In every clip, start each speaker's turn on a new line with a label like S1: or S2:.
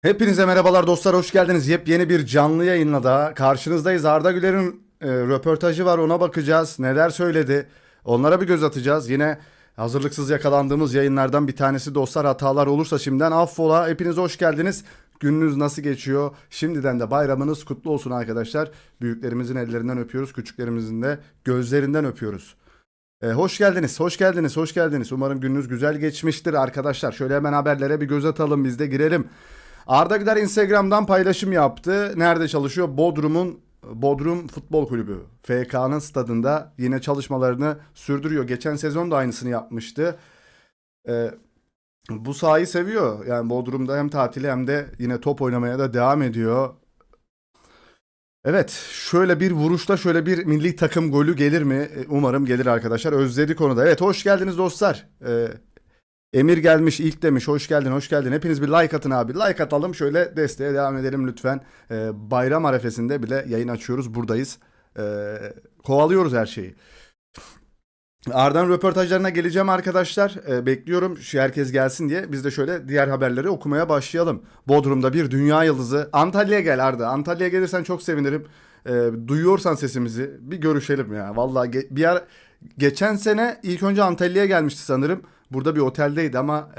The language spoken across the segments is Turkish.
S1: Hepinize merhabalar dostlar, hoş geldiniz. Yepyeni bir canlı yayınla daha karşınızdayız. Arda Güler'in röportajı var, ona bakacağız. Neler söyledi onlara bir göz atacağız. Yine hazırlıksız yakalandığımız yayınlardan bir tanesi dostlar, hatalar olursa şimdiden affola. Hepiniz hoş geldiniz. Gününüz nasıl geçiyor? Şimdiden de bayramınız kutlu olsun arkadaşlar. Büyüklerimizin ellerinden öpüyoruz, küçüklerimizin de gözlerinden öpüyoruz. Hoş geldiniz, hoş geldiniz, hoş geldiniz. Umarım gününüz güzel geçmiştir arkadaşlar. Şöyle hemen haberlere bir göz atalım, biz de girelim. Arda Güler Instagram'dan paylaşım yaptı. Nerede çalışıyor? Bodrum Futbol Kulübü. FK'nın stadında yine çalışmalarını sürdürüyor. Geçen sezon da aynısını yapmıştı. Ee, Bu sahayı seviyor. Yani Bodrum'da hem tatili hem de yine top oynamaya da devam ediyor. Evet, şöyle bir vuruşta şöyle bir milli takım golü gelir mi? Umarım gelir arkadaşlar. Özledik onu da. Evet, hoş geldiniz dostlar. Emir gelmiş ilk demiş, hoş geldin, hoş geldin. Hepiniz bir like atın abi. Like atalım, şöyle desteğe devam edelim lütfen. Bayram arefesinde bile yayın açıyoruz, buradayız. Kovalıyoruz her şeyi. Arda'nın röportajlarına geleceğim arkadaşlar. Bekliyorum şu herkes gelsin diye. Biz de şöyle diğer haberleri okumaya başlayalım. Bodrum'da bir dünya yıldızı. Antalya'ya gel Arda. Antalya'ya gelirsen çok sevinirim. Duyuyorsan sesimizi bir görüşelim ya. Vallahi geçen sene ilk önce Antalya'ya gelmişti sanırım. Burada bir oteldeydi ama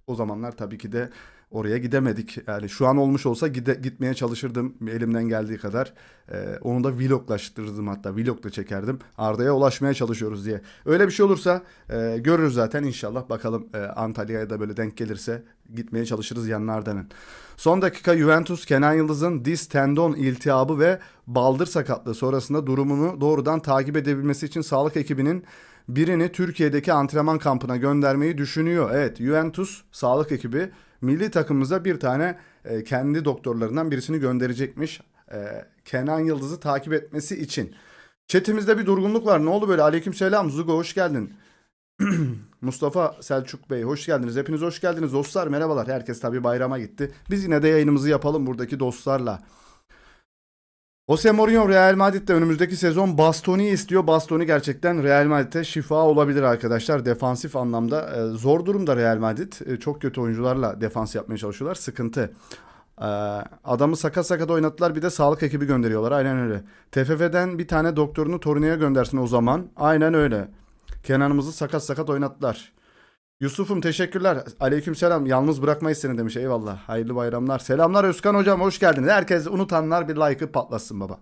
S1: o zamanlar tabii ki de oraya gidemedik. Yani şu an olmuş olsa gitmeye çalışırdım elimden geldiği kadar. Onu da vloglaştırırdım, hatta vlog da çekerdim. Arda'ya ulaşmaya çalışıyoruz diye. Öyle bir şey olursa görürüz zaten inşallah. Bakalım Antalya'ya da böyle denk gelirse gitmeye çalışırız yanına Arda'nın. Son dakika Juventus Kenan Yıldız'ın diz tendon iltihabı ve baldır sakatlığı sonrasında durumunu doğrudan takip edebilmesi için sağlık ekibinin birini Türkiye'deki antrenman kampına göndermeyi düşünüyor. Evet, Juventus sağlık ekibi milli takımımıza bir tane kendi doktorlarından birisini gönderecekmiş. Kenan Yıldız'ı takip etmesi için. Chatimizde bir durgunluk var. Ne oldu böyle? Aleykümselam Zugo, hoş geldin. Mustafa Selçuk Bey, hoş geldiniz. Hepiniz hoş geldiniz dostlar. Merhabalar. Herkes tabii bayrama gitti. Biz yine de yayınımızı yapalım buradaki dostlarla. Jose Mourinho Real Madrid'de önümüzdeki sezon Bastoni istiyor. Bastoni gerçekten Real Madrid'e şifa olabilir arkadaşlar. Defansif anlamda zor durumda Real Madrid. Çok kötü oyuncularla defans yapmaya çalışıyorlar. Sıkıntı. E, Adamı sakat sakat oynattılar, bir de sağlık ekibi gönderiyorlar. Aynen öyle. TFF'den bir tane doktorunu Torino'ya göndersin o zaman. Aynen öyle. Kenan'ımızı sakat sakat oynattılar. Yusuf'um teşekkürler. Aleykümselam. Yalnız bırakmayız seni demiş. Eyvallah. Hayırlı bayramlar. Selamlar Özkan hocam, hoş geldiniz. Herkes unutanlar bir like'ı patlasın baba.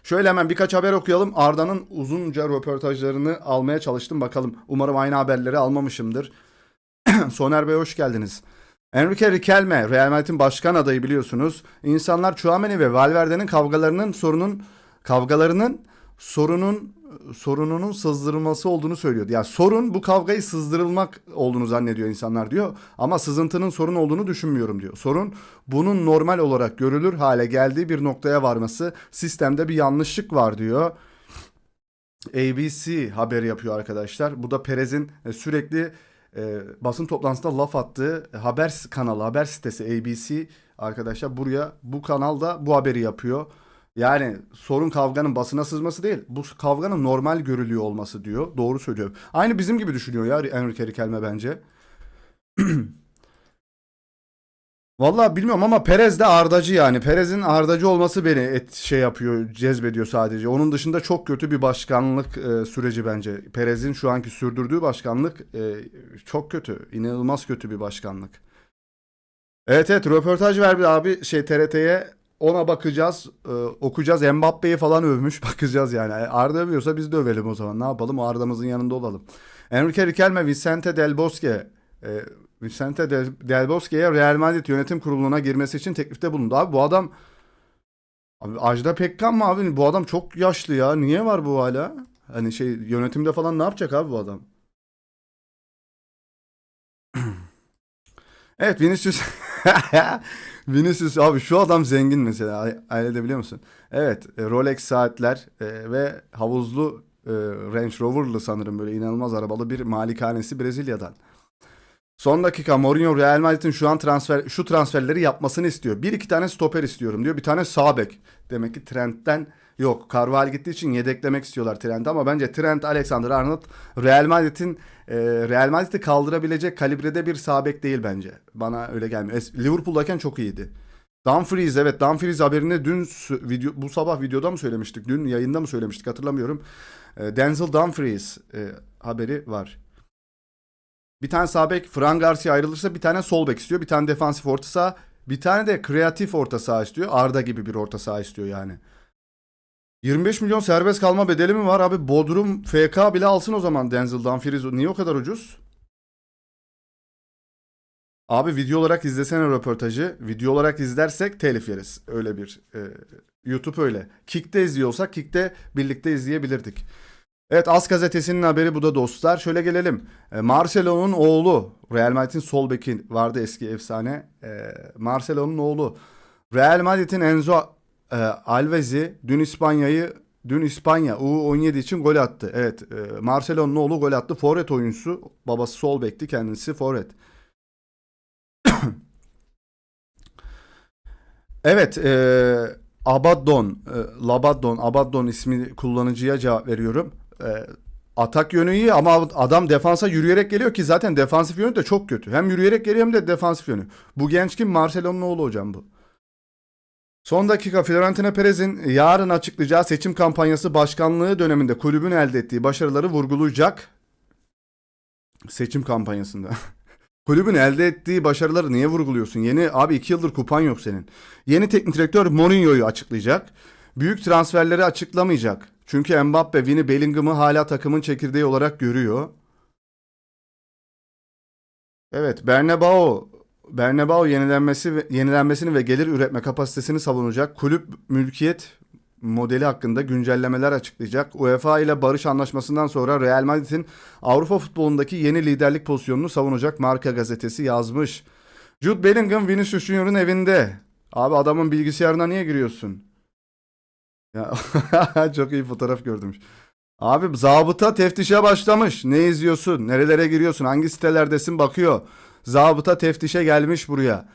S1: Şöyle hemen birkaç haber okuyalım. Arda'nın uzunca röportajlarını almaya çalıştım. Bakalım. Umarım aynı haberleri almamışımdır. Soner Bey hoş geldiniz. Enrique Riquelme, Real Madrid'in başkan adayı biliyorsunuz. İnsanlar Tchouaméni ve Valverde'nin kavgalarının sorununun sızdırılması olduğunu söylüyordu. Yani sorun bu kavgayı sızdırılmak olduğunu zannediyor insanlar diyor. Ama sızıntının sorun olduğunu düşünmüyorum diyor. Sorun bunun normal olarak görülür hale geldiği bir noktaya varması. Sistemde bir yanlışlık var diyor. ABC haberi yapıyor arkadaşlar. Bu da Perez'in sürekli basın toplantısında laf attığı haber kanalı, haber sitesi ABC arkadaşlar. Bu kanalda bu haberi yapıyor. Yani sorun kavganın basına sızması değil. Bu kavganın normal görülüyor olması diyor. Doğru söylüyor. Aynı bizim gibi düşünüyor ya Enrique Riquelme bence. Vallahi bilmiyorum ama Perez de Ardacı yani. Perez'in Ardacı olması beni şey yapıyor, cezbediyor sadece. Onun dışında çok kötü bir başkanlık süreci bence. Perez'in şu anki sürdürdüğü başkanlık çok kötü. İnanılmaz kötü bir başkanlık. Evet, evet, röportaj ver bir abi TRT'ye, ona bakacağız, okuyacağız. Mbappe'yi falan övmüş, bakacağız yani. Arda övüyorsa biz de övelim o zaman. Ne yapalım? O Arda'mızın yanında olalım. Enrique Riquelme Vicente Del Bosque'ye Real Madrid yönetim kuruluna girmesi için teklifte bulundu. Abi bu adam, abi Ajda Pekkan mı abi? Bu adam çok yaşlı ya. Niye var bu hala? Hani yönetimde falan ne yapacak abi bu adam? Evet, Vinicius. Vinicius abi, şu adam zengin mesela. Aile biliyor musun? Evet, Rolex saatler ve havuzlu Range Rover'lı sanırım, böyle inanılmaz arabalı bir malikanesi Brezilya'dan. Son dakika Mourinho Real Madrid'in şu transferleri yapmasını istiyor. Bir iki tane stoper istiyorum diyor. Bir tane sağ bek. Demek ki Trent'ten Yok, Carvajal gittiği için yedeklemek istiyorlar Trent'i ama bence Trent Alexander-Arnold Real Madrid'i kaldırabilecek kalibrede bir sağ bek değil bence. Bana öyle gelmiyor. Liverpool'dayken çok iyiydi. Dumfries, evet, Dumfries haberini dün bu sabah videoda mı söylemiştik? Dün yayında mı söylemiştik hatırlamıyorum. Denzel Dumfries haberi var. Bir tane sağ bek, Fran Garcia ayrılırsa bir tane sol bek istiyor. Bir tane defansif orta saha, bir tane de kreatif orta saha istiyor. Arda gibi bir orta saha istiyor yani. 25 milyon serbest kalma bedeli mi var abi? Bodrum FK bile alsın o zaman Denzel Dumfries. Niye o kadar ucuz? Abi video olarak izlesene röportajı. Video olarak izlersek telif yeriz. Öyle bir YouTube öyle. Kick'te izliyorsak Kick'te birlikte izleyebilirdik. Evet, As gazetesinin haberi bu da dostlar. Şöyle gelelim. Marcelo'nun oğlu, Real Madrid'in sol beki vardı eski efsane. Marcelo'nun oğlu. Real Madrid'in Enzo Alves'i dün İspanya U17 için gol attı. Evet, Marcelo'nun oğlu gol attı. Forvet oyuncusu. Babası sol bekti, kendisi forvet. Evet, Abaddon ismi kullanıcıya cevap veriyorum. Atak yönü iyi ama adam defansa yürüyerek geliyor ki zaten defansif yönü de çok kötü. Hem yürüyerek geliyor hem de defansif yönü. Bu genç kim? Marcelo'nun oğlu hocam bu. Son dakika, Florentino Perez'in yarın açıklayacağı seçim kampanyası başkanlığı döneminde kulübün elde ettiği başarıları vurgulayacak. Seçim kampanyasında. Kulübün elde ettiği başarıları niye vurguluyorsun? Abi 2 yıldır kupan yok senin. Yeni teknik direktör Mourinho'yu açıklayacak. Büyük transferleri açıklamayacak. Çünkü Mbappe, Vini, Bellingham'ı hala takımın çekirdeği olarak görüyor. Evet, Bernabeu yenilenmesini ve gelir üretme kapasitesini savunacak. Kulüp mülkiyet modeli hakkında güncellemeler açıklayacak. UEFA ile barış anlaşmasından sonra Real Madrid'in Avrupa futbolundaki yeni liderlik pozisyonunu savunacak, Marca gazetesi yazmış. Jude Bellingham Vinicius Junior'ın evinde. Abi adamın bilgisayarına niye giriyorsun? Ya çok iyi fotoğraf gördüm. Abi zabıta teftişe başlamış. Ne izliyorsun? Nerelere giriyorsun? Hangi sitelerdesin? Bakıyor. Zabıta teftişe gelmiş buraya.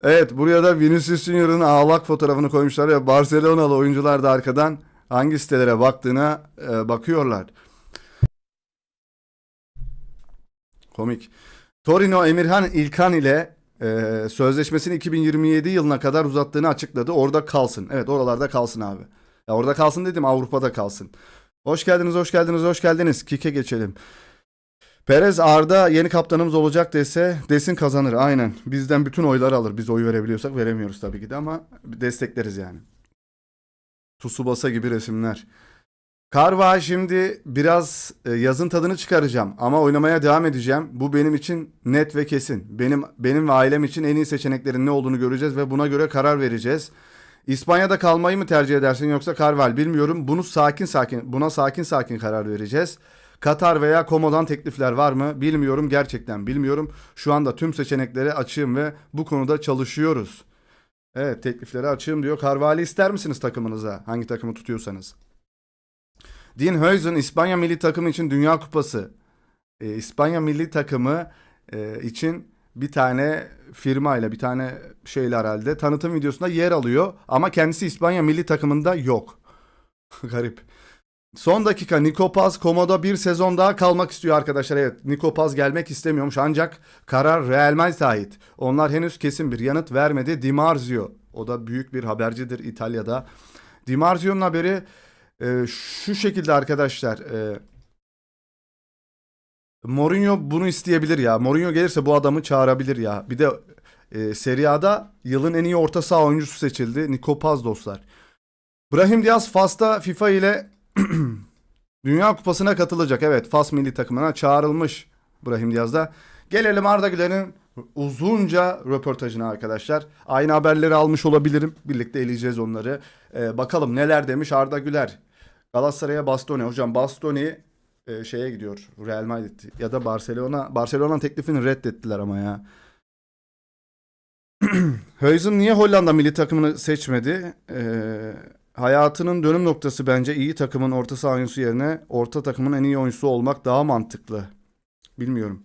S1: Evet, buraya da Vinicius Junior'ın ağlak fotoğrafını koymuşlar ya, Barcelonalı oyuncular da arkadan hangi sitelere baktığına bakıyorlar. Komik. Torino Emirhan İlkan ile sözleşmesini 2027 yılına kadar uzattığını açıkladı. Orada kalsın. Evet, oralarda kalsın abi. Ya orada kalsın dedim, Avrupa'da kalsın. Hoş geldiniz, hoş geldiniz, hoş geldiniz. Kike geçelim. Perez Arda yeni kaptanımız olacak desin kazanır. Aynen. Bizden bütün oyları alır. Biz oy verebiliyorsak, veremiyoruz tabii ki de ama destekleriz yani. Tsubasa gibi resimler. Carvajal, şimdi biraz yazın tadını çıkaracağım ama oynamaya devam edeceğim. Bu benim için net ve kesin. Benim ve ailem için en iyi seçeneklerin ne olduğunu göreceğiz ve buna göre karar vereceğiz. İspanya'da kalmayı mı tercih edersin yoksa Carvajal, bilmiyorum. Buna sakin sakin karar vereceğiz. Katar veya Komo'dan teklifler var mı? Bilmiyorum, gerçekten bilmiyorum. Şu anda tüm seçeneklere açığım ve bu konuda çalışıyoruz. Evet, tekliflere açığım diyor. Carvalho'yu ister misiniz takımınıza? Hangi takımı tutuyorsanız. Dean Huijsen İspanya milli takımı için Dünya Kupası. İspanya milli takımı için bir tane firmayla, bir tane şeyle herhalde tanıtım videosunda yer alıyor. Ama kendisi İspanya milli takımında yok. Garip. Son dakika, Nico Paz Komo'da bir sezon daha kalmak istiyor arkadaşlar. Evet, Nico Paz gelmek istemiyormuş ancak karar Real Madrid'e ait. Onlar henüz kesin bir yanıt vermedi. Di Marzio, o da büyük bir habercidir İtalya'da. Di Marzio'nun haberi şu şekilde arkadaşlar. Mourinho bunu isteyebilir ya. Mourinho gelirse bu adamı çağırabilir ya. Bir de Serie A'da yılın en iyi orta saha oyuncusu seçildi. Nico Paz dostlar. Brahim Diaz Fas'ta FIFA ile Dünya Kupası'na katılacak. Evet, Fas milli takımına çağrılmış Brahim Diaz da. Gelelim Arda Güler'in uzunca röportajına arkadaşlar. Aynı haberleri almış olabilirim. Birlikte eleyeceğiz onları. Bakalım neler demiş Arda Güler. Galatasaray'a Bastoni. Hocam Bastoni şeye gidiyor. Real Madrid ya da Barcelona. Barcelona teklifini reddettiler ama ya. Huijsen niye Hollanda milli takımını seçmedi? Hayatının dönüm noktası bence iyi takımın orta saha oyuncusu yerine orta takımın en iyi oyuncusu olmak daha mantıklı. Bilmiyorum.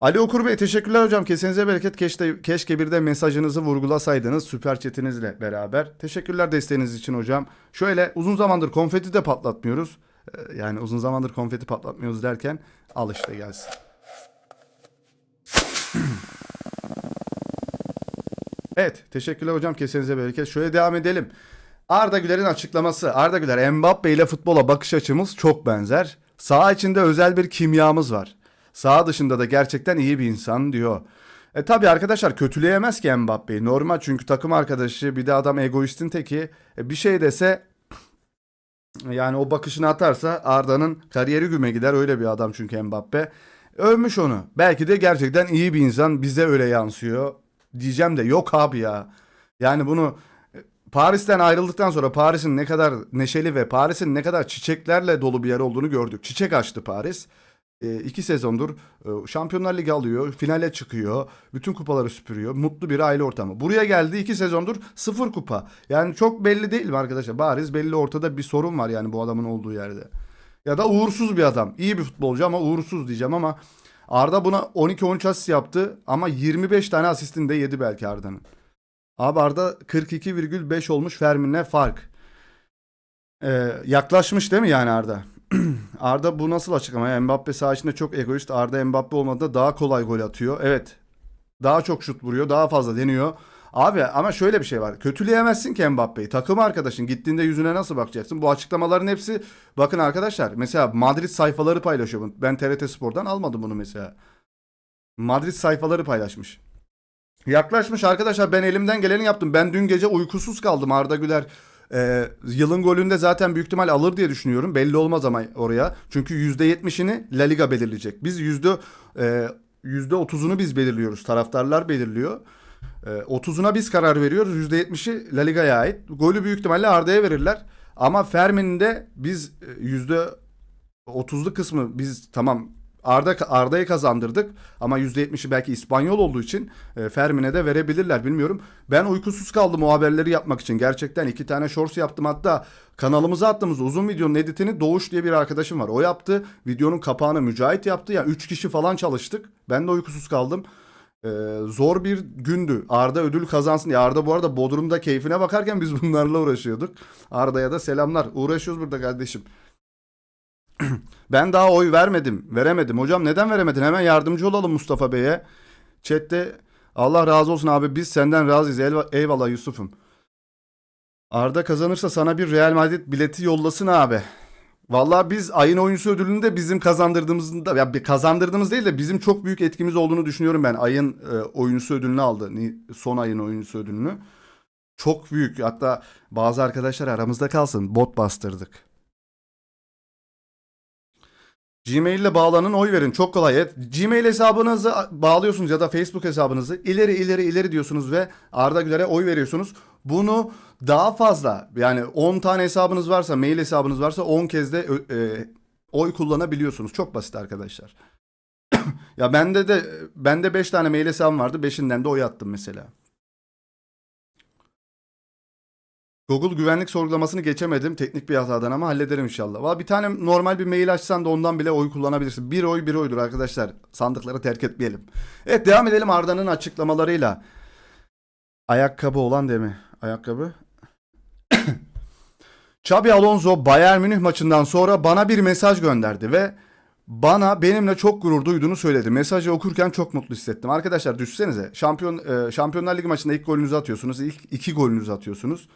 S1: Ali Okur Bey teşekkürler hocam. Kesinize bereket. Keşke bir de mesajınızı vurgulasaydınız süper chatinizle beraber. Teşekkürler desteğiniz için hocam. Şöyle uzun zamandır konfeti de patlatmıyoruz. Yani uzun zamandır konfeti patlatmıyoruz derken al işte gelsin. Evet teşekkürler hocam. Kesinize bereket. Şöyle devam edelim. Arda Güler'in açıklaması. Arda Güler, Mbappe ile futbola bakış açımız çok benzer. Saha içinde özel bir kimyamız var. Saha dışında da gerçekten iyi bir insan diyor. Tabii arkadaşlar kötüleyemez ki Mbappe'yi. Normal çünkü takım arkadaşı bir de adam egoistin teki. Bir şey dese yani o bakışını atarsa Arda'nın kariyeri güme gider. Öyle bir adam çünkü Mbappe. Övmüş onu. Belki de gerçekten iyi bir insan bize öyle yansıyor. Diyeceğim de yok abi ya. Yani bunu Paris'ten ayrıldıktan sonra Paris'in ne kadar neşeli ve Paris'in ne kadar çiçeklerle dolu bir yer olduğunu gördük. Çiçek açtı Paris. 2 sezondur Şampiyonlar Ligi alıyor, finale çıkıyor, bütün kupaları süpürüyor. Mutlu bir aile ortamı. Buraya geldi 2 sezondur 0 kupa. Yani çok belli değil mi arkadaşlar? Bariz belli ortada bir sorun var yani bu adamın olduğu yerde. Ya da uğursuz bir adam. İyi bir futbolcu ama uğursuz diyeceğim ama Arda buna 12-13 asist yaptı ama 25 tane asistini de yedi belki Arda'nın. Abi Arda 42,5 olmuş Fermin'le fark. Yaklaşmış değil mi yani Arda? Arda bu nasıl açıklama? Yani Mbappe saha içinde çok egoist. Arda Mbappe olmadığında daha kolay gol atıyor. Evet. Daha çok şut vuruyor. Daha fazla deniyor. Abi ama şöyle bir şey var. Kötüleyemezsin ki Mbappe'yi. Takım arkadaşın gittiğinde yüzüne nasıl bakacaksın? Bu açıklamaların hepsi bakın arkadaşlar. Mesela Madrid sayfaları paylaşıyor bunu. Ben TRT Spor'dan almadım bunu mesela. Madrid sayfaları paylaşmış. Yaklaşmış arkadaşlar ben elimden geleni yaptım. Ben dün gece uykusuz kaldım Arda Güler. Yılın golünde zaten büyük ihtimal alır diye düşünüyorum. Belli olmaz ama oraya. Çünkü %70'ini La Liga belirleyecek. Biz %30'unu biz belirliyoruz. Taraftarlar belirliyor. 30'una biz karar veriyoruz. %70'i La Liga'ya ait. Golü büyük ihtimalle Arda'ya verirler. Ama Fermin'in de biz %30'lu kısmı biz tamam Arda'yı kazandırdık ama %70'i belki İspanyol olduğu için Fermin'e de verebilirler bilmiyorum. Ben uykusuz kaldım o haberleri yapmak için. Gerçekten 2 tane shorts yaptım hatta kanalımıza attığımız uzun videonun editini Doğuş diye bir arkadaşım var. O yaptı. Videonun kapağını Mücahit yaptı. Yani 3 kişi falan çalıştık. Ben de uykusuz kaldım. Zor bir gündü. Arda ödül kazansın diye. Arda bu arada Bodrum'da keyfine bakarken biz bunlarla uğraşıyorduk. Arda'ya da selamlar. Uğraşıyoruz burada kardeşim. Ben daha oy veremedim. Hocam neden veremedin? Hemen yardımcı olalım Mustafa Bey'e. Chat'te Allah razı olsun abi biz senden razıyız. Eyvallah Yusuf'um. Arda kazanırsa sana bir Real Madrid bileti yollasın abi. Vallahi biz ayın oyuncusu ödülünü de bizim kazandırdığımızda ya bir kazandırdığımız değil de bizim çok büyük etkimiz olduğunu düşünüyorum ben. Ayın oyuncusu ödülünü aldı. Son ayın oyuncusu ödülünü. Çok büyük. Hatta bazı arkadaşlar aramızda kalsın. Bot bastırdık. Gmail ile bağlanın oy verin. Çok kolay. Evet. Gmail hesabınızı bağlıyorsunuz ya da Facebook hesabınızı ileri diyorsunuz ve Arda Güler'e oy veriyorsunuz. Bunu daha fazla yani 10 tane hesabınız varsa mail hesabınız varsa 10 kez de oy kullanabiliyorsunuz. Çok basit arkadaşlar. Ya bende 5 tane mail hesabım vardı. 5'inden de oy attım mesela. Google güvenlik sorgulamasını geçemedim teknik bir hatadan ama hallederim inşallah. Valla bir tane normal bir mail açsan da ondan bile oy kullanabilirsin. Bir oy bir oydur arkadaşlar. Sandıkları terk etmeyelim. Evet devam edelim Arda'nın açıklamalarıyla. Ayakkabı olan değil mi? Ayakkabı. Xabi Alonso Bayern Münih maçından sonra bana bir mesaj gönderdi ve benimle çok gurur duyduğunu söyledi. Mesajı okurken çok mutlu hissettim. Arkadaşlar düşünsenize Şampiyonlar Ligi maçında ilk golünüzü atıyorsunuz. İlk 2 golünüzü atıyorsunuz.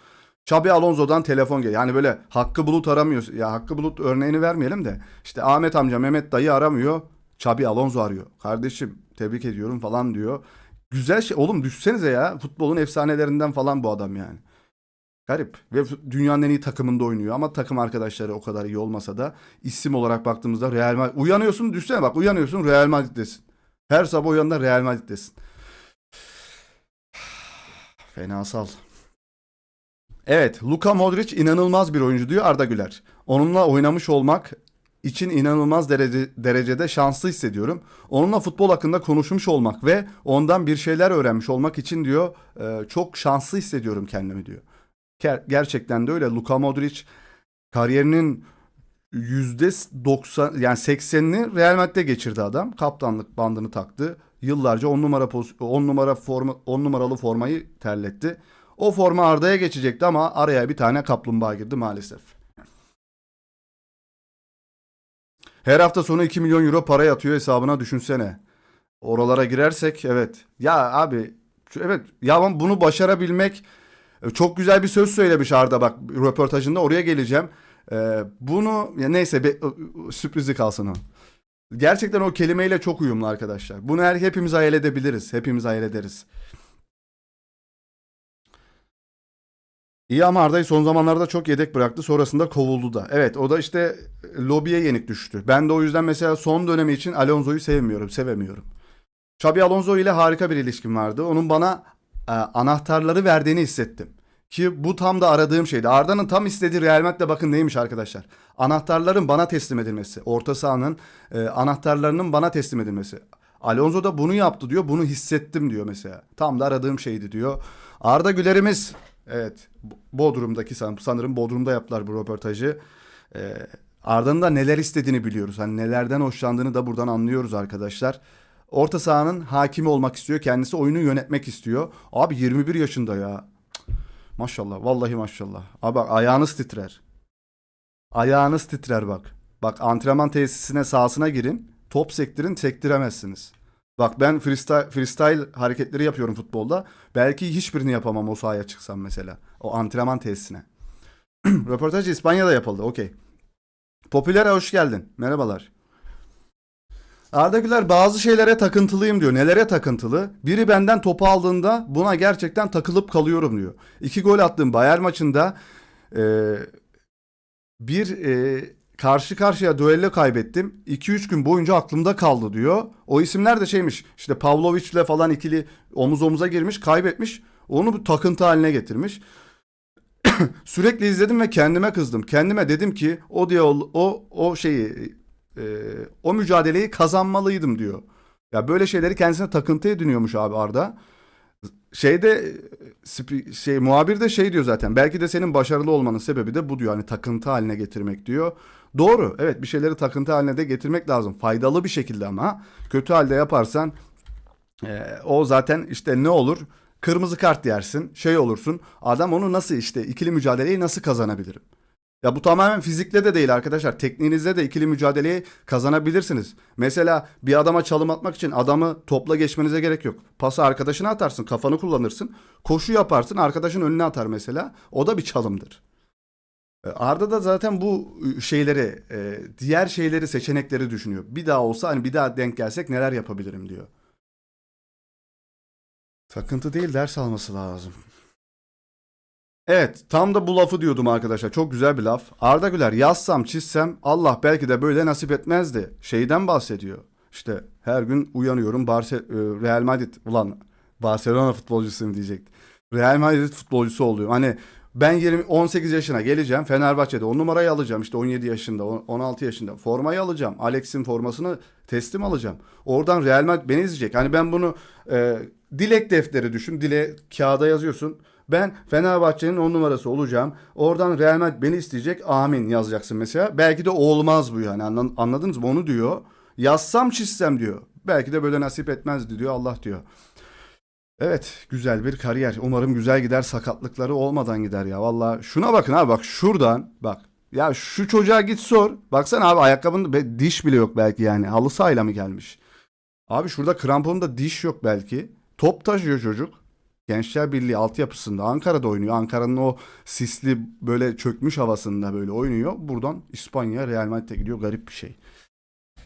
S1: Xabi Alonso'dan telefon geliyor. Yani böyle Hakkı Bulut aramıyor. Ya Hakkı Bulut örneğini vermeyelim de. İşte Ahmet amca, Mehmet dayı aramıyor. Xabi Alonso arıyor. Kardeşim tebrik ediyorum falan diyor. Güzel şey. Oğlum düşsenize ya. Futbolun efsanelerinden falan bu adam yani. Garip. Ve dünyanın en iyi takımında oynuyor. Ama takım arkadaşları o kadar iyi olmasa da isim olarak baktığımızda Real Madrid. Uyanıyorsun düşsene bak uyanıyorsun Real Madrid'desin. Her sabah uyanında Real Madrid'desin. Fenasal. Evet, Luka Modric inanılmaz bir oyuncu diyor Arda Güler. Onunla oynamış olmak için inanılmaz derecede şanslı hissediyorum. Onunla futbol hakkında konuşmuş olmak ve ondan bir şeyler öğrenmiş olmak için diyor çok şanslı hissediyorum kendimi diyor. Gerçekten de öyle. Luka Modric kariyerinin %90 yani 80'ini Real Madrid'de geçirdi adam. Kaptanlık bandını taktı. Yıllarca 10 numara forma 10 numaralı formayı terletti. O forma Arda'ya geçecekti ama araya bir tane kaplumbağa girdi maalesef. Her hafta sonu 2 milyon euro para yatıyor hesabına, düşünsene. Oralara girersek evet. Ya abi evet ya, ama bunu başarabilmek, çok güzel bir söz söylemiş Arda, bak röportajında, oraya geleceğim. Bunu ya neyse sürprizi kalsın o. Gerçekten o kelimeyle çok uyumlu arkadaşlar. Bunu hepimiz hayal edebiliriz. Hepimiz hayal ederiz. İyi ama Arda'yı son zamanlarda çok yedek bıraktı. Sonrasında kovuldu da. Evet, o da işte lobiye yenik düştü. Ben de o yüzden mesela son dönemi için Alonso'yu sevemiyorum. Xabi Alonso ile harika bir ilişkim vardı. Onun bana anahtarları verdiğini hissettim. Ki bu tam da aradığım şeydi. Arda'nın tam istediği Real Madrid'de bakın neymiş arkadaşlar. Anahtarların bana teslim edilmesi. Orta sahanın anahtarlarının bana teslim edilmesi. Alonso da bunu yaptı diyor. Bunu hissettim diyor mesela. Tam da aradığım şeydi diyor. Arda Güler'imiz, evet, Bodrum'daki, sanırım Bodrum'da yaptılar bu röportajı. Arda'nın da neler istediğini biliyoruz. Hani nelerden hoşlandığını da buradan anlıyoruz arkadaşlar. Orta sahanın hakimi olmak istiyor. Kendisi oyunu yönetmek istiyor. Abi 21 yaşında ya. Maşallah. Vallahi maşallah. Abi bak, ayağınız titrer. Ayağınız titrer bak. Bak, antrenman tesisine, sahasına girin. Top sektirin, sektiremezsiniz. Bak ben freestyle hareketleri yapıyorum futbolda. Belki hiçbirini yapamam o sahaya çıksam mesela. O antrenman tesisine. Röportaj İspanya'da yapıldı. Okey. Popüler'e hoş geldin. Merhabalar. Arda Güler bazı şeylere takıntılıyım diyor. Nelere takıntılı? Biri benden topu aldığında buna gerçekten takılıp kalıyorum diyor. 2 gol attığım Bayern maçında e, karşı karşıya düello kaybettim. 2-3 gün boyunca aklımda kaldı diyor. O isimler de şeymiş, işte Pavlovic'le falan ikili omuz omuza girmiş, kaybetmiş. Onu bir takıntı haline getirmiş. Sürekli izledim ve kendime kızdım. Kendime dedim ki e, o mücadeleyi kazanmalıydım diyor. Ya böyle şeyleri kendisine takıntı ediniyormuş abi Arda. Şeyde muhabir de şey diyor zaten. Belki de senin başarılı olmanın sebebi de bu diyor. Hani takıntı haline getirmek diyor. Doğru. Evet, bir şeyleri takıntı haline de getirmek lazım. Faydalı bir şekilde ama kötü halde yaparsan o zaten işte ne olur? Kırmızı kart yersin, şey olursun. Adam onu nasıl, işte ikili mücadeleyi nasıl kazanabilirim? Ya bu tamamen fizikle de değil arkadaşlar. Tekniğinizle de ikili mücadeleyi kazanabilirsiniz. Mesela bir adama çalım atmak için adamı topla geçmenize gerek yok. Pası arkadaşına atarsın, kafanı kullanırsın. Koşu yaparsın, arkadaşın önüne atar mesela. O da bir çalımdır. Arda da zaten bu şeyleri, diğer şeyleri, seçenekleri düşünüyor. Bir daha olsa, hani bir daha denk gelsek neler yapabilirim diyor. Takıntı değil, ders alması lazım. Evet, tam da bu lafı diyordum arkadaşlar. Çok güzel bir laf. Arda Güler yazsam çizsem Allah belki de böyle nasip etmezdi. Şeyden bahsediyor. İşte her gün uyanıyorum Real Madrid, ulan Barcelona futbolcusuyum diyecekti. Real Madrid futbolcusu oluyor. Hani ben 18 yaşına geleceğim. Fenerbahçe'de 10 numarayı alacağım. İşte 17 yaşında, 16 yaşında formayı alacağım. Alex'in formasını teslim alacağım. Oradan Real Madrid beni izleyecek. Hani ben bunu dilek defteri düşün. Kağıda yazıyorsun. Ben Fenerbahçe'nin 10 numarası olacağım. Oradan Real Madrid beni isteyecek. Amin yazacaksın mesela. Belki de olmaz bu yani. Anladınız mı? Onu diyor. Yazsam çizsem diyor. Belki de böyle nasip etmezdi diyor Allah diyor. Evet, güzel bir kariyer. Umarım güzel gider, sakatlıkları olmadan gider ya. Valla şuna bakın abi, bak şuradan bak. Ya şu çocuğa git sor. Baksana abi, ayakkabında diş bile yok belki yani. Halı sahayla mı gelmiş? Abi şurada kramponda diş yok belki. Top taşıyor çocuk. Gençler Birliği altyapısında Ankara'da oynuyor. Ankara'nın o sisli böyle çökmüş havasında böyle oynuyor. Buradan İspanya, Real Madrid'e gidiyor. Garip bir şey.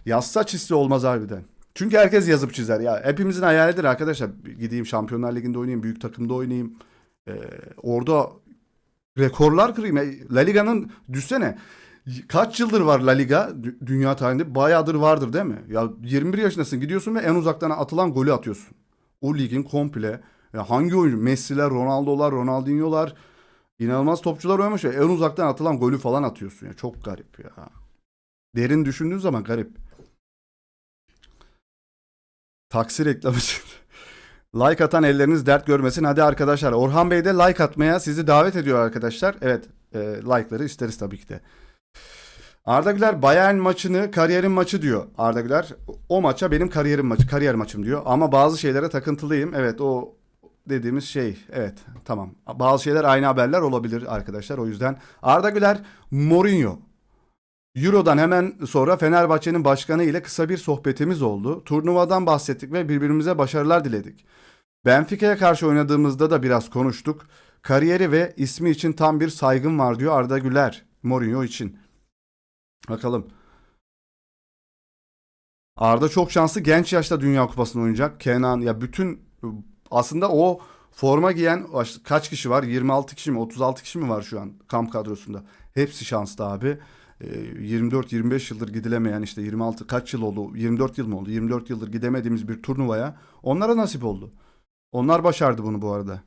S1: Yazsa çizse olmaz harbiden. Çünkü herkes yazıp çizer. Ya hepimizin hayalidir arkadaşlar. Gideyim Şampiyonlar Ligi'nde oynayayım, büyük takımda oynayayım. Orada rekorlar kırayım. La Liga'nın düşsene. Kaç yıldır var La Liga dünya tarihinde? Bayağıdır vardır değil mi? Ya 21 yaşındasın, gidiyorsun ve en uzaktan atılan golü atıyorsun. O ligin komple. Ya hangi oyuncu? Messi'ler, Ronaldo'lar, Ronaldinho'lar, inanılmaz topçular oynamış ve en uzaktan atılan golü falan atıyorsun ya. Çok garip ya. Derin düşündüğün zaman garip. Taksi reklamı çıktı. Like atan elleriniz dert görmesin. Hadi arkadaşlar. Orhan Bey de like atmaya sizi davet ediyor arkadaşlar. Evet. Like'ları isteriz tabii ki de. Arda Güler Bayern maçını kariyerim maçı diyor. Arda Güler o maça benim kariyerim maçı, kariyer maçım diyor. Ama bazı şeylere takıntılıyım. Evet, o dediğimiz şey. Evet, tamam. Bazı şeyler aynı haberler olabilir arkadaşlar. O yüzden Arda Güler Mourinho. Euro'dan hemen sonra Fenerbahçe'nin başkanı ile kısa bir sohbetimiz oldu. Turnuvadan bahsettik ve birbirimize başarılar diledik. Benfica'ya karşı oynadığımızda da biraz konuştuk. Kariyeri ve ismi için tam bir saygım var diyor Arda Güler Mourinho için. Bakalım. Arda çok şanslı, genç yaşta Dünya Kupası'nda oynayacak. Kenan ya bütün aslında o forma giyen kaç kişi var? 26 kişi mi 36 kişi mi var şu an kamp kadrosunda? Hepsi şanslı abi. 24-25 yıldır gidilemeyen, işte 26 kaç yıl oldu? 24 yıl mı oldu? 24 yıldır gidemediğimiz bir turnuvaya onlara nasip oldu. Onlar başardı bunu bu arada.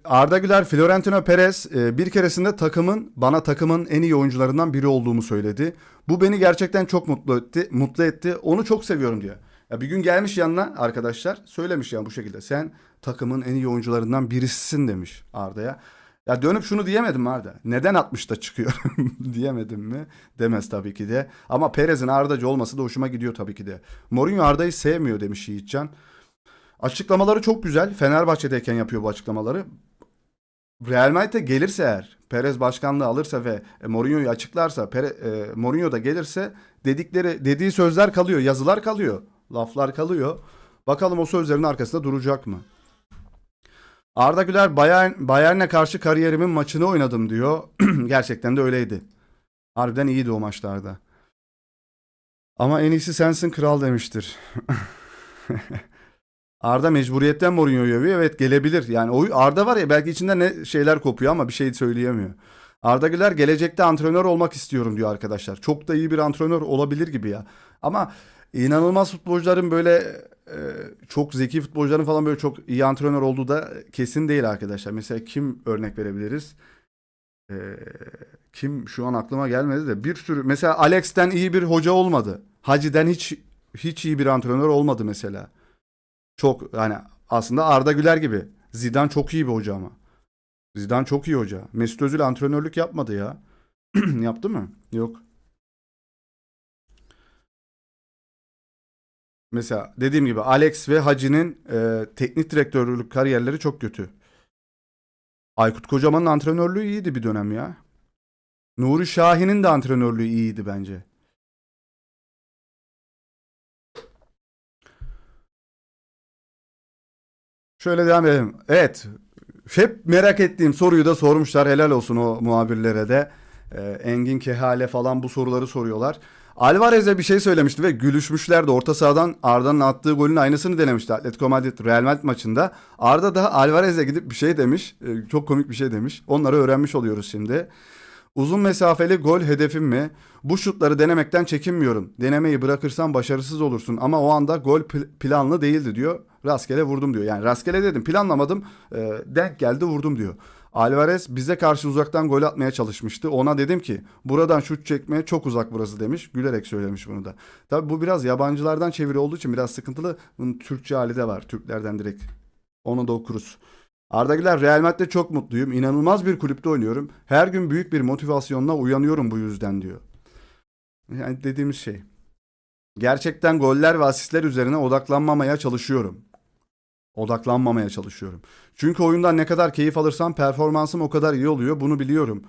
S1: Arda Güler, Florentino Perez bir keresinde takımın en iyi oyuncularından biri olduğumu söyledi. Bu beni gerçekten çok mutlu etti. Onu çok seviyorum diyor. Ya bir gün gelmiş yanına arkadaşlar, söylemiş yani bu şekilde. Sen takımın en iyi oyuncularından birisisin demiş Arda'ya. Ya dönüp şunu diyemedim mi Arda? Neden 60'ta çıkıyor diyemedim mi? Demez tabii ki de. Ama Perez'in Arda'cı olması da hoşuma gidiyor tabii ki de. Mourinho Arda'yı sevmiyor demiş Yiğitcan. Açıklamaları çok güzel. Fenerbahçe'deyken yapıyor bu açıklamaları. Real Madrid'e gelirse eğer, Perez başkanlığı alırsa ve Mourinho'yu açıklarsa, Mourinho da gelirse dediği sözler kalıyor, yazılar kalıyor, laflar kalıyor. Bakalım o sözlerin arkasında duracak mı? Arda Güler Bayern'e karşı kariyerimin maçını oynadım diyor. Gerçekten de öyleydi. Harbiden iyiydi o maçlarda. Ama en iyisi sensin kral demiştir. Arda mecburiyetten Mourinho'yu övüyor. Evet, gelebilir. Yani Arda var ya, belki içinde ne şeyler kopuyor ama bir şey söyleyemiyor. Arda Güler gelecekte antrenör olmak istiyorum diyor arkadaşlar. Çok da iyi bir antrenör olabilir gibi ya. Ama inanılmaz futbolcuların böyle çok zeki futbolcuların falan böyle çok iyi antrenör olduğu da kesin değil arkadaşlar. Mesela kim örnek verebiliriz? E, Kim şu an aklıma gelmedi de bir sürü. Mesela Alex'ten iyi bir hoca olmadı. Hacı'den hiç iyi bir antrenör olmadı mesela. Çok yani aslında Arda Güler gibi. Zidane çok iyi bir hoca ama. Zidane çok iyi hoca. Mesut Özil antrenörlük yapmadı ya. Yaptı mı? Yok. Mesela dediğim gibi Alex ve Hacı'nin teknik direktörlük kariyerleri çok kötü. Aykut Kocaman'ın antrenörlüğü iyiydi bir dönem ya. Nuri Şahin'in de antrenörlüğü iyiydi bence. Şöyle devam edelim. Evet. Hep merak ettiğim soruyu da sormuşlar. Helal olsun o muhabirlere de. Engin Kehale falan bu soruları soruyorlar. Alvarez'e bir şey söylemişti ve gülüşmüşlerdi. Orta sahadan Arda'nın attığı golün aynısını denemişti Atletico Madrid Real Madrid maçında. Arda da Alvarez'e gidip bir şey demiş. Çok komik bir şey demiş. Onları öğrenmiş oluyoruz şimdi. Uzun mesafeli gol hedefim mi? Bu şutları denemekten çekinmiyorum. Denemeyi bırakırsan başarısız olursun ama o anda gol planlı değildi diyor. Rastgele vurdum diyor. Yani rastgele dedim, planlamadım. Denk geldi, vurdum diyor. Alvarez bize karşı uzaktan gol atmaya çalışmıştı. Ona dedim ki buradan şut çekmeye çok uzak burası demiş. Gülerek söylemiş bunu da. Tabii bu biraz yabancılardan çeviri olduğu için biraz sıkıntılı. Bunun Türkçe hali de var. Türklerden direkt. Onu da okuruz. Arda Güler, Real Madrid'de çok mutluyum. İnanılmaz bir kulüpte oynuyorum. Her gün büyük bir motivasyonla uyanıyorum bu yüzden diyor. Yani dediğimiz şey. Gerçekten goller ve asistler üzerine odaklanmamaya çalışıyorum. Odaklanmamaya çalışıyorum. Çünkü oyundan ne kadar keyif alırsam performansım o kadar iyi oluyor. Bunu biliyorum.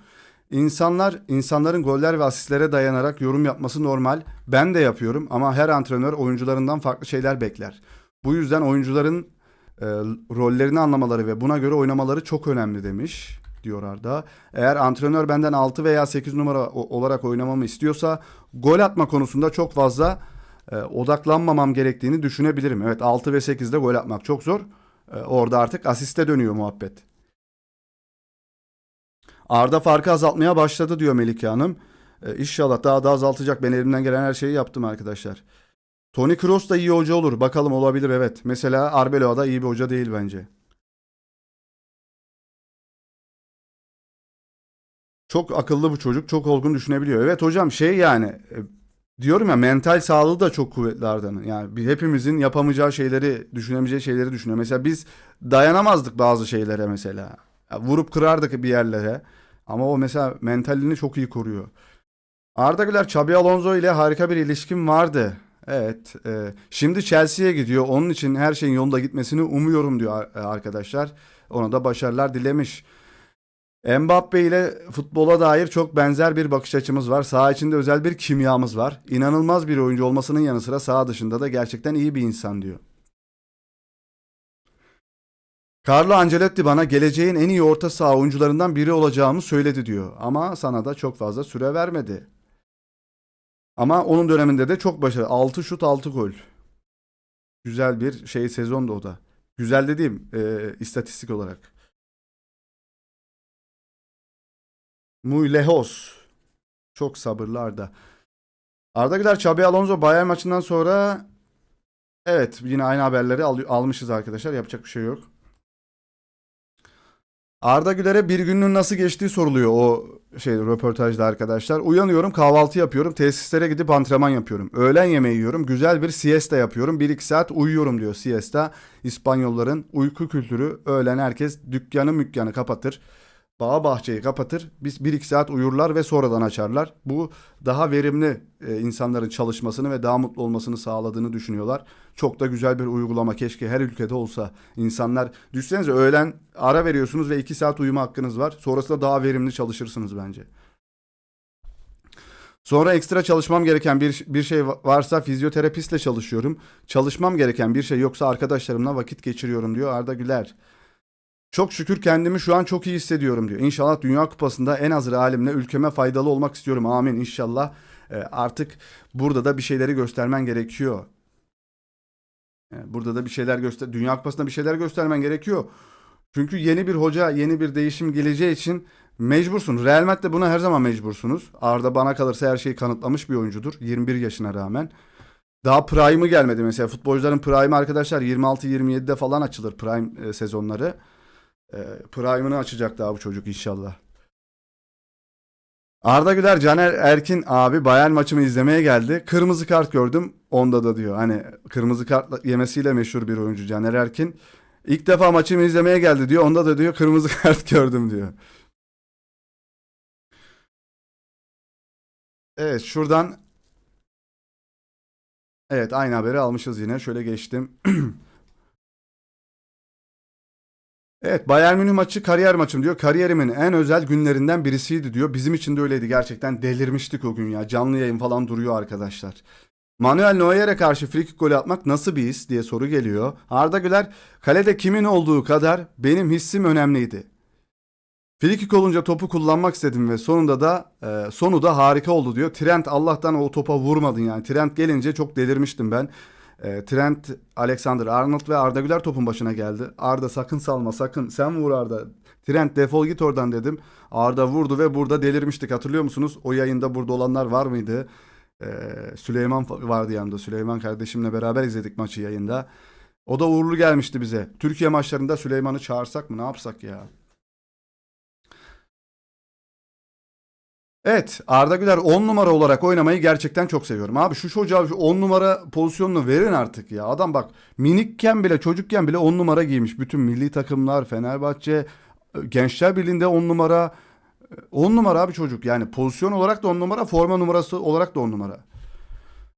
S1: İnsanların goller ve asistlere dayanarak yorum yapması normal. Ben de yapıyorum ama her antrenör oyuncularından farklı şeyler bekler. Bu yüzden oyuncuların rollerini anlamaları ve buna göre oynamaları çok önemli demiş diyor Arda. Eğer antrenör benden 6 veya 8 numara olarak oynamamı istiyorsa gol atma konusunda çok fazla odaklanmamam gerektiğini düşünebilirim. Evet, 6 ve 8'de gol atmak çok zor. Orada artık asiste dönüyor muhabbet. Arda farkı azaltmaya başladı diyor Melike Hanım. İnşallah daha da azaltacak. Ben elimden gelen her şeyi yaptım arkadaşlar. Toni Kroos da iyi hoca olur. Bakalım, olabilir evet. Mesela Arbeloa da iyi bir hoca değil bence. Çok akıllı bu çocuk. Çok olgun düşünebiliyor. Evet hocam, şey yani diyorum ya, mental sağlığı da çok kuvvetli Arda'nın. Yani hepimizin yapamayacağı şeyleri, düşünemeyeceği şeyleri düşünüyor. Mesela biz dayanamazdık bazı şeylere mesela. Ya vurup kırardık bir yerlere. Ama o mesela mentalini çok iyi koruyor. Arda Güler, Xabi Alonso ile harika bir ilişkim vardı. Evet. Şimdi Chelsea'ye gidiyor. Onun için her şeyin yolunda gitmesini umuyorum diyor arkadaşlar. Ona da başarılar dilemiş. Mbappe ile futbola dair çok benzer bir bakış açımız var. Saha içinde özel bir kimyamız var. İnanılmaz bir oyuncu olmasının yanı sıra saha dışında da gerçekten iyi bir insan diyor. Carlo Ancelotti bana geleceğin en iyi orta saha oyuncularından biri olacağımı söyledi diyor. Ama sana da çok fazla süre vermedi. Ama onun döneminde de çok başarılı. 6 şut 6 gol. Güzel bir şey sezondu o da. Güzel dediğim istatistik olarak. Muy lejos. Çok sabırlı Arda. Arda Güler, Xabi Alonso Bayern maçından sonra evet yine aynı haberleri almışız arkadaşlar. Yapacak bir şey yok. Arda Güler'e bir günün nasıl geçtiği soruluyor o röportajda arkadaşlar. Uyanıyorum, kahvaltı yapıyorum, tesislere gidip antrenman yapıyorum. Öğlen yemeği yiyorum, güzel bir siesta yapıyorum. 1-2 saat uyuyorum diyor siesta. İspanyolların uyku kültürü, öğlen herkes dükkanı kapatır. Bağ bahçeyi kapatır. Biz 1-2 saat uyurlar ve sonradan açarlar. Bu daha verimli insanların çalışmasını ve daha mutlu olmasını sağladığını düşünüyorlar. Çok da güzel bir uygulama. Keşke her ülkede olsa. İnsanlar düşünsenize öğlen ara veriyorsunuz ve 2 saat uyuma hakkınız var. Sonrasında daha verimli çalışırsınız bence. Sonra ekstra çalışmam gereken bir şey varsa fizyoterapistle çalışıyorum. Çalışmam gereken bir şey yoksa arkadaşlarımla vakit geçiriyorum diyor Arda Güler. Çok şükür kendimi şu an çok iyi hissediyorum diyor. İnşallah Dünya Kupası'nda en hazır halimle ülkeme faydalı olmak istiyorum. Amin inşallah. Artık burada da bir şeyleri göstermen gerekiyor. Burada da bir şeyler Dünya Kupası'nda bir şeyler göstermen gerekiyor. Çünkü yeni bir hoca, yeni bir değişim geleceği için mecbursun. Real Madrid'de buna her zaman mecbursunuz. Arda bana kalırsa her şeyi kanıtlamış bir oyuncudur. 21 yaşına rağmen. Daha prime'ı gelmedi mesela. Futbolcuların prime'ı arkadaşlar 26-27'de falan açılır prime sezonları. Prime'ını açacak daha bu çocuk inşallah. Arda Güler, Caner Erkin abi Bayern maçımı izlemeye geldi. Kırmızı kart gördüm. Onda da diyor. Hani kırmızı kart yemesiyle meşhur bir oyuncu Caner Erkin. İlk defa maçımı izlemeye geldi diyor. Onda da diyor kırmızı kart gördüm diyor. Evet şuradan evet aynı haberi almışız yine. Şöyle geçtim. Evet Bayern Münih maçı kariyer maçım diyor. Kariyerimin en özel günlerinden birisiydi diyor. Bizim için de öyleydi gerçekten delirmiştik o gün ya. Canlı yayın falan duruyor arkadaşlar. Manuel Neuer'e karşı frikik golü atmak nasıl bir his diye soru geliyor. Arda Güler kalede kimin olduğu kadar benim hissim önemliydi. Frikik olunca topu kullanmak istedim ve sonu da harika oldu diyor. Trent Allah'tan o topa vurmadın yani. Trent gelince çok delirmiştim ben. Trent, Alexander-Arnold ve Arda Güler topun başına geldi. Arda sakın salma sakın sen vur Arda. Trent defol git oradan dedim. Arda vurdu ve burada delirmiştik hatırlıyor musunuz? O yayında burada olanlar var mıydı? Süleyman vardı yanında. Süleyman kardeşimle beraber izledik maçı yayında. O da uğurlu gelmişti bize. Türkiye maçlarında Süleyman'ı çağırsak mı ne yapsak ya? Evet Arda Güler 10 numara olarak oynamayı gerçekten çok seviyorum. Abi şu çocuğa şu 10 numara pozisyonunu verin artık ya. Adam bak minikken bile çocukken bile 10 numara giymiş. Bütün milli takımlar Fenerbahçe Gençler Birliği'nde 10 numara 10 numara abi çocuk. Yani pozisyon olarak da 10 numara forma numarası olarak da 10 numara.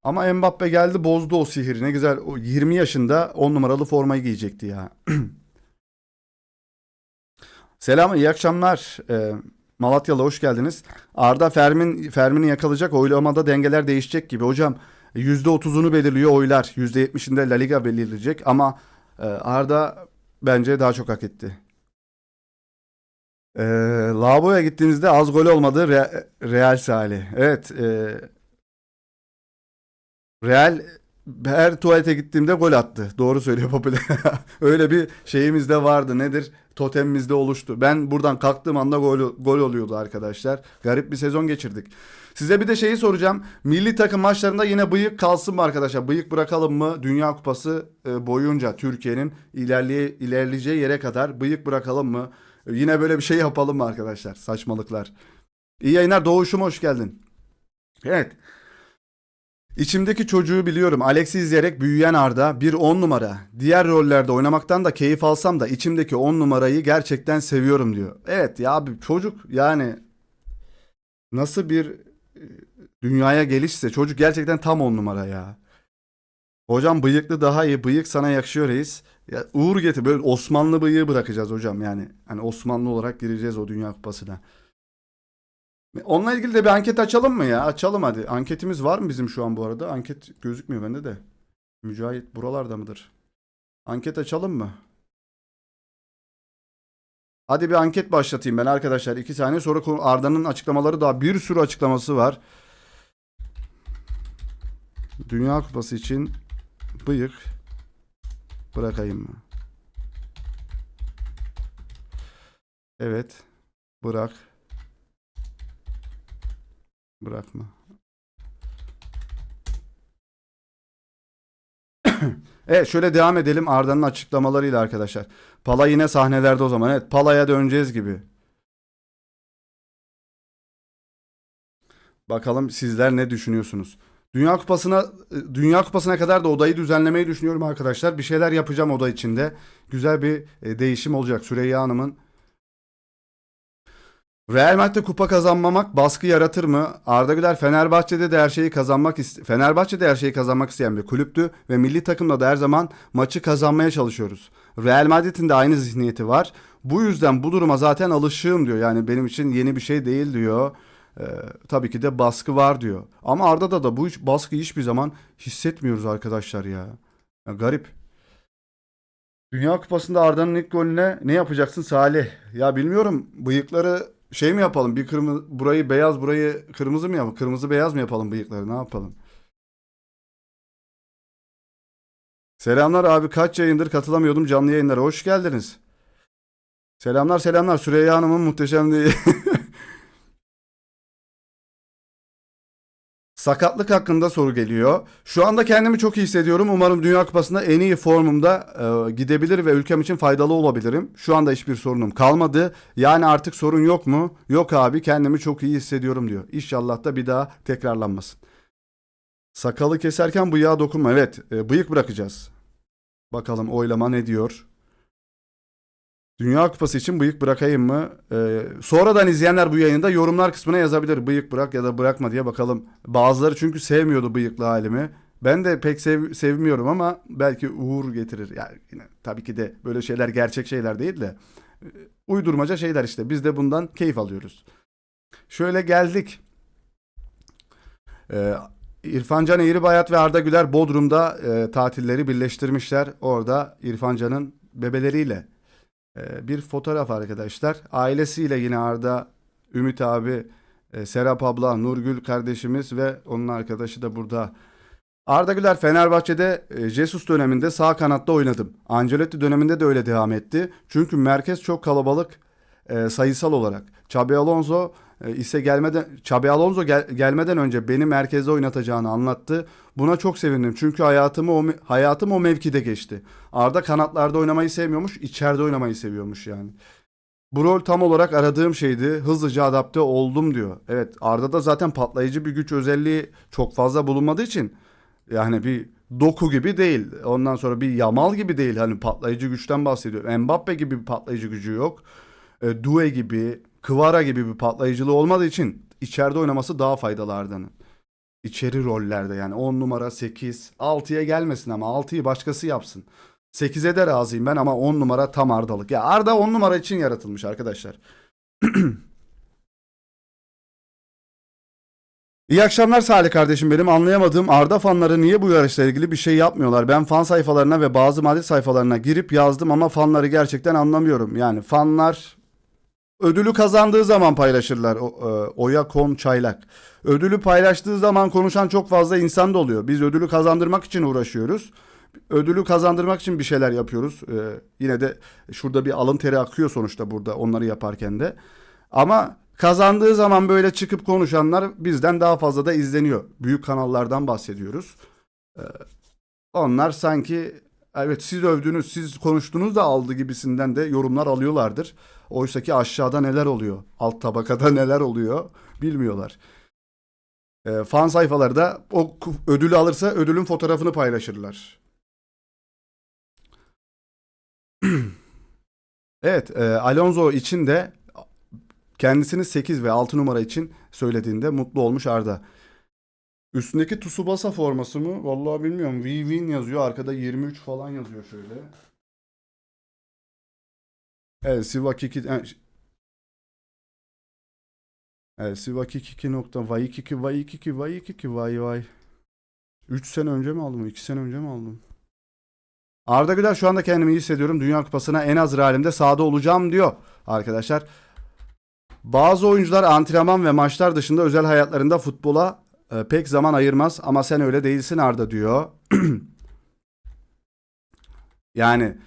S1: Ama Mbappe geldi bozdu o sihiri. Ne güzel o 20 yaşında 10 numaralı formayı giyecekti ya. Selam, iyi akşamlar. Malatyalı hoş geldiniz. Arda Fermin'i yakalayacak. Oylamada dengeler değişecek gibi. Hocam %30'unu belirliyor oylar. %70'inde La Liga belirleyecek. Ama Arda bence daha çok hak etti. E, Lavaboya gittiğimizde az gol olmadı. Real Salih. Evet. Real her tuvalete gittiğimde gol attı. Doğru söylüyor Popüler. Öyle bir şeyimiz de vardı. Nedir? Totemimizde oluştu. Ben buradan kalktığım anda gol oluyordu arkadaşlar. Garip bir sezon geçirdik. Size bir de şeyi soracağım. Milli takım maçlarında yine bıyık kalsın mı arkadaşlar? Bıyık bırakalım mı? Dünya Kupası boyunca Türkiye'nin ilerleyeceği yere kadar bıyık bırakalım mı? Yine böyle bir şey yapalım mı arkadaşlar? Saçmalıklar. İyi yayınlar. Doğuş'um hoş geldin. Evet. İçimdeki çocuğu biliyorum. Alex'i izleyerek büyüyen Arda bir 10 numara. Diğer rollerde oynamaktan da keyif alsam da içimdeki 10 numarayı gerçekten seviyorum diyor. Evet ya abi çocuk yani nasıl bir dünyaya gelişse çocuk gerçekten tam 10 numara ya. Hocam bıyıklı daha iyi. Bıyık sana yakışıyor reis. Ya Uğur getir. Böyle Osmanlı bıyığı bırakacağız hocam yani. Hani Osmanlı olarak gireceğiz o Dünya Kupası'na. Onunla ilgili de bir anket açalım mı ya? Açalım hadi. Anketimiz var mı bizim şu an bu arada? Anket gözükmüyor bende de. Mücahit buralarda mıdır? Anket açalım mı? Hadi bir anket başlatayım ben arkadaşlar. 2 saniye sonra Arda'nın açıklamaları daha bir sürü açıklaması var. Dünya Kupası için bıyık bırakayım mı? Evet. Bırak. Bırakma. Evet şöyle devam edelim Arda'nın açıklamalarıyla arkadaşlar. Pala yine sahnelerde o zaman. Evet Pala'ya döneceğiz gibi. Bakalım sizler ne düşünüyorsunuz? Dünya Kupası'na kadar da odayı düzenlemeyi düşünüyorum arkadaşlar. Bir şeyler yapacağım oda içinde. Güzel bir değişim olacak. Süreyya Hanım'ın Real Madrid'de kupa kazanmamak baskı yaratır mı? Arda Güler Fenerbahçe'de her şeyi kazanmak isteyen bir kulüptü ve milli takımda da her zaman maçı kazanmaya çalışıyoruz. Real Madrid'in de aynı zihniyeti var. Bu yüzden bu duruma zaten alışığım diyor. Yani benim için yeni bir şey değil diyor. Ee, tabii ki de baskı var diyor. Ama Arda'da da bu baskıyı hiçbir zaman hissetmiyoruz arkadaşlar ya. Ya garip. Dünya Kupası'nda Arda'nın ilk golüne ne yapacaksın Salih? Ya bilmiyorum. Bıyıkları şey mi yapalım? Bir kırmızı burayı beyaz, burayı kırmızı mı yapalım? Kırmızı beyaz mı yapalım bıyıkları? Ne yapalım? Selamlar abi. Kaç yayındır katılamıyordum canlı yayınlara. Hoş geldiniz. Selamlar selamlar. Süreyya Hanım'ın muhteşem değil. Sakatlık hakkında soru geliyor. Şu anda kendimi çok iyi hissediyorum. Umarım Dünya Kupası'nda en iyi formumda gidebilir ve ülkem için faydalı olabilirim. Şu anda hiçbir sorunum kalmadı. Yani artık sorun yok mu? Yok abi kendimi çok iyi hissediyorum diyor. İnşallah da bir daha tekrarlanmasın. Sakalı keserken bıyığa dokunma. Evet, bıyık bırakacağız. Bakalım oylama ne diyor? Dünya Kupası için bıyık bırakayım mı? Sonradan izleyenler bu yayında yorumlar kısmına yazabilir. Bıyık bırak ya da bırakma diye bakalım. Bazıları çünkü sevmiyordu bıyıklı halimi. Ben de pek sevmiyorum ama belki uğur getirir. Yani yine tabii ki de böyle şeyler gerçek şeyler değil de uydurmaca şeyler işte. Biz de bundan keyif alıyoruz. Şöyle geldik. Ee, İrfan Can Eğribayat ve Arda Güler Bodrum'da tatilleri birleştirmişler. Orada İrfan Can'ın bebeleriyle. Bir fotoğraf arkadaşlar. Ailesiyle yine Arda, Ümit abi, Serap abla, Nurgül kardeşimiz ve onun arkadaşı da burada. Arda Güler Fenerbahçe'de Jesus döneminde sağ kanatta oynadım. Ancelotti döneminde de öyle devam etti. Çünkü merkez çok kalabalık sayısal olarak. Xabi Alonso gelmeden önce beni merkezde oynatacağını anlattı. Buna çok sevindim. Çünkü hayatım o mevkide geçti. Arda kanatlarda oynamayı sevmiyormuş, içeride oynamayı seviyormuş yani. Bu rol tam olarak aradığım şeydi. Hızlıca adapte oldum diyor. Evet, Arda'da zaten patlayıcı bir güç özelliği çok fazla bulunmadığı için yani bir Doku gibi değil. Ondan sonra bir Yamal gibi değil. Hani patlayıcı güçten bahsediyor. Mbappe gibi bir patlayıcı gücü yok. Due gibi, Kvara gibi bir patlayıcılığı olmadığı için içeride oynaması daha faydalı Arda'nın. İçeri rollerde yani 10 numara 8, 6'ya gelmesin ama 6'yı başkası yapsın. 8'e de razıyım ben ama 10 numara tam Ardalık. Ya Arda 10 numara için yaratılmış arkadaşlar. İyi akşamlar Salih kardeşim benim. Anlayamadığım Arda fanları niye bu yarışla ilgili bir şey yapmıyorlar? Ben fan sayfalarına ve bazı Madrid sayfalarına girip yazdım ama fanları gerçekten anlamıyorum. Yani fanlar ödülü kazandığı zaman paylaşırlar. Oya.com çaylak. Ödülü paylaştığı zaman konuşan çok fazla insan da oluyor. Biz ödülü kazandırmak için uğraşıyoruz. Ödülü kazandırmak için bir şeyler yapıyoruz. Yine de şurada bir alın teri akıyor sonuçta burada onları yaparken de. Ama kazandığı zaman böyle çıkıp konuşanlar bizden daha fazla da izleniyor. Büyük kanallardan bahsediyoruz. Ee, Onlar sanki evet siz övdünüz, siz konuştunuz da aldı gibisinden de yorumlar alıyorlardır. Oysa ki aşağıda neler oluyor, alt tabakada neler oluyor bilmiyorlar. Fan sayfaları da o ödülü alırsa ödülün fotoğrafını paylaşırlar. Evet, Alonso için de kendisini 8 ve 6 numara için söylediğinde mutlu olmuş Arda. Üstündeki Tsubasa forması mı? Vallahi bilmiyorum. We win yazıyor. Arkada 23 falan yazıyor şöyle. Evet, Sivakiki Sivakiki nokta Vaikiki Vaikiki Vaikiki vay vay. 3 sene önce mi aldım? 2 sene önce mi aldım? Arda Güler şu anda kendimi iyi hissediyorum. Dünya Kupası'na en hazır halimde sahada olacağım diyor arkadaşlar. Bazı oyuncular antrenman ve maçlar dışında özel hayatlarında futbola pek zaman ayırmaz ama sen öyle değilsin Arda diyor. Yani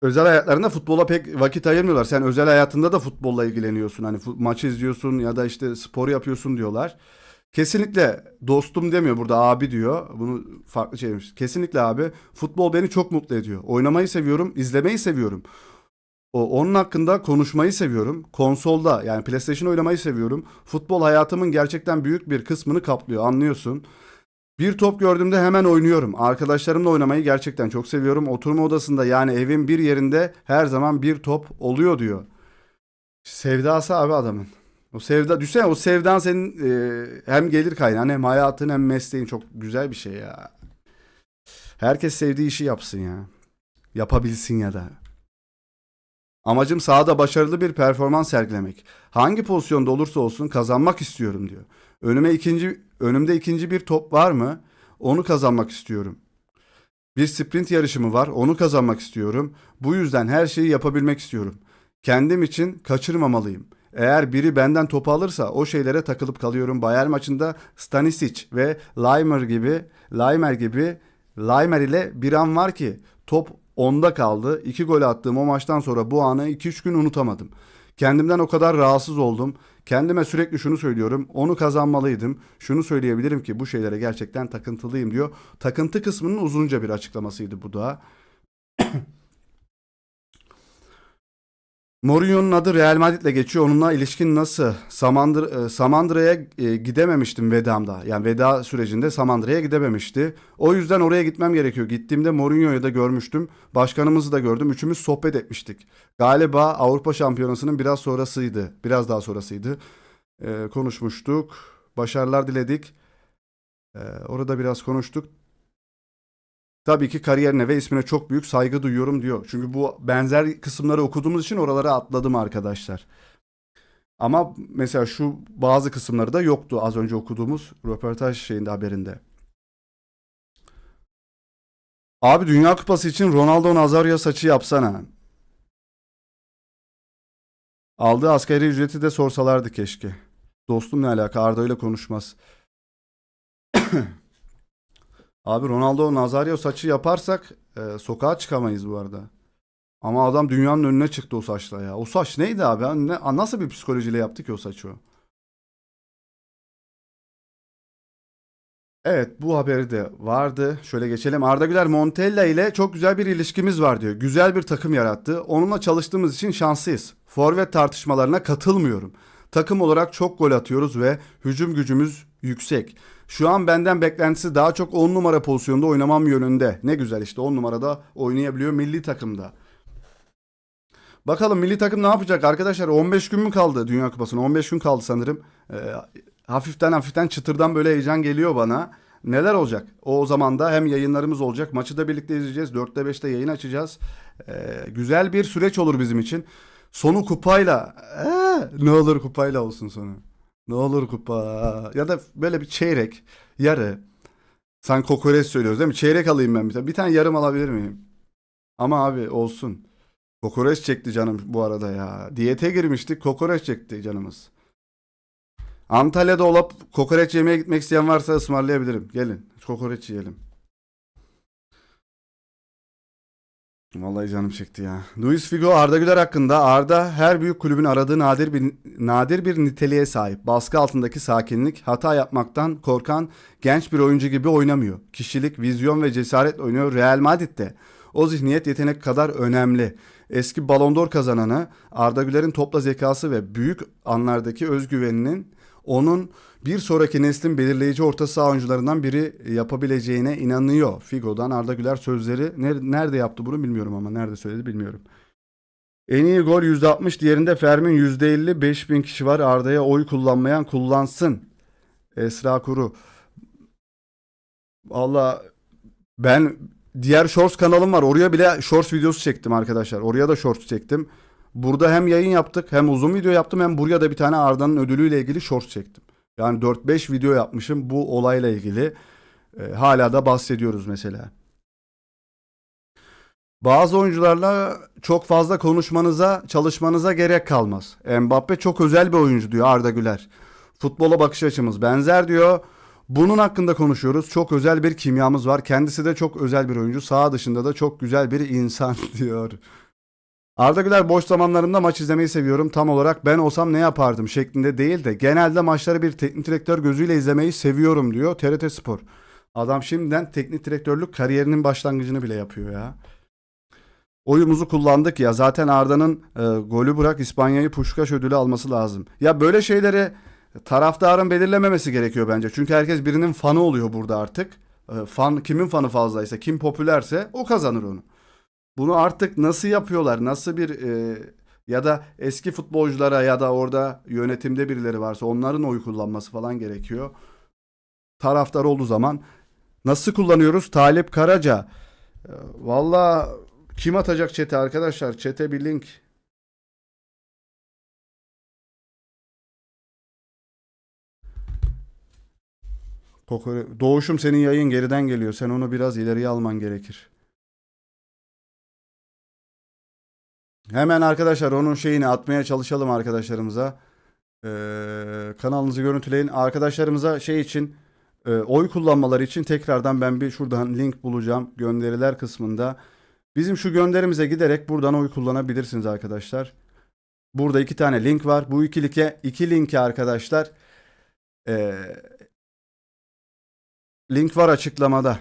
S1: özel hayatlarında futbola pek vakit ayırmıyorlar. Sen özel hayatında da futbolla ilgileniyorsun. Hani maçı izliyorsun ya da işte spor yapıyorsun diyorlar. Kesinlikle dostum demiyor burada, abi diyor. Bunu farklı çevirmiş. Kesinlikle abi. Futbol beni çok mutlu ediyor. Oynamayı seviyorum, izlemeyi seviyorum. Onun hakkında konuşmayı seviyorum. Konsolda yani PlayStation oynamayı seviyorum. Futbol hayatımın gerçekten büyük bir kısmını kaplıyor, anlıyorsun. Bir top gördüğümde hemen oynuyorum. Arkadaşlarımla oynamayı gerçekten çok seviyorum. Oturma odasında yani evin bir yerinde her zaman bir top oluyor diyor. Sevdası abi adamın. O sevda, düşünsene, o sevdan senin hem gelir kaynağın hem hayatın hem mesleğin, çok güzel bir şey ya. Herkes sevdiği işi yapsın ya. Yapabilsin ya da. Amacım sahada başarılı bir performans sergilemek. Hangi pozisyonda olursa olsun kazanmak istiyorum diyor. Önümde ikinci bir top var mı? Onu kazanmak istiyorum. Bir sprint yarışımı var, onu kazanmak istiyorum. Bu yüzden her şeyi yapabilmek istiyorum. Kendim için kaçırmamalıyım. Eğer biri benden topu alırsa o şeylere takılıp kalıyorum. Bayern maçında Stanisic ve Laimer ile bir an var ki top onda kaldı. 2 gol attığım o maçtan sonra bu anı 2-3 gün unutamadım. Kendimden o kadar rahatsız oldum. Kendime sürekli şunu söylüyorum. Onu kazanmalıydım. Şunu söyleyebilirim ki bu şeylere gerçekten takıntılıyım diyor. Takıntı kısmının uzunca bir açıklamasıydı bu da. Mourinho'nun adı Real Madrid'le geçiyor. Onunla ilişkin nasıl? Samandıra'ya gidememiştim vedamda. Yani veda sürecinde Samandıra'ya gidememişti. O yüzden oraya gitmem gerekiyor. Gittiğimde Mourinho'yu da görmüştüm. Başkanımızı da gördüm. Üçümüz sohbet etmiştik. Galiba Avrupa Şampiyonası'nın biraz sonrasıydı. Biraz daha sonrasıydı. Konuşmuştuk. Başarılar diledik. Orada biraz konuştuk. Tabii ki kariyerine ve ismine çok büyük saygı duyuyorum diyor. Çünkü bu benzer kısımları okuduğumuz için oralara atladım arkadaşlar. Ama mesela şu bazı kısımları da yoktu az önce okuduğumuz röportaj şeyinde, haberinde. Abi Dünya Kupası için Ronaldo Nazario saçı yapsana. Aldığı asgari ücreti de sorsalardı keşke. Dostum ne alaka, Arda ile konuşmaz. Abi Ronaldo Nazario saçı yaparsak sokağa çıkamayız bu arada. Ama adam dünyanın önüne çıktı o saçla ya. O saç neydi abi? Nasıl bir psikolojiyle yaptı ki o saçı o? Evet, bu haberi de vardı. Şöyle geçelim. Arda Güler Montella ile çok güzel bir ilişkimiz var diyor. Güzel bir takım yarattı. Onunla çalıştığımız için şanslıyız. Forvet tartışmalarına katılmıyorum. Takım olarak çok gol atıyoruz ve hücum gücümüz yüksek. Şu an benden beklentisi daha çok 10 numara pozisyonda oynamam yönünde. Ne güzel işte, 10 numarada oynayabiliyor milli takımda. Bakalım milli takım ne yapacak arkadaşlar? 15 gün mü kaldı Dünya Kupası'na? 15 gün kaldı sanırım. Hafiften hafiften çıtırdan böyle heyecan geliyor bana. Neler olacak? O zaman da hem yayınlarımız olacak. Maçı da birlikte izleyeceğiz. 4'te 5'te yayın açacağız. Güzel bir süreç olur bizim için. Sonu kupayla. Ne olur kupayla olsun sonu. Ne olur kupa. Ya da böyle bir çeyrek, yarı. Sen kokoreç söylüyoruz değil mi? Çeyrek alayım ben bir tane. Bir tane yarım alabilir miyim? Ama abi olsun. Kokoreç çekti canım bu arada ya. Diyete girmiştik, kokoreç çekti canımız. Antalya'da olup kokoreç yemeye gitmek isteyen varsa ısmarlayabilirim. Gelin kokoreç yiyelim. Vallahi canım çekti ya. Luis Figo Arda Güler hakkında. Arda her büyük kulübün aradığı nadir bir niteliğe sahip. Baskı altındaki sakinlik, hata yapmaktan korkan genç bir oyuncu gibi oynamıyor. Kişilik, vizyon ve cesaretle oynuyor. Real Madrid'de o zihniyet yetenek kadar önemli. Eski Ballon d'Or kazananı Arda Güler'in topla zekası ve büyük anlardaki özgüveninin onun bir sonraki neslin belirleyici orta saha oyuncularından biri yapabileceğine inanıyor. Figo'dan Arda Güler sözleri. Nerede yaptı bunu bilmiyorum ama nerede söyledi bilmiyorum. En iyi gol %60, diğerinde Fermin %50. 5000 kişi var. Arda'ya oy kullanmayan kullansın. Esra Kuru. Valla ben diğer Shorts kanalım var. Oraya bile Shorts videosu çektim arkadaşlar. Oraya da Shorts çektim. Burada hem yayın yaptık, hem uzun video yaptım, hem buraya da bir tane Arda'nın ödülüyle ilgili Shorts çektim. Yani 4-5 video yapmışım bu olayla ilgili. Hala da bahsediyoruz mesela. Bazı oyuncularla çok fazla konuşmanıza, çalışmanıza gerek kalmaz. Mbappe çok özel bir oyuncu diyor Arda Güler. Futbola bakış açımız benzer diyor. Bunun hakkında konuşuyoruz. Çok özel bir kimyamız var. Kendisi de çok özel bir oyuncu. Saha dışında da çok güzel bir insan diyor. Arda Güler boş zamanlarımda maç izlemeyi seviyorum. Tam olarak ben olsam ne yapardım şeklinde değil de genelde maçları bir teknik direktör gözüyle izlemeyi seviyorum diyor TRT Spor. Adam şimdiden teknik direktörlük kariyerinin başlangıcını bile yapıyor ya. Oyumuzu kullandık ya, zaten Arda'nın golü bırak İspanya'yı Puskás ödülü alması lazım. Ya böyle şeyleri taraftarın belirlememesi gerekiyor bence. Çünkü herkes birinin fanı oluyor burada artık. Fan, kimin fanı fazlaysa, kim popülerse o kazanır onu. Bunu artık nasıl yapıyorlar? Nasıl bir ya da eski futbolculara ya da orada yönetimde birileri varsa onların oy kullanması falan gerekiyor. Taraftar olduğu zaman nasıl kullanıyoruz? Talip Karaca. Valla kim atacak chat'e arkadaşlar? Chat'e bir link. Doğuşum, senin yayın geriden geliyor. Sen onu biraz ileriye alman gerekir. Hemen arkadaşlar onun şeyini atmaya çalışalım arkadaşlarımıza. Kanalınızı görüntüleyin. Arkadaşlarımıza şey için oy kullanmaları için tekrardan ben bir şuradan link bulacağım. Gönderiler kısmında. Bizim şu gönderimize giderek buradan oy kullanabilirsiniz arkadaşlar. Burada 2 tane link var. Bu iki linki arkadaşlar link var açıklamada.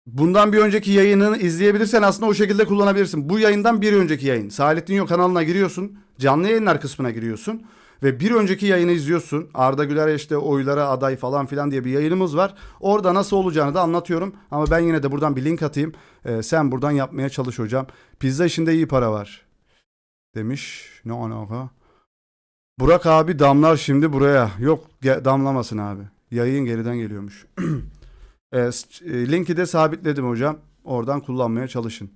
S1: Bundan bir önceki yayını izleyebilirsen aslında o şekilde kullanabilirsin. Bu yayından bir önceki yayın. Saadettin Yok kanalına giriyorsun. Canlı yayınlar kısmına giriyorsun. Ve bir önceki yayını izliyorsun. Arda Güler işte oylara aday falan filan diye bir yayınımız var. Orada nasıl olacağını da anlatıyorum. Ama ben yine de buradan bir link atayım. Sen buradan yapmaya çalış hocam. Pizza işinde iyi para var. Demiş. Ne alaka? Burak abi damlar şimdi buraya. Yok damlamasın abi. Yayın geriden geliyormuş. Linki de sabitledim hocam. Oradan kullanmaya çalışın.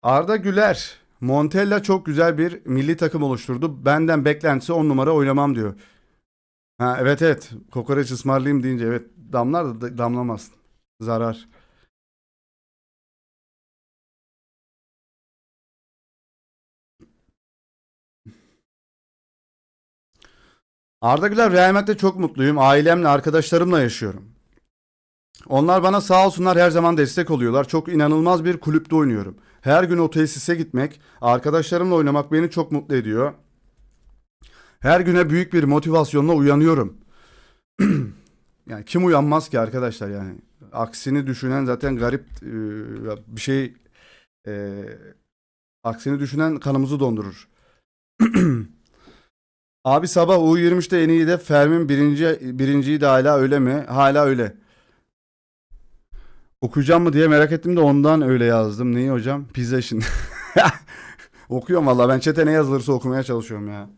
S1: Arda Güler. Montella çok güzel bir milli takım oluşturdu. Benden beklentisi 10 numara oynamam diyor. Ha, evet evet. Kokoreç ısmarlayayım deyince evet. Damlar da damlamaz. Zarar. Arda Güler, Real Madrid'de çok mutluyum. Ailemle, arkadaşlarımla yaşıyorum. Onlar bana sağ olsunlar her zaman destek oluyorlar. Çok inanılmaz bir kulüpte oynuyorum. Her gün o tesise gitmek, arkadaşlarımla oynamak beni çok mutlu ediyor. Her güne büyük bir motivasyonla uyanıyorum. Yani kim uyanmaz ki arkadaşlar yani. Aksini düşünen zaten garip bir şey. e, Aksini düşünen kanımızı dondurur. Abi sabah U23'te en iyi de Fermin birinciyi de hala öyle mi? Hala öyle. Okuyacağım mı diye merak ettim de ondan öyle yazdım. Neyi hocam? Pizza işin. Okuyorum valla. Ben chat'e ne yazılırsa okumaya çalışıyorum ya.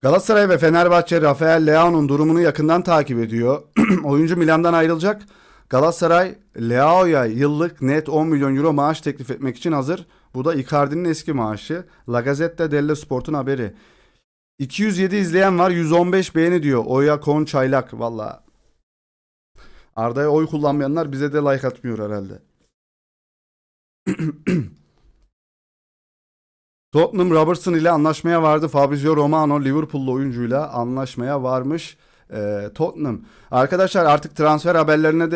S1: Galatasaray ve Fenerbahçe Rafael Leao'nun durumunu yakından takip ediyor. Oyuncu Milan'dan ayrılacak. Galatasaray Leao'ya yıllık net 10 milyon euro maaş teklif etmek için hazır. Bu da Icardi'nin eski maaşı. La Gazzetta dello Sport'un haberi. 207 izleyen var, 115 beğeni diyor. Oya Konçaylak valla. Arda'ya oy kullanmayanlar bize de like atmıyor herhalde. Tottenham Robertson ile anlaşmaya vardı. Fabrizio Romano Liverpool'lu oyuncuyla anlaşmaya varmış. Tottenham. Arkadaşlar artık transfer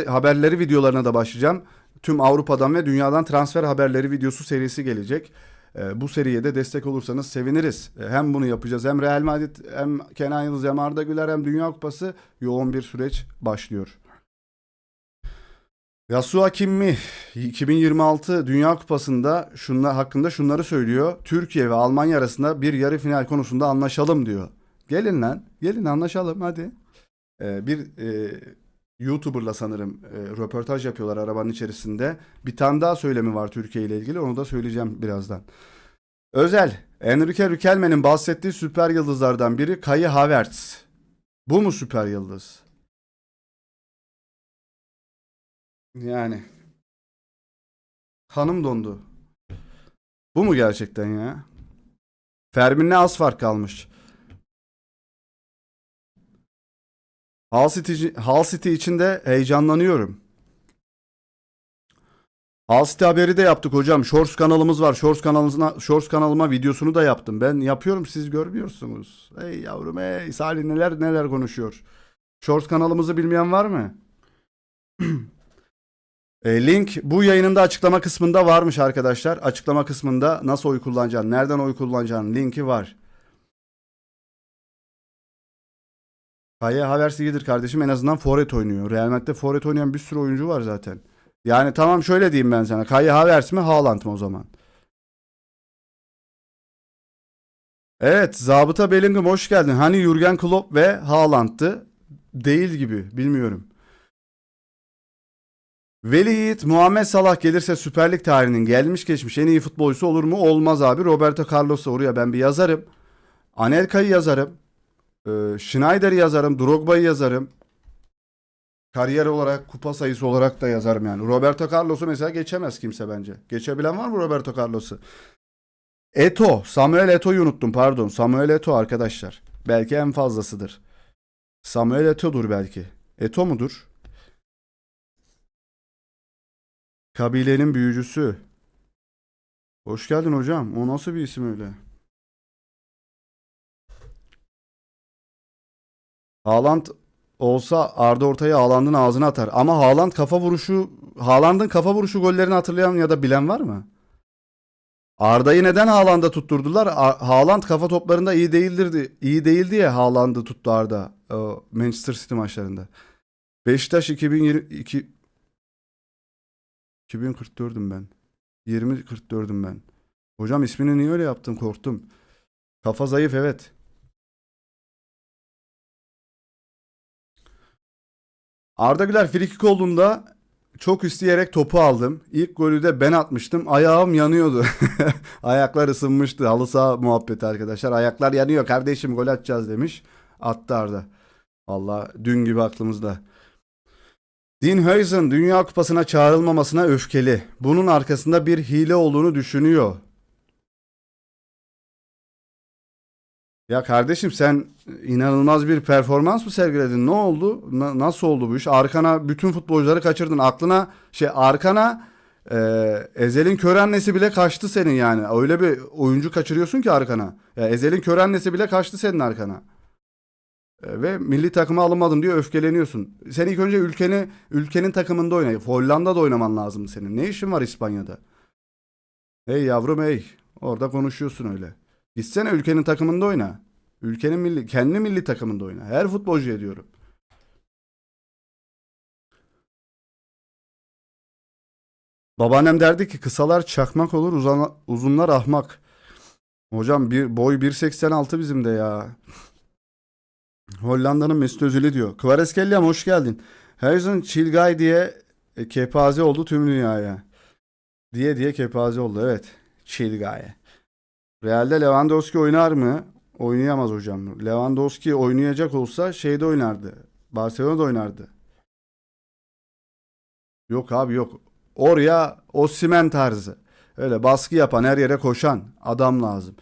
S1: haberleri videolarına da başlayacağım. Tüm Avrupa'dan ve dünyadan transfer haberleri videosu serisi gelecek. Bu seriye de destek olursanız seviniriz. Hem bunu yapacağız, hem Real Madrid, hem Kenan Yıldız, hem Arda Güler, hem Dünya Kupası, yoğun bir süreç başlıyor. Yasuo Hakimi 2026 Dünya Kupası'nda şunlar hakkında şunları söylüyor. Türkiye ve Almanya arasında bir yarı final konusunda anlaşalım diyor. Gelin lan, gelin anlaşalım hadi. Bir YouTuber'la sanırım röportaj yapıyorlar arabanın içerisinde. Bir tane daha söylemi var Türkiye ile ilgili. Onu da söyleyeceğim birazdan. Özel, Enrique Riquelme'nin bahsettiği süper yıldızlardan biri Kai Havertz. Bu mu süper yıldız? Yani kanım dondu. Bu mu gerçekten ya? Fermin'le az fark kalmış. Hull City için de heyecanlanıyorum. Hull City haberi de yaptık hocam. Shorts kanalımız var. Shorts kanalıma videosunu da yaptım. Ben yapıyorum, siz görmüyorsunuz. Ey yavrum ey. Salih neler neler konuşuyor. Shorts kanalımızı bilmeyen var mı? Link bu yayının da açıklama kısmında varmış arkadaşlar. Açıklama kısmında nasıl oy kullanacağını, nereden oy kullanacağını linki var. Kaya Havertz iyidir kardeşim. En azından forvet oynuyor. Real Madrid'de forvet oynayan bir sürü oyuncu var zaten. Yani tamam şöyle diyeyim ben sana. Kaya Havertz mi Haaland mı o zaman? Evet, Zabıta Bellingham hoş geldin. Hani Jurgen Klopp ve Haaland'tı. Değil gibi, bilmiyorum. Veli Yiğit, Muhammed Salah gelirse Süper Lig tarihinin gelmiş geçmiş en iyi futbolcusu olur mu? Olmaz abi. Roberto Carlos'u oraya ben bir yazarım. Anelka'yı yazarım. Schneider'i yazarım. Drogba'yı yazarım. Kariyer olarak, kupa sayısı olarak da yazarım yani. Roberto Carlos'u mesela geçemez kimse bence. Geçebilen var mı Roberto Carlos'u? Eto. Samuel Eto'yu unuttum, pardon. Samuel Eto arkadaşlar. Belki en fazlasıdır. Samuel Eto'dur belki. Eto mudur? Kabilenin büyücüsü. Hoş geldin hocam. O nasıl bir isim öyle? Haaland olsa Arda ortaya Haaland'ın ağzına atar. Ama Haaland'ın kafa vuruşu gollerini hatırlayan ya da bilen var mı? Arda'yı neden Haaland'a tutturdular? Haaland kafa toplarında iyi değildi ya, Haaland'ı tuttu Arda o Manchester City maçlarında. Beşiktaş 2022 2044'üm ben. 2044'üm ben. Hocam ismini niye öyle yaptın? Korktum. Kafa zayıf, evet. Arda Güler frikik olduğunda çok isteyerek topu aldım. İlk golü de ben atmıştım. Ayağım yanıyordu. Ayaklar ısınmıştı. Halı saha muhabbeti arkadaşlar. Ayaklar yanıyor kardeşim, gol atacağız demiş. Attı Arda. Valla dün gibi aklımızda. Dean Huijsen Dünya Kupası'na çağrılmamasına öfkeli. Bunun arkasında bir hile olduğunu düşünüyor. Ya kardeşim sen inanılmaz bir performans mı sergiledin? Ne oldu? Nasıl oldu bu iş? Arkana bütün futbolcuları kaçırdın. Arkana Ezel'in kör annesi bile kaçtı senin yani. Öyle bir oyuncu kaçırıyorsun ki arkana. Ya Ezel'in kör annesi bile kaçtı senin arkana. Ve milli takıma alınmadım diye öfkeleniyorsun. Sen ilk önce ülkenin takımında oyna. Hollanda'da oynaman lazım senin. Ne işin var İspanya'da? Hey yavrum hey. Orada konuşuyorsun öyle. Gitsene ülkenin takımında oyna. Kendi milli takımında oyna. Her futbolcuya diyorum. Babaannem derdi ki kısalar çakmak olur, uzunlar ahmak. Hocam bir boy 1.86 bizim de ya. Hollanda'nın Mesut Özil'i diyor. Kvaratskhelia hoş geldin. Harrison Çilgay diye kepaze oldu tüm dünyaya. Diye kepaze oldu, evet. Çilgay. Real'de Lewandowski oynar mı? Oynayamaz hocam. Lewandowski oynayacak olsa şeyde oynardı. Barcelona'da oynardı. Yok abi yok. Oraya Osimhen tarzı. Öyle baskı yapan, her yere koşan adam lazım.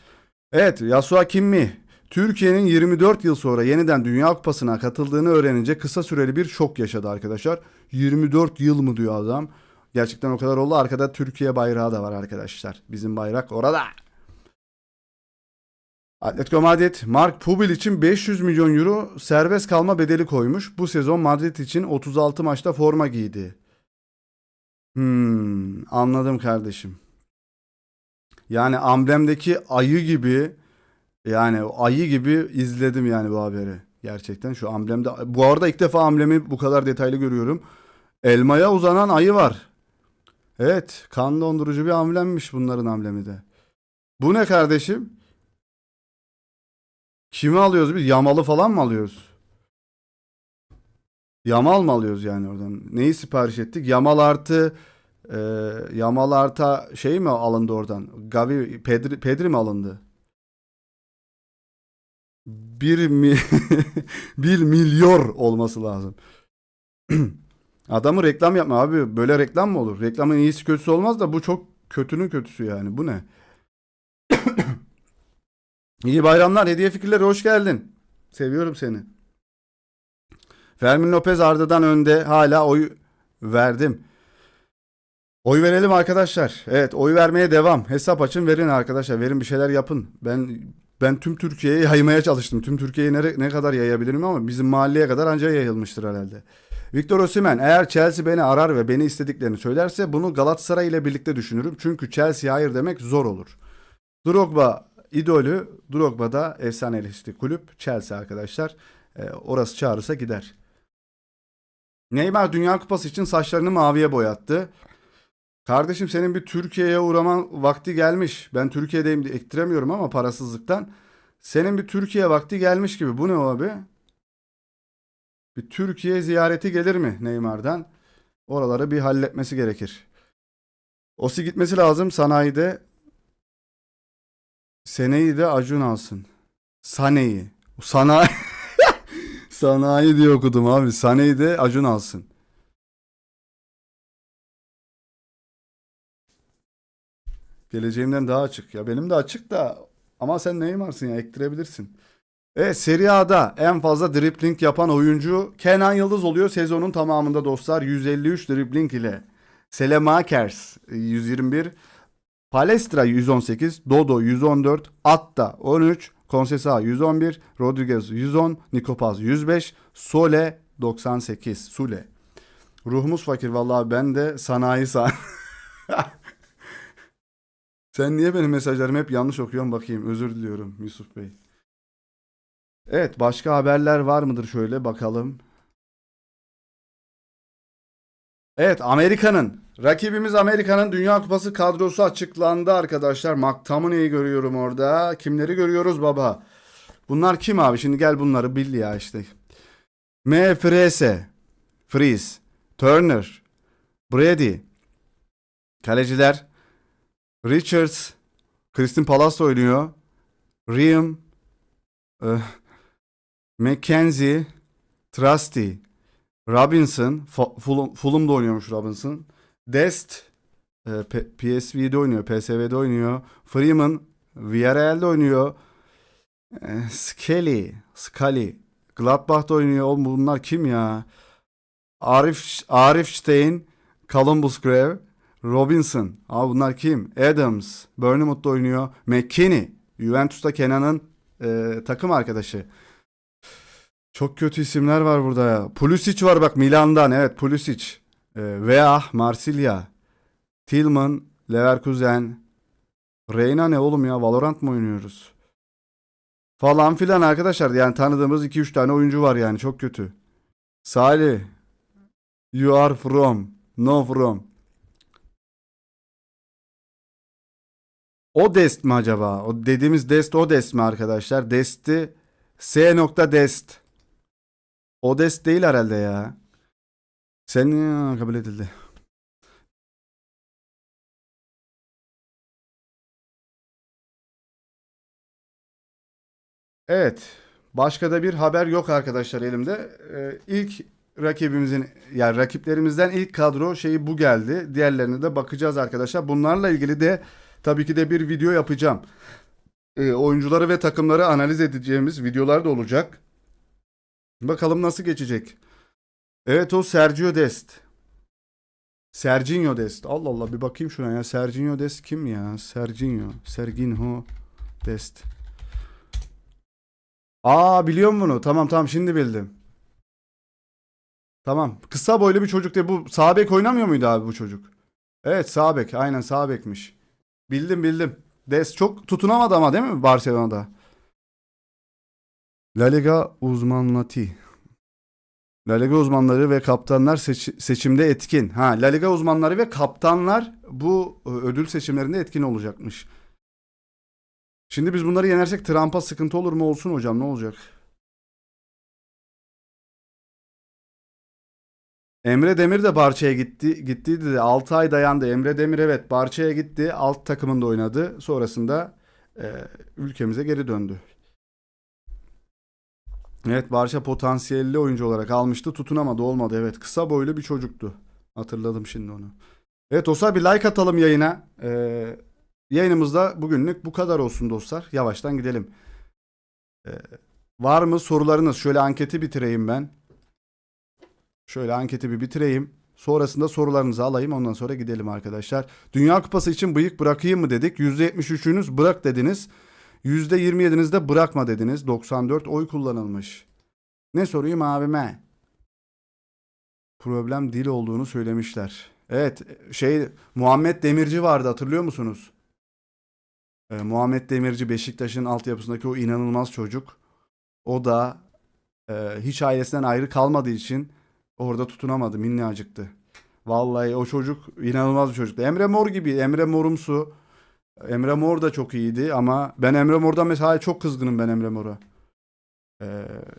S1: Evet, Yasuo Kimi Türkiye'nin 24 yıl sonra yeniden Dünya Kupası'na katıldığını öğrenince kısa süreli bir şok yaşadı arkadaşlar. 24 yıl mı diyor adam. Gerçekten o kadar oldu. Arkada Türkiye bayrağı da var arkadaşlar. Bizim bayrak orada. Atletico Madrid, Mark Pubil için 500 milyon euro serbest kalma bedeli koymuş. Bu sezon Madrid için 36 maçta forma giydi. Anladım kardeşim. Yani amblemdeki ayı gibi, yani ayı gibi izledim yani bu haberi. Gerçekten şu amblemde. Bu arada ilk defa amblemi bu kadar detaylı görüyorum. Elmaya uzanan ayı var. Evet, kan dondurucu bir amblemmiş bunların amblemi de. Bu ne kardeşim? Kimi alıyoruz biz? Yamalı falan mı alıyoruz? Yamal mı alıyoruz yani oradan? Neyi sipariş ettik? Yamal artı e, Yamal artı şey mi alındı oradan? Gavi Pedri mi alındı? 1 mi 1 milyon olması lazım. Adamı reklam yapma abi. Böyle reklam mı olur? Reklamın iyisi kötüsü olmaz da bu çok kötünün kötüsü yani. Bu ne? İyi bayramlar. Hediye fikirleri hoş geldin. Seviyorum seni. Fermin Lopez Arda'dan önde. Hala oy verdim. Oy verelim arkadaşlar. Evet, oy vermeye devam. Hesap açın, verin arkadaşlar. Verin, bir şeyler yapın. Ben tüm Türkiye'ye yaymaya çalıştım. Tüm Türkiye'yi ne kadar yayabilirim ama bizim mahalleye kadar anca yayılmıştır herhalde. Victor Osimhen, eğer Chelsea beni arar ve beni istediklerini söylerse bunu Galatasaray ile birlikte düşünürüm. Çünkü Chelsea hayır demek zor olur. Drogba idolü, Drogba da efsaneleşti kulüp. Chelsea arkadaşlar. Orası çağırırsa gider. Neymar Dünya Kupası için saçlarını maviye boyattı. Kardeşim, senin bir Türkiye'ye uğraman vakti gelmiş. Ben Türkiye'deyim diye ektiremiyorum ama parasızlıktan. Senin bir Türkiye vakti gelmiş gibi. Bu ne abi? Bir Türkiye ziyareti gelir mi Neymar'dan? Oraları bir halletmesi gerekir. Osi gitmesi lazım sanayide. Seneyi de Acun alsın. Saneyi. Sanayi. Sanayi diye okudum abi. Saneyi de Acun alsın. Geleceğimden daha açık. Ya benim de açık da ama sen Neymar'sın ya, ektirebilirsin. Evet, Serie A'da en fazla dribbling yapan oyuncu Kenan Yıldız oluyor sezonun tamamında dostlar. 153 dribbling ile. Selemakers 121, Palestra 118, Dodo 114, Atta 13, Conceição 111, Rodriguez 110, Nikopaz 105, Sole 98. Sule. Ruhumuz fakir vallahi, ben de sanayi Sen niye benim mesajlarımı hep yanlış okuyorsun bakayım? Özür diliyorum Yusuf Bey. Evet, başka haberler var mıdır, şöyle bakalım. Evet, rakibimiz Amerika'nın Dünya Kupası kadrosu açıklandı arkadaşlar. McTominay'i görüyorum orada. Kimleri görüyoruz baba? Bunlar kim abi? Şimdi gel bunları bil ya işte. M. Freeze, Turner, Brady, kaleciler, Richards, Kristin Palace oynuyor. Riem, eh, Mackenzie, Trusty, Robinson, Fulham'da oynuyormuş Robinson. Dest, PSV'de oynuyor, PSV'de oynuyor. Freeman, Villarreal'de oynuyor. Scully, Gladbach'ta oynuyor. Oğlum bunlar kim ya? Arif Stein, Columbus Crew, Robinson. Abi bunlar kim? Adams, Bournemouth'ta oynuyor. McKennie, Juventus'ta Kenan'ın takım arkadaşı. Çok kötü isimler var burada ya. Pulisic var bak, Milan'dan. Evet, Pulisic. Vea, Marsilya. Tillman, Leverkusen. Reyna ne oğlum ya? Valorant mı oynuyoruz? Falan filan arkadaşlar. Yani tanıdığımız 2-3 tane oyuncu var yani. Çok kötü. Salih. You are from. No from. O Dest mi acaba? O dediğimiz Dest o Dest mi arkadaşlar? Dest'i S.Dest. O Dest değil herhalde ya. Sen ya, kabul edildi. Evet. Başka da bir haber yok arkadaşlar elimde. İlk rakibimizin, yani rakiplerimizden ilk kadro şeyi bu geldi. Diğerlerine de bakacağız arkadaşlar. Bunlarla ilgili de tabii ki de bir video yapacağım. Oyuncuları ve takımları analiz edeceğimiz videolar da olacak. Bakalım nasıl geçecek. Evet, o Sergio Dest. Serginho Dest. Allah Allah, bir bakayım şuna ya. Serginho Dest kim ya? Serginho Dest. Aa, biliyorum bunu. Tamam tamam, şimdi bildim. Tamam. Kısa boylu bir çocuk diye, bu sağ bek oynamıyor muydu abi bu çocuk? Evet, sağ bek. Aynen, sağ bekmiş. Bildim. Des çok tutunamadı ama, değil mi Barcelona'da? La Liga uzmanlati. La Liga uzmanları ve kaptanlar seçimde etkin. Ha, La Liga uzmanları ve kaptanlar bu ödül seçimlerinde etkin olacakmış. Şimdi biz bunları yenersek Trump'a sıkıntı olur mu? Olsun hocam, ne olacak? Emre Demir de Barça'ya gittiydi de 6 ay dayandı. Emre Demir evet Barça'ya gitti. Alt takımında oynadı. Sonrasında ülkemize geri döndü. Evet, Barça potansiyelli oyuncu olarak almıştı. Tutunamadı, olmadı. Evet, kısa boylu bir çocuktu. Hatırladım şimdi onu. Evet dostlar, bir like atalım yayına. Yayınımızda bugünlük bu kadar olsun dostlar. Yavaştan gidelim. Ee, Var mı sorularınız? Şöyle anketi bitireyim ben. Şöyle anketi bir bitireyim. Sonrasında sorularınızı alayım. Ondan sonra gidelim arkadaşlar. Dünya Kupası için bıyık bırakayım mı dedik. %73'ünüz bırak dediniz. %27'niz de bırakma dediniz. 94 oy kullanılmış. Ne sorayım abime? Problem dil olduğunu söylemişler. Evet, Muhammed Demirci vardı, hatırlıyor musunuz? Muhammed Demirci, Beşiktaş'ın altyapısındaki o inanılmaz çocuk. O da hiç ailesinden ayrı kalmadığı için orada tutunamadı, minnacıktı. Vallahi o çocuk inanılmaz bir çocuktu. Emre Mor gibi, Emre Morumsu. Emre Mor da çok iyiydi ama ben Emre Mor'dan mesela çok kızgınım, ben Emre Mor'a.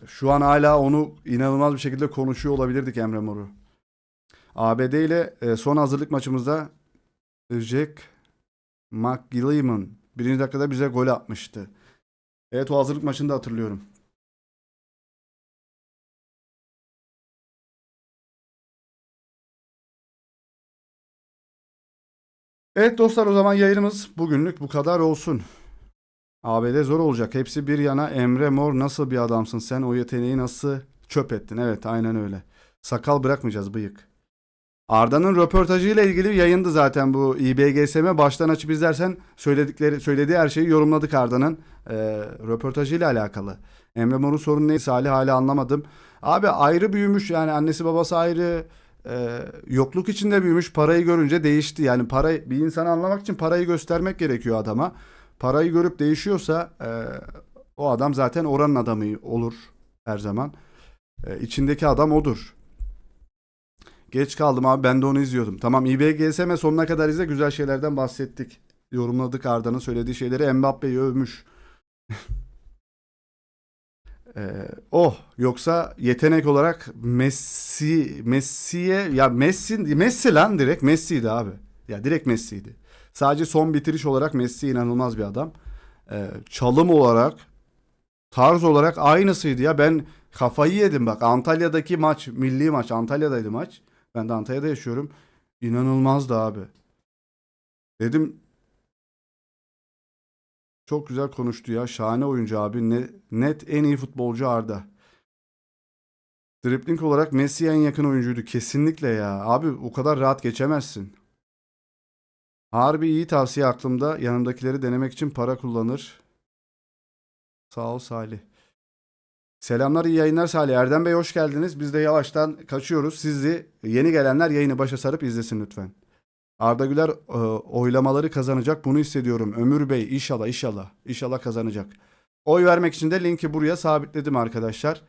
S1: Şu an hala onu inanılmaz bir şekilde konuşuyor olabilirdik, Emre Mor'u. ABD ile son hazırlık maçımızda Jack McGilliman birinci dakikada bize gol atmıştı. Evet, o hazırlık maçını da hatırlıyorum. Evet dostlar, o zaman yayınımız bugünlük bu kadar olsun. ABD zor olacak. Hepsi bir yana. Emre Mor nasıl bir adamsın sen? O yeteneği nasıl çöp ettin? Evet, aynen öyle. Sakal bırakmayacağız, bıyık. Arda'nın röportajıyla ilgili yayındı zaten bu İBGSM. Baştan açıp izlersen söylediği her şeyi yorumladık Arda'nın röportajıyla alakalı. Emre Mor'un sorunu neyse hala anlamadım. Abi ayrı büyümüş, yani annesi babası ayrı, yokluk içinde büyümüş, parayı görünce değişti. Yani bir insanı anlamak için parayı göstermek gerekiyor adama. Parayı görüp değişiyorsa o adam zaten oranın adamı olur her zaman. İçindeki adam odur. Geç kaldım abi, ben de onu izliyordum. Tamam, İBGSM sonuna kadar izle, güzel şeylerden bahsettik. Yorumladık Arda'nın söylediği şeyleri, Mbappe'yi övmüş. Yoksa yetenek olarak Messi'ye ya Messi lan, direkt Messi'ydi abi. Ya direkt Messi'ydi. Sadece son bitiriş olarak Messi inanılmaz bir adam. Çalım olarak, tarz olarak aynısıydı ya. Ben kafayı yedim bak. Antalya'daki maç, milli maç, Antalya'daydı maç. Ben de Antalya'da yaşıyorum. İnanılmazdı abi. Dedim çok güzel konuştu ya. Şahane oyuncu abi. Net en iyi futbolcu Arda. Dribbling olarak Messi'ye en yakın oyuncuydu. Kesinlikle ya. Abi o kadar rahat geçemezsin. Harbi iyi tavsiye aklımda. Yanımdakileri denemek için para kullanır. Sağ ol Salih. Selamlar, iyi yayınlar Salih. Erdem Bey hoş geldiniz. Biz de yavaştan kaçıyoruz. Sizi yeni gelenler yayını başa sarıp izlesin lütfen. Arda Güler oylamaları kazanacak. Bunu hissediyorum. Ömür Bey inşallah inşallah. İnşallah kazanacak. Oy vermek için de linki buraya sabitledim arkadaşlar.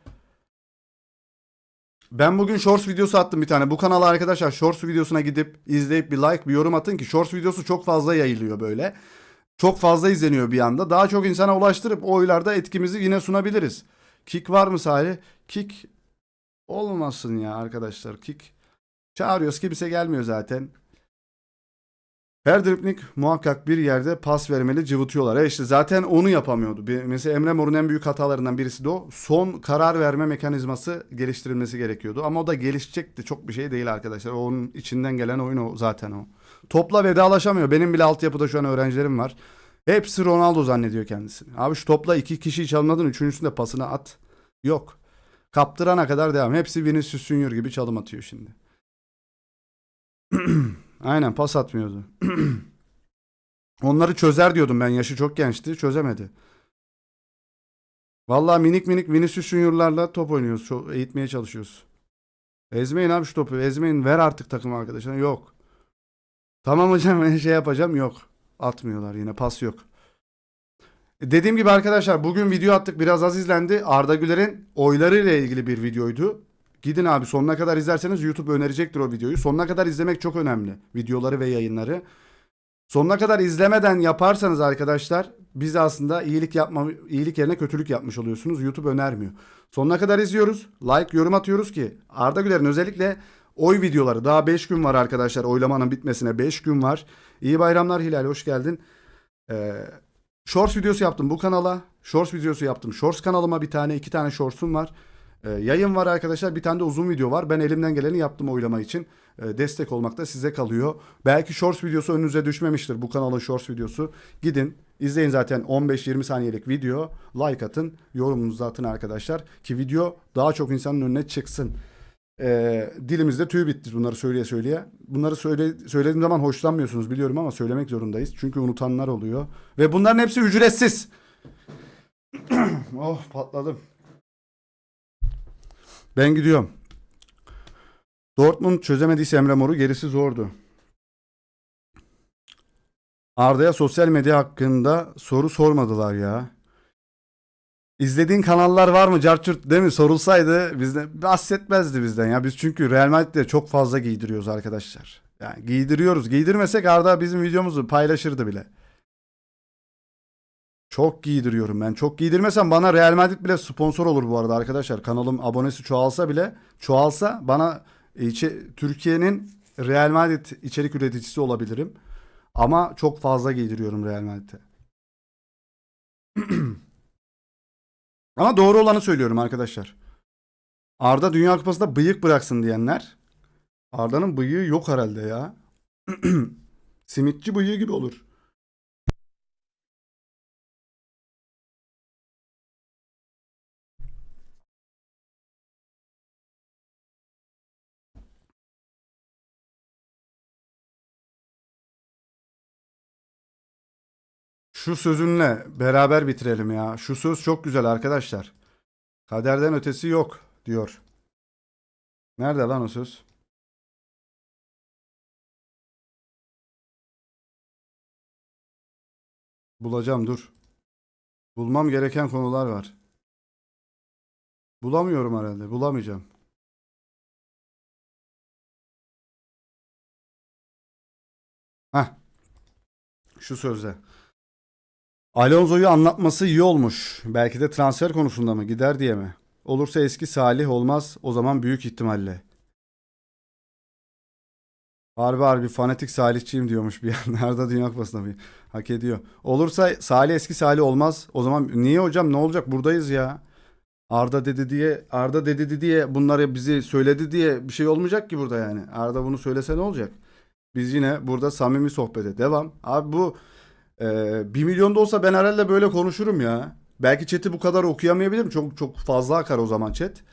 S1: Ben bugün Shorts videosu attım bir tane. Bu kanala arkadaşlar Shorts videosuna gidip izleyip bir like, bir yorum atın ki Shorts videosu çok fazla yayılıyor böyle. Çok fazla izleniyor bir anda. Daha çok insana ulaştırıp oylarda etkimizi yine sunabiliriz. Kick var mı Salih? Kick olmasın ya arkadaşlar. Kick çağırıyoruz, kimse gelmiyor zaten. Her dripling muhakkak bir yerde pas vermeli, cıvıtıyorlar. İşte zaten onu yapamıyordu. Mesela Emre Mor'un en büyük hatalarından birisi de o. Son karar verme mekanizması geliştirilmesi gerekiyordu. Ama o da gelişecekti. Çok bir şey değil arkadaşlar. Onun içinden gelen oyun o zaten o. Topla vedalaşamıyor. Benim bile altyapıda şu an öğrencilerim var. Hepsi Ronaldo zannediyor kendisini. Abi şu topla iki kişiyi çalmadın, üçüncüsünde pasını at. Yok. Kaptırana kadar devam. Hepsi Vinicius Junior gibi çalım atıyor şimdi. Aynen, pas atmıyordu. Onları çözer diyordum ben. Yaşı çok gençti. Çözemedi. Vallahi minik minik Vinicius Junior'larla top oynuyoruz. Eğitmeye çalışıyoruz. Ezmeyin abi şu topu. Ezmeyin. Ver artık takım arkadaşına. Yok. Tamam hocam, ben şey yapacağım. Yok. Atmıyorlar yine. Pas yok. Dediğim gibi arkadaşlar, bugün video attık. Biraz az izlendi. Arda Güler'in oyları ile ilgili bir videoydu. Gidin abi, sonuna kadar izlerseniz YouTube önerecektir o videoyu. Sonuna kadar izlemek çok önemli. Videoları ve yayınları. Sonuna kadar izlemeden yaparsanız arkadaşlar, biz aslında iyilik yerine kötülük yapmış oluyorsunuz. YouTube önermiyor. Sonuna kadar izliyoruz. Like, yorum atıyoruz ki Arda Güler'in özellikle oy videoları, daha 5 gün var arkadaşlar. Oylamanın bitmesine 5 gün var. İyi bayramlar Hilal, hoş geldin. Shorts videosu yaptım bu kanala. Shorts videosu yaptım. Shorts kanalıma bir tane, 2 tane shorts'um var. Yayın var arkadaşlar. Bir tane de uzun video var. Ben elimden geleni yaptım oylama için. Destek olmak da size kalıyor. Belki shorts videosu önünüze düşmemiştir. Bu kanalın shorts videosu. Gidin izleyin, zaten 15-20 saniyelik video. Like atın. Yorumunuzu atın arkadaşlar. Ki video daha çok insanın önüne çıksın. Dilimizde tüy bitti bunları söyleye söyleye. Bunları söylediğim zaman hoşlanmıyorsunuz biliyorum ama söylemek zorundayız. Çünkü unutanlar oluyor. Ve bunların hepsi ücretsiz. Oh, patladım. Ben gidiyorum. Dortmund çözemediyse Emre Mor'u, gerisi zordu. Arda'ya sosyal medya hakkında soru sormadılar ya. İzlediğin kanallar var mı Carçurt değil mi? Sorulsaydı bizden bahsetmezdi bizden ya. Biz çünkü Real Madrid'de çok fazla giydiriyoruz arkadaşlar. Yani giydiriyoruz. Giydirmesek Arda bizim videomuzu paylaşırdı bile. Çok giydiriyorum ben. Çok giydirmesem bana Real Madrid bile sponsor olur bu arada arkadaşlar. Kanalım abonesi çoğalsa bana Türkiye'nin Real Madrid içerik üreticisi olabilirim. Ama çok fazla giydiriyorum Real Madrid'e. Ama doğru olanı söylüyorum arkadaşlar. Arda Dünya Kupası'nda bıyık bıraksın diyenler. Arda'nın bıyığı yok herhalde ya. Simitçi bıyığı gibi olur. Şu sözünle beraber bitirelim ya. Şu söz çok güzel arkadaşlar. Kaderden ötesi yok diyor. Nerede lan o söz? Bulacağım, dur. Bulmam gereken konular var. Bulamıyorum herhalde. Bulamayacağım. Heh, şu sözde. Alonso'yu anlatması iyi olmuş. Belki de transfer konusunda mı? Gider diye mi? Olursa eski Salih, olmaz o zaman büyük ihtimalle. Harbi fanatik Salihçiyim diyormuş bir yer. Nerede Dünya Kupası'nda bir hak ediyor. Olursa Salih eski Salih, olmaz. O zaman niye hocam, ne olacak, buradayız ya. Arda dedi diye bunları bizi söyledi diye bir şey olmayacak ki burada yani. Arda bunu söylese ne olacak? Biz yine burada samimi sohbete devam. Abi bu 1 milyon da olsa ben herhalde böyle konuşurum ya. Belki chat'i bu kadar okuyamayabilirim. Çok çok fazla akar o zaman chat.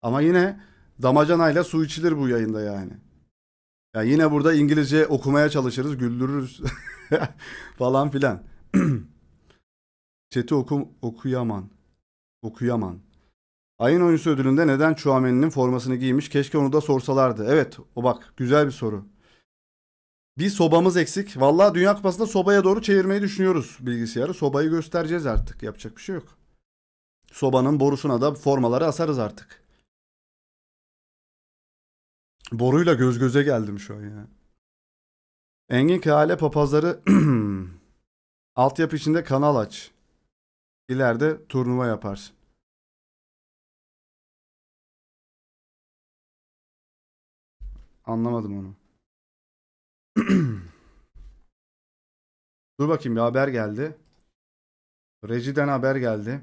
S1: Ama yine damacanayla su içilir bu yayında yani. Ya yine burada İngilizce okumaya çalışırız, güldürürüz falan filan. Chat'i okuyamam. Okuyamam. Ayın oyuncusu ödülünde neden Chouameni'nin formasını giymiş? Keşke onu da sorsalardı. Evet, o bak güzel bir soru. Bir sobamız eksik. Vallahi Dünya Kupası'nda sobaya doğru çevirmeyi düşünüyoruz bilgisayarı. Sobayı göstereceğiz artık. Yapacak bir şey yok. Sobanın borusuna da formaları asarız artık. Boruyla göz göze geldim şu an ya. Engin Kale papazları altyapı içinde kanal aç. İleride turnuva yaparsın. Anlamadım onu. Dur bakayım, bir haber geldi. Rejiden haber geldi.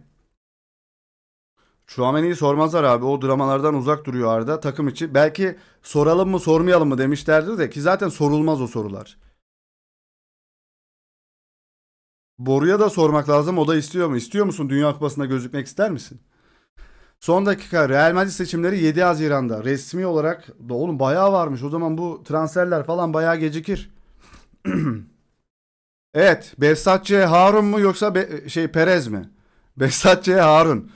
S1: Chouameni'yi sormazlar abi. O dramalardan uzak duruyor Arda. Takım içi. Belki soralım mı sormayalım mı demişlerdir de ki zaten sorulmaz o sorular. Boru'ya da sormak lazım. O da istiyor mu? İstiyor musun? Dünya Kupası'nda gözükmek ister misin? Son dakika Real Madrid seçimleri 7 Haziran'da. Resmi olarak da oğlum bayağı varmış. O zaman bu transferler falan bayağı gecikir. Evet. Behzat Ç. Harun mu yoksa Perez mi? Behzat Ç. Harun.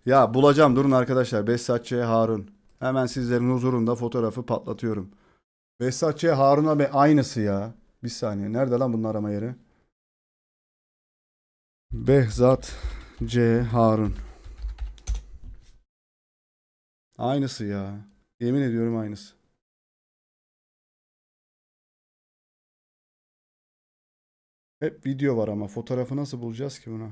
S1: Ya bulacağım, durun arkadaşlar. Behzat Ç. Harun. Hemen sizlerin huzurunda fotoğrafı patlatıyorum. Behzat Ç. Harun'a aynısı ya. Bir saniye. Nerede lan bunun arama yeri? Behzat C. Harun. Aynısı ya. Yemin ediyorum aynısı. Hep video var ama fotoğrafı nasıl bulacağız ki buna?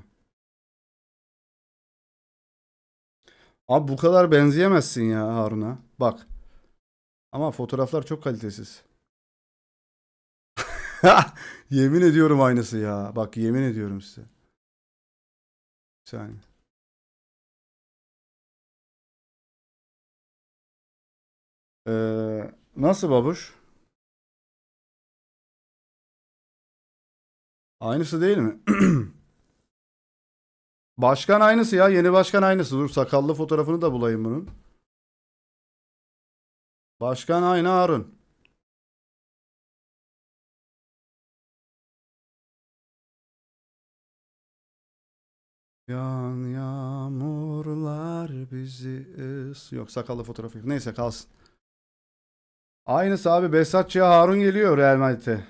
S1: Abi bu kadar benzeyemezsin ya Harun'a. Bak. Ama fotoğraflar çok kalitesiz. Yemin ediyorum aynısı ya. Bak yemin ediyorum size. Bir saniye. Nasıl babuş? Aynısı değil mi? Başkan aynısı ya. Yeni başkan aynısı. Dur sakallı fotoğrafını da bulayım bunun. Başkan aynı Harun. Yağan yağmurlar bizi Yok sakallı fotoğrafı yok. Neyse kalsın. Aynısı abi. Behzatçı'ya Harun geliyor Real Madrid'e.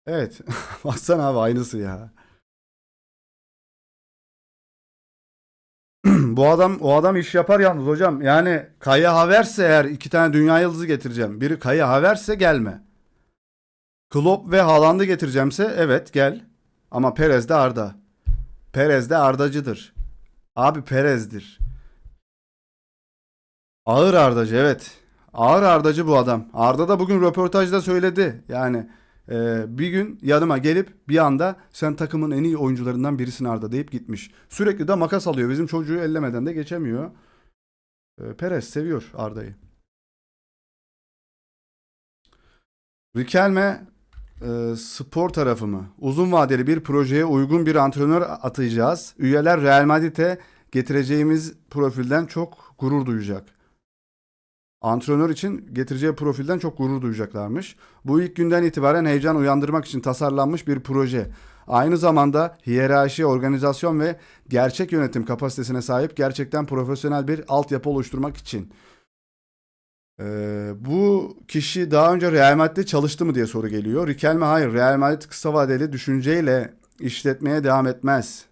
S1: Evet. Baksana abi aynısı ya. Bu adam o adam iş yapar yalnız hocam. Yani Kaya Havertz'e eğer iki tane dünya yıldızı getireceğim. Biri Kaya Havertz'e gelme. Klopp ve Haaland'ı getireceğimse evet gel. Ama Perez de Arda. Perez de Ardacıdır. Abi Perez'dir. Ağır Ardacı evet. Ağır Ardacı bu adam. Arda da bugün röportajda söyledi. Yani bir gün yanıma gelip bir anda sen takımın en iyi oyuncularından birisin Arda deyip gitmiş. Sürekli de makas alıyor. Bizim çocuğu ellemeden de geçemiyor. Perez seviyor Arda'yı. Riquelme spor tarafı mı? Uzun vadeli bir projeye uygun bir antrenör atayacağız. Üyeler Real Madrid'e getireceğimiz profilden çok gurur duyacak. Antrenör için getireceği profilden çok gurur duyacaklarmış. Bu ilk günden itibaren heyecan uyandırmak için tasarlanmış bir proje. Aynı zamanda hiyerarşi, organizasyon ve gerçek yönetim kapasitesine sahip gerçekten profesyonel bir altyapı oluşturmak için. Bu kişi daha önce Real Madrid'de çalıştı mı diye soru geliyor. Riquelme hayır. Real Madrid kısa vadeli düşünceyle işletmeye devam etmez.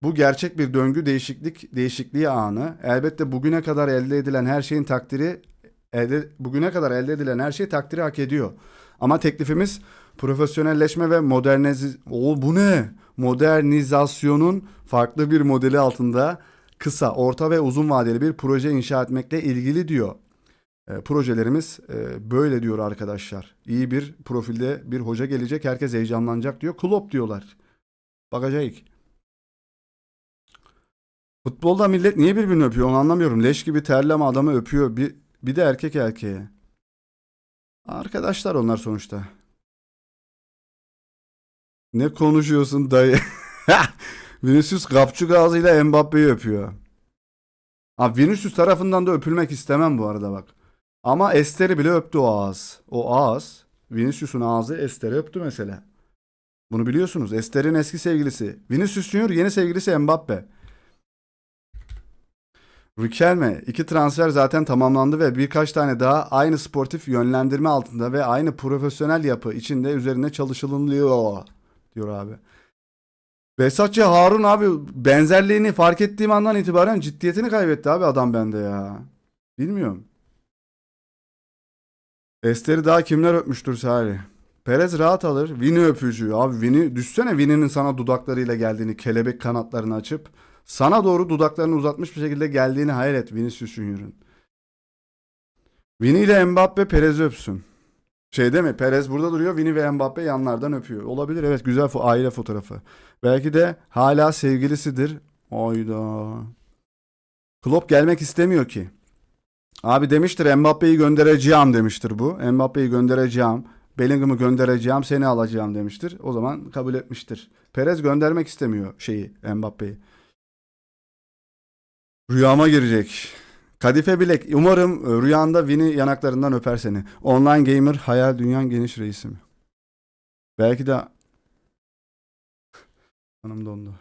S1: Bu gerçek bir döngü değişikliği anı. Elbette bugüne kadar elde edilen her şey takdiri hak ediyor. Ama teklifimiz profesyonelleşme ve bu ne? Modernizasyonun farklı bir modeli altında kısa, orta ve uzun vadeli bir proje inşa etmekle ilgili diyor. Projelerimiz böyle diyor arkadaşlar. İyi bir profilde bir hoca gelecek, herkes heyecanlanacak diyor. Klopp diyorlar. Bakacağız. Futbolda millet niye birbirini öpüyor onu anlamıyorum. Leş gibi terleme adamı öpüyor. Bir de erkek erkeğe. Arkadaşlar onlar sonuçta. Ne konuşuyorsun dayı? Vinicius kapçuk ağzıyla Mbappe'yi öpüyor. Ha, Vinicius tarafından da öpülmek istemem bu arada bak. Ama Ester'i bile öptü o ağız. O ağız. Vinicius'un ağzı Ester'i öptü mesela. Bunu biliyorsunuz. Ester'in eski sevgilisi. Vinicius Junior yeni sevgilisi Mbappe. Riquelme. İki transfer zaten tamamlandı ve birkaç tane daha aynı sportif yönlendirme altında ve aynı profesyonel yapı içinde üzerine çalışılıyor diyor abi. Behzatçı Harun abi benzerliğini fark ettiğim andan itibaren ciddiyetini kaybetti abi adam bende ya. Bilmiyorum. Ester'i daha kimler öpmüştür Salih? Perez rahat alır. Vini öpücüğü. Abi Vini düşsene Vini'nin sana dudaklarıyla geldiğini kelebek kanatlarını açıp sana doğru dudaklarını uzatmış bir şekilde geldiğini hayal et Vinicius Junior'ın. Vini ile Mbappe Perez'i öpsün. Şey değil mi? Perez burada duruyor. Vini ve Mbappe yanlardan öpüyor. Olabilir evet güzel aile fotoğrafı. Belki de hala sevgilisidir. Oyda. Klopp gelmek istemiyor ki. Abi demiştir Mbappe'yi göndereceğim demiştir bu. Mbappe'yi göndereceğim. Bellingham'ı göndereceğim. Seni alacağım demiştir. O zaman kabul etmiştir. Perez göndermek istemiyor Mbappe'yi. Rüyama girecek. Kadife Bilek. Umarım rüyanda Vini yanaklarından öper seni. Online gamer hayal dünyan geniş reisi mi? Belki de hanım dondu.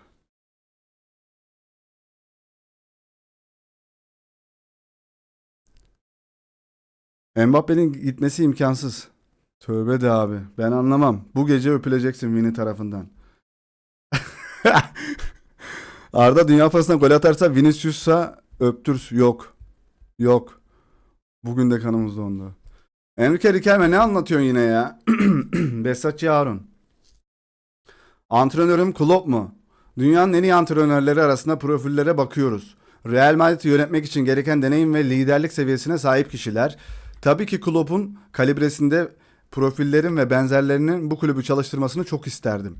S1: Mbappe'nin gitmesi imkansız. Tövbe de abi. Ben anlamam. Bu gece öpüleceksin Vini tarafından. Arda Dünya Kupası'nda gol atarsa Vinicius'a öptür. Yok. Yok. Bugün de kanımız dondu. Enrique Riquelme ne anlatıyorsun yine ya? Besatçı Harun. Antrenörüm Klopp mu? Dünyanın en iyi antrenörleri arasında profillere bakıyoruz. Real Madrid'i yönetmek için gereken deneyim ve liderlik seviyesine sahip kişiler. Tabii ki Klopp'un kalibresinde profillerin ve benzerlerinin bu kulübü çalıştırmasını çok isterdim.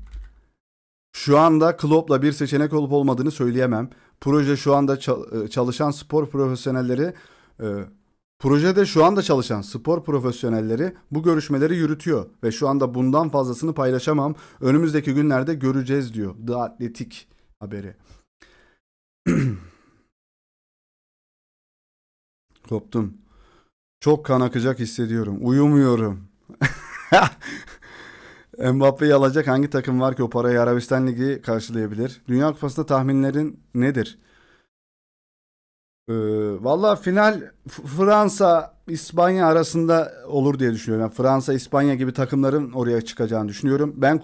S1: Şu anda Klopp'la bir seçenek olup olmadığını söyleyemem. Proje şu anda çalışan spor profesyonelleri projede şu anda çalışan spor profesyonelleri bu görüşmeleri yürütüyor ve şu anda bundan fazlasını paylaşamam. Önümüzdeki günlerde göreceğiz diyor The Athletic haberi. Koptum. Çok kan akacak hissediyorum. Uyumuyorum. Mbappe'yi alacak hangi takım var ki o parayı Arabistan Ligi karşılayabilir? Dünya Kupası'nda tahminlerin nedir? Valla final Fransa İspanya arasında olur diye düşünüyorum. Yani Fransa İspanya gibi takımların oraya çıkacağını düşünüyorum. Ben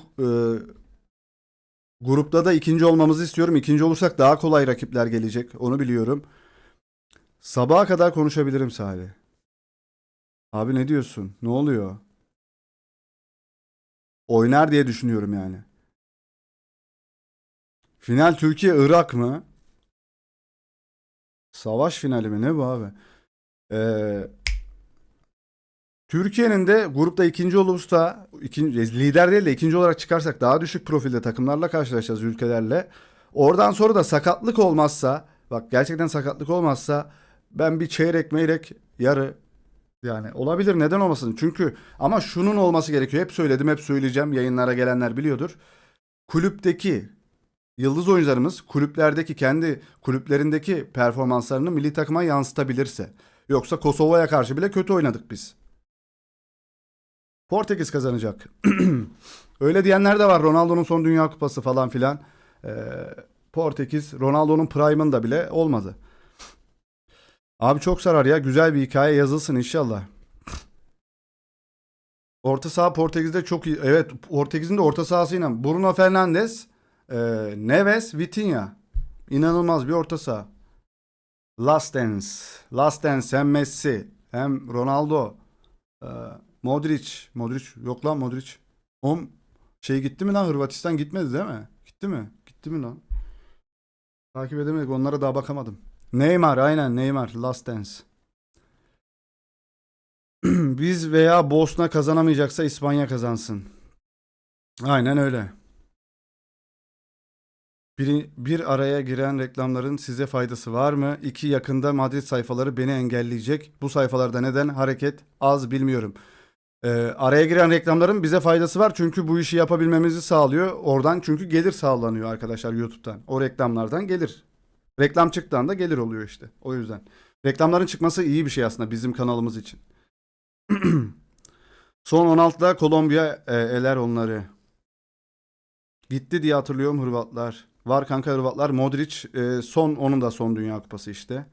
S1: grupta da ikinci olmamızı istiyorum. İkinci olursak daha kolay rakipler gelecek. Onu biliyorum. Sabaha kadar konuşabilirim Salih. Abi ne diyorsun? Ne oluyor? Oynar diye düşünüyorum yani. Final Türkiye-Irak mı? Savaş finali mi? Ne bu abi? Ee, Türkiye'nin de grupta ikinci olursa lider değil de ikinci olarak çıkarsak daha düşük profilde takımlarla karşılaşacağız ülkelerle. Oradan sonra da sakatlık olmazsa bak gerçekten sakatlık olmazsa ben bir çeyrek meyrek yarı yani olabilir neden olmasın. Çünkü ama şunun olması gerekiyor. Hep söyledim hep söyleyeceğim yayınlara gelenler biliyordur. Kulüpteki yıldız oyuncularımız kulüplerdeki kendi kulüplerindeki performanslarını milli takıma yansıtabilirse. Yoksa Kosova'ya karşı bile kötü oynadık biz. Portekiz kazanacak. Öyle diyenler de var. Ronaldo'nun son Dünya Kupası falan filan. Portekiz Ronaldo'nun prime'ında bile olmadı. Abi çok sarar ya. Güzel bir hikaye yazılsın inşallah. Orta saha Portekiz'de çok iyi. Evet Portekiz'in de orta sahasıyla Bruno Fernandes, Neves, Vitinha. İnanılmaz bir orta saha. Last Dance. Last Dance hem Messi hem Ronaldo. e, Modric. Modric yok lan Modric. O şey gitti mi lan Hırvatistan gitmedi değil mi? Gitti mi? Gitti mi lan? Takip edemedik onlara daha bakamadım. Neymar aynen Neymar Last Dance. Biz veya Bosna kazanamayacaksa İspanya kazansın. Aynen öyle. Bir araya giren reklamların size faydası var mı? İki yakında Madrid sayfaları beni engelleyecek. Bu sayfalarda neden hareket az bilmiyorum. Araya giren reklamların bize faydası var çünkü bu işi yapabilmemizi sağlıyor. Oradan çünkü gelir sağlanıyor arkadaşlar YouTube'dan. O reklamlardan gelir. Reklam çıktığında gelir oluyor işte. O yüzden. Reklamların çıkması iyi bir şey aslında bizim kanalımız için. Son 16'da Kolombiya eler onları. Gitti diye hatırlıyorum Hırvatlar. Var kanka Hırvatlar. Modric son onun da son Dünya Kupası işte.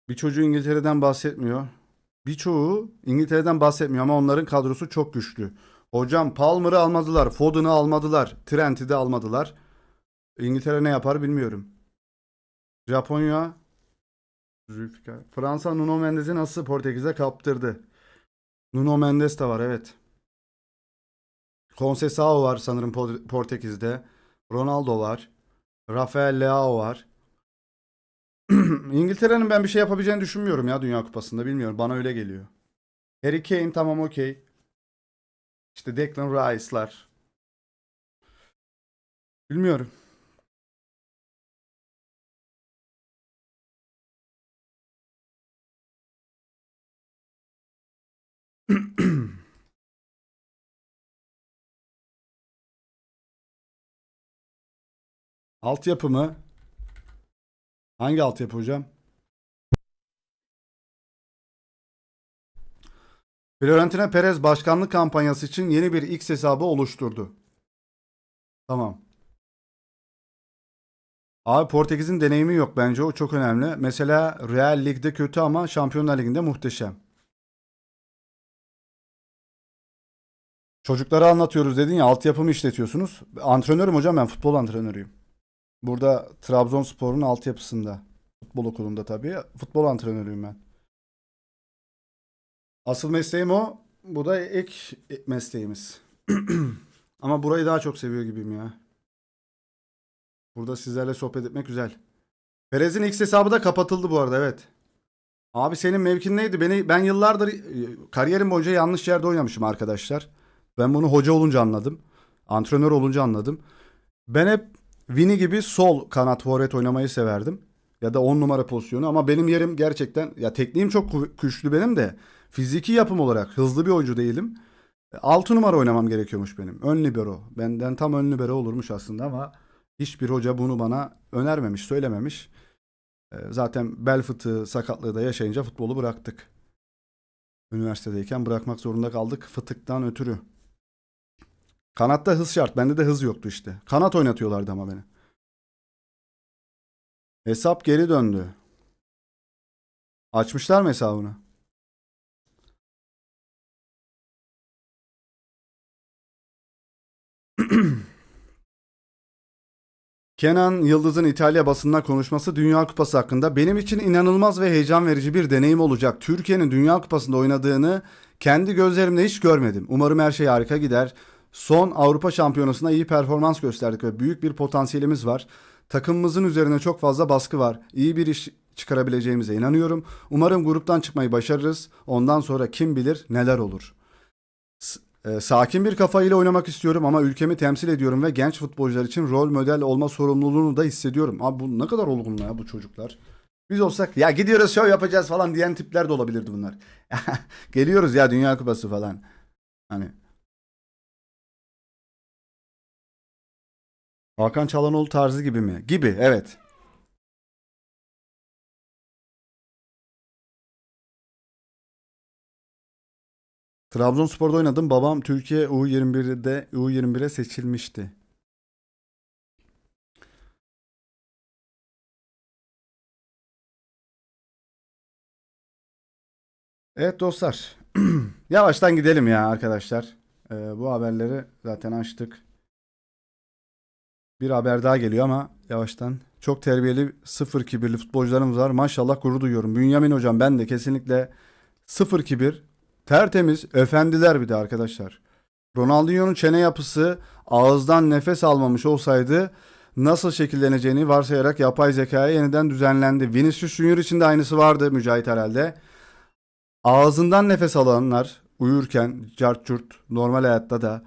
S1: Bir çocuğu İngiltere'den bahsetmiyor. Birçoğu İngiltere'den bahsetmiyor ama onların kadrosu çok güçlü. Hocam Palmer'ı almadılar, Foden'ı almadılar, Trent'i de almadılar. İngiltere ne yapar bilmiyorum. Japonya, Zülfikar. Fransa Nuno Mendes'i nasıl Portekiz'e kaptırdı? Nuno Mendes de var evet. Conceição var sanırım Portekiz'de. Ronaldo var. Rafael Leao var. İngiltere'nin ben bir şey yapabileceğini düşünmüyorum ya Dünya Kupası'nda. Bilmiyorum bana öyle geliyor. Harry Kane tamam okey. İşte Declan Rice'lar. Bilmiyorum. Altyapı mı? Hangi altyapı hocam? Florentino Perez başkanlık kampanyası için yeni bir X hesabı oluşturdu. Tamam. Abi Portekiz'in deneyimi yok bence o çok önemli. Mesela Real Lig'de kötü ama Şampiyonlar Ligi'nde muhteşem. Çocuklara anlatıyoruz dedin ya altyapımı işletiyorsunuz. Antrenörüm hocam ben futbol antrenörüyüm. Burada Trabzonspor'un altyapısında. Futbol okulunda tabii. Futbol antrenörüyüm ben. Asıl mesleğim o. Bu da ek mesleğimiz. Ama burayı daha çok seviyor gibiyim ya. Burada sizlerle sohbet etmek güzel. Perez'in X hesabı da kapatıldı bu arada, evet. Abi senin mevkin neydi? Ben yıllardır kariyerim boyunca yanlış yerde oynamışım arkadaşlar. Ben bunu hoca olunca anladım. Antrenör olunca anladım. Ben hep Vini gibi sol kanat forvet oynamayı severdim. Ya da 10 numara pozisyonu, ama benim yerim gerçekten, ya tekniğim çok güçlü benim de fiziki yapım olarak hızlı bir oyuncu değilim. 6 numara oynamam gerekiyormuş benim. Ön libero. Benden tam ön libero olurmuş aslında ama hiçbir hoca bunu bana önermemiş, söylememiş. Zaten bel fıtığı sakatlığı da yaşayınca futbolu bıraktık. Üniversitedeyken bırakmak zorunda kaldık fıtıktan ötürü. Kanatta hız şart. Bende de hız yoktu işte. Kanat oynatıyorlardı ama beni. Hesap geri döndü. Açmışlar mı hesabını? Kenan Yıldız'ın İtalya basınına konuşması Dünya Kupası hakkında benim için inanılmaz ve heyecan verici bir deneyim olacak. Türkiye'nin Dünya Kupası'nda oynadığını kendi gözlerimle hiç görmedim. Umarım her şey harika gider. Son Avrupa Şampiyonası'nda iyi performans gösterdik ve büyük bir potansiyelimiz var. Takımımızın üzerine çok fazla baskı var. İyi bir iş çıkarabileceğimize inanıyorum. Umarım gruptan çıkmayı başarırız. Ondan sonra kim bilir neler olur. Sakin bir kafayla oynamak istiyorum ama ülkemi temsil ediyorum ve genç futbolcular için rol model olma sorumluluğunu da hissediyorum. Abi bu ne kadar olgun ya bu çocuklar. Biz olsak ya gidiyoruz şov yapacağız falan diyen tipler de olabilirdi bunlar. Geliyoruz ya Dünya Kupası falan. Hani Hakan Çalhanoğlu tarzı gibi mi? Gibi, evet. Trabzonspor'da oynadım. Babam Türkiye U21'de U21'e seçilmişti. Evet dostlar. Yavaştan gidelim ya arkadaşlar. Bu haberleri zaten açtık. Bir haber daha geliyor ama yavaştan. Çok terbiyeli, sıfır kibirli futbolcularımız var. Maşallah, gurur duyuyorum. Bünyamin hocam, ben de kesinlikle sıfır kibir. Tertemiz, efendiler bir de arkadaşlar. Ronaldinho'nun çene yapısı ağızdan nefes almamış olsaydı nasıl şekilleneceğini varsayarak yapay zekaya yeniden düzenlendi. Vinicius Junior için de aynısı vardı Mücahit herhalde. Ağzından nefes alanlar uyurken cart curt normal hayatta da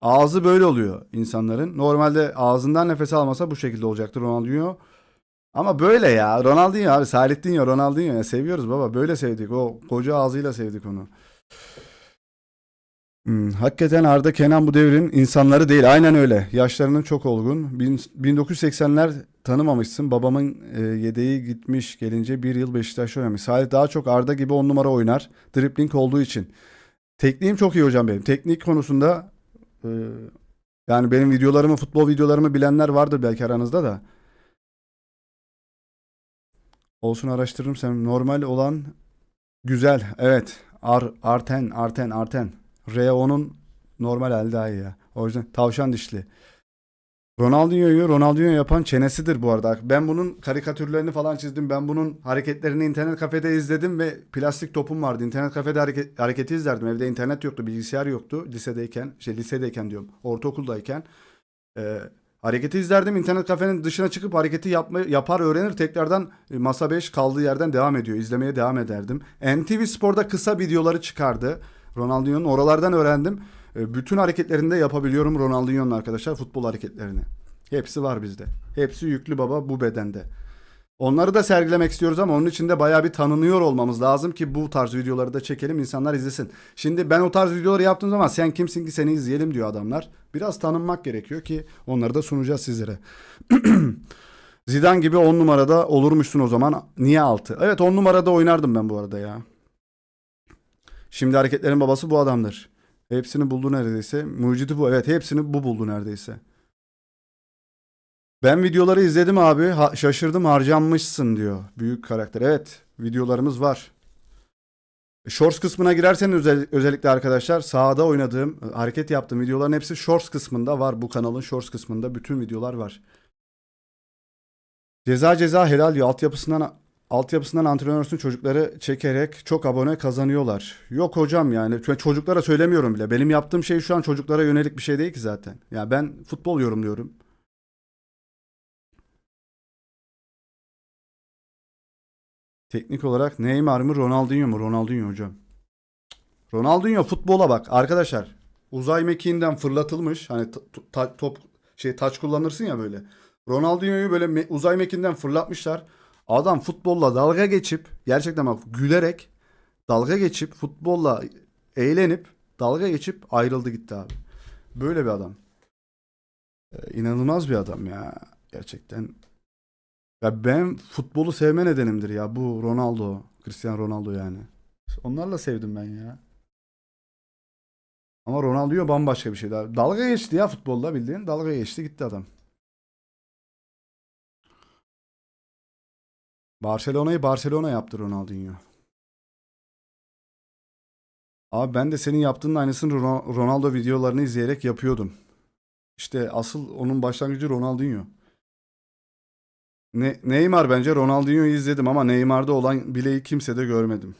S1: ağzı böyle oluyor insanların. Normalde ağzından nefes almasa bu şekilde olacaktı Ronaldinho. Ama böyle ya. Ronaldinho abi. Salih'tinho, Ronaldinho ya. Seviyoruz baba. Böyle sevdik. O koca ağzıyla sevdik onu. Hakikaten Arda Kenan bu devrin insanları değil. Aynen öyle. Yaşlarının çok olgun. 1980'ler tanımamışsın. Babamın yedeği gitmiş. Gelince bir yıl Beşiktaş'ta oynamış. Salih daha çok Arda gibi 10 numara oynar. Dribbling olduğu için. Tekniğim çok iyi hocam benim. Teknik konusunda e, yani benim videolarımı, futbol videolarımı bilenler vardır belki aranızda da. Olsun, araştırırım sen. Normal olan güzel. Evet. Arten. R10'un normal hali daha iyi ya. O yüzden tavşan dişli. Ronaldinho yapan çenesidir bu arada. Ben bunun karikatürlerini falan çizdim. Ben bunun hareketlerini internet kafede izledim ve plastik topum vardı. İnternet kafede hareketi izlerdim. Evde internet yoktu, bilgisayar yoktu. Lisedeyken diyorum. Ortaokuldayken. Ee, hareketi izlerdim. İnternet kafenin dışına çıkıp hareketi yapar öğrenir. Tekrardan masa 5 kaldığı yerden devam ediyor. İzlemeye devam ederdim. NTV Spor'da kısa videoları çıkardı. Ronaldinho'nun oralardan öğrendim. Bütün hareketlerini de yapabiliyorum Ronaldinho'nun arkadaşlar, futbol hareketlerini. Hepsi var bizde. Hepsi yüklü baba bu bedende. Onları da sergilemek istiyoruz ama onun için de bayağı bir tanınıyor olmamız lazım ki bu tarz videoları da çekelim, insanlar izlesin. Şimdi ben o tarz videoları yaptığım zaman sen kimsin ki seni izleyelim diyor adamlar. Biraz tanınmak gerekiyor ki onları da sunacağız sizlere. Zidane gibi 10 numarada olurmuşsun o zaman. Niye 6? Evet, 10 numarada oynardım ben bu arada ya. Şimdi hareketlerin babası bu adamdır. Hepsini buldu neredeyse. Mucidi bu. Evet, hepsini bu buldu neredeyse. Ben videoları izledim abi. Şaşırdım, harcanmışsın diyor. Büyük karakter. Evet, videolarımız var. Shorts kısmına girerseniz özellikle arkadaşlar sahada oynadığım, hareket yaptığım videoların hepsi Shorts kısmında var. Bu kanalın Shorts kısmında bütün videolar var. Ceza helal diyor. Altyapısından antrenörsün, çocukları çekerek çok abone kazanıyorlar. Yok hocam yani çocuklara söylemiyorum bile. Benim yaptığım şey şu an çocuklara yönelik bir şey değil ki zaten. Ya ben futbol yorumluyorum. Teknik olarak Neymar mı Ronaldinho mu? Ronaldinho hocam. Ronaldinho futbola bak arkadaşlar. Uzay mekiğinden fırlatılmış. Hani top taç kullanırsın ya böyle. Ronaldinho'yu böyle uzay mekiğinden fırlatmışlar. Adam futbolla dalga geçip gerçekten bak gülerek dalga geçip futbolla eğlenip dalga geçip ayrıldı gitti abi. Böyle bir adam. İnanılmaz bir adam ya. Gerçekten. Ya ben futbolu sevme nedenimdir ya. Bu Ronaldo. Cristiano Ronaldo yani. Onlarla sevdim ben ya. Ama Ronaldo bambaşka bir şey daha. Dalga geçti ya futbolda bildiğin. Dalga geçti gitti adam. Barcelona'yı Barcelona yaptı Ronaldinho. Abi ben de senin yaptığının aynısını Ronaldo videolarını izleyerek yapıyordum. İşte asıl onun başlangıcı Ronaldinho. Neymar bence Ronaldinho'yu izledim ama Neymar'da olan bileği kimse de görmedim.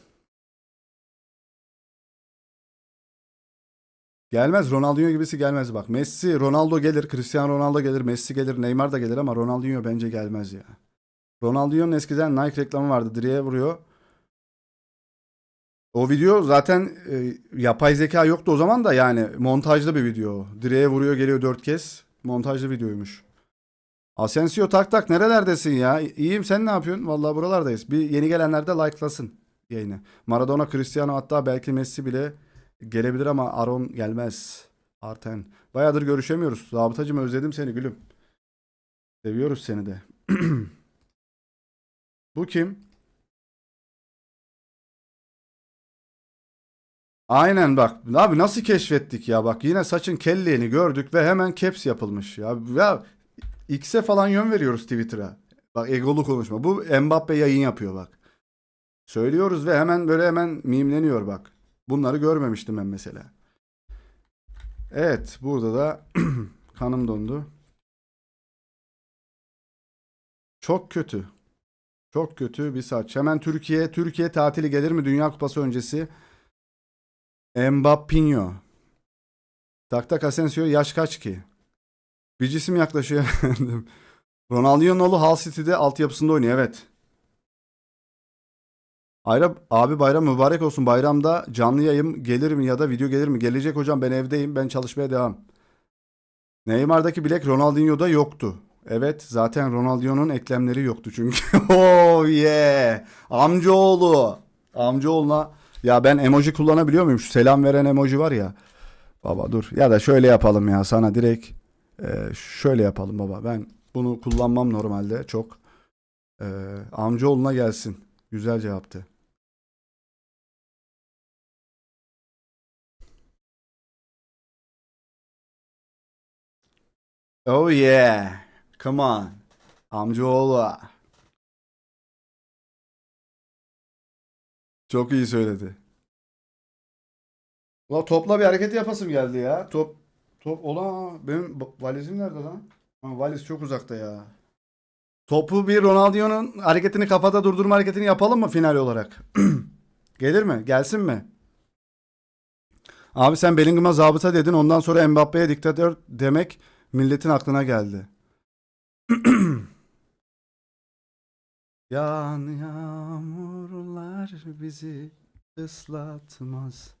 S1: Gelmez Ronaldinho gibisi gelmez bak. Messi, Ronaldo gelir, Cristiano Ronaldo gelir, Messi gelir, Neymar da gelir ama Ronaldinho bence gelmez ya. Ronaldinho'nun eskiden Nike reklamı vardı. Direğe vuruyor. O video zaten yapay zeka yoktu o zaman da yani montajlı bir video. Direğe vuruyor geliyor 4 kez. Montajlı videoymuş. Asensio tak tak nerelerdesin ya? İyiyim sen ne yapıyorsun? Vallahi buralardayız. Bir yeni gelenler de like'lasın yayını. Maradona, Cristiano hatta belki Messi bile gelebilir ama Aron gelmez. Arten. Bayağıdır görüşemiyoruz. Zabıtacım özledim seni gülüm. Seviyoruz seni de. Bu kim? Aynen bak. Abi nasıl keşfettik ya? Bak yine saçın kelleğini gördük ve hemen caps yapılmış ya. Ya X'e falan yön veriyoruz Twitter'a. Bak egolu konuşma. Bu Mbappe yayın yapıyor bak. Söylüyoruz ve hemen böyle hemen mimleniyor bak. Bunları görmemiştim ben mesela. Evet burada da kanım dondu. Çok kötü. Çok kötü bir saç. Hemen Türkiye tatili gelir mi Dünya Kupası öncesi? Mbappinho. Tak tak Asensio yaş kaç ki? Bir cisim yaklaşıyor efendim. Ronaldinho'nun oğlu Hull City'de altyapısında oynuyor evet. Abi bayram mübarek olsun. Bayramda canlı yayın gelir mi ya da video gelir mi? Gelecek hocam ben evdeyim. Ben çalışmaya devam. Neymar'daki bilek Ronaldinho'da yoktu. Evet zaten Ronaldinho'nun eklemleri yoktu çünkü. Oh yeah. Amcaoğlu. Amcaoğluna ya ben emoji kullanabiliyor muyum? Şu selam veren emoji var ya. Baba dur. Ya da şöyle yapalım ya sana direkt şöyle yapalım baba. Ben bunu kullanmam normalde çok. Amcaoğluna gelsin. Güzel cevaptı. Oh yeah. Come on. Amcaoğlu. Çok iyi söyledi. Ulan topla bir hareket yapasım geldi ya. Top ola benim valizim nerede lan? Ha, valiz çok uzakta ya. Topu bir Ronaldinho'nun hareketini kafada durdurma hareketini yapalım mı final olarak? Gelir mi? Gelsin mi? Abi sen Bellingham'a zabıta dedin. Ondan sonra Mbappe'ye diktatör demek milletin aklına geldi. Yağan yağmurlar bizi ıslatmaz.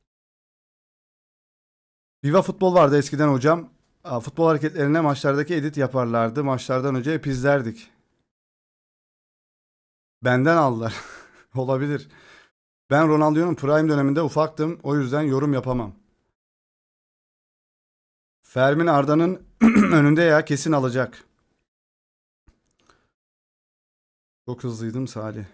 S1: Viva Futbol vardı eskiden hocam. Futbol hareketlerine maçlardaki edit yaparlardı. Maçlardan önce hep izlerdik. Benden aldılar. Olabilir. Ben Ronaldinho'nun prime döneminde ufaktım. O yüzden yorum yapamam. Fermin Arda'nın önünde ya kesin alacak. Çok hızlıydım Salih.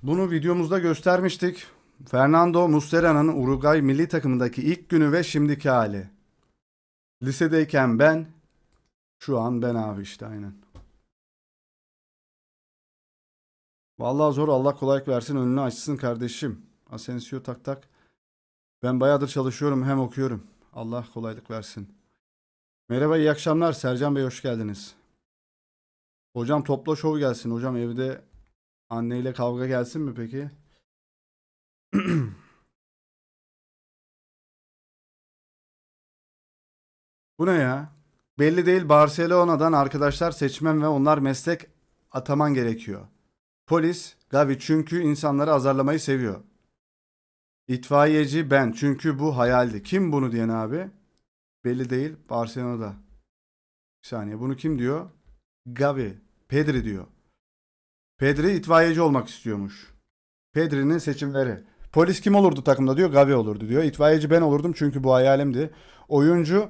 S1: Bunu videomuzda göstermiştik. Fernando Muslera'nın Uruguay milli takımındaki ilk günü ve şimdiki hali. Lisedeyken ben, şu an ben abi işte aynen. Vallahi zor Allah kolaylık versin önünü açsın kardeşim. Asensio tak tak. Ben bayağıdır çalışıyorum hem okuyorum. Allah kolaylık versin. Merhaba, iyi akşamlar. Sercan Bey hoş geldiniz. Hocam topla şov gelsin. Hocam evde anneyle kavga gelsin mi peki? Bu ne ya? Belli değil, Barcelona'dan arkadaşlar seçmen ve onlar meslek ataman gerekiyor. Polis, Gavi çünkü insanları azarlamayı seviyor. İtfaiyeci ben çünkü bu hayaldi. Kim bunu diyen abi? Belli değil, Barcelona'da. Bir saniye, bunu kim diyor? Gavi. Pedri diyor. Pedri itfaiyeci olmak istiyormuş. Pedri'nin seçimleri. Polis kim olurdu takımda diyor. Gavi olurdu diyor. İtfaiyeci ben olurdum çünkü bu hayalimdi. Oyuncu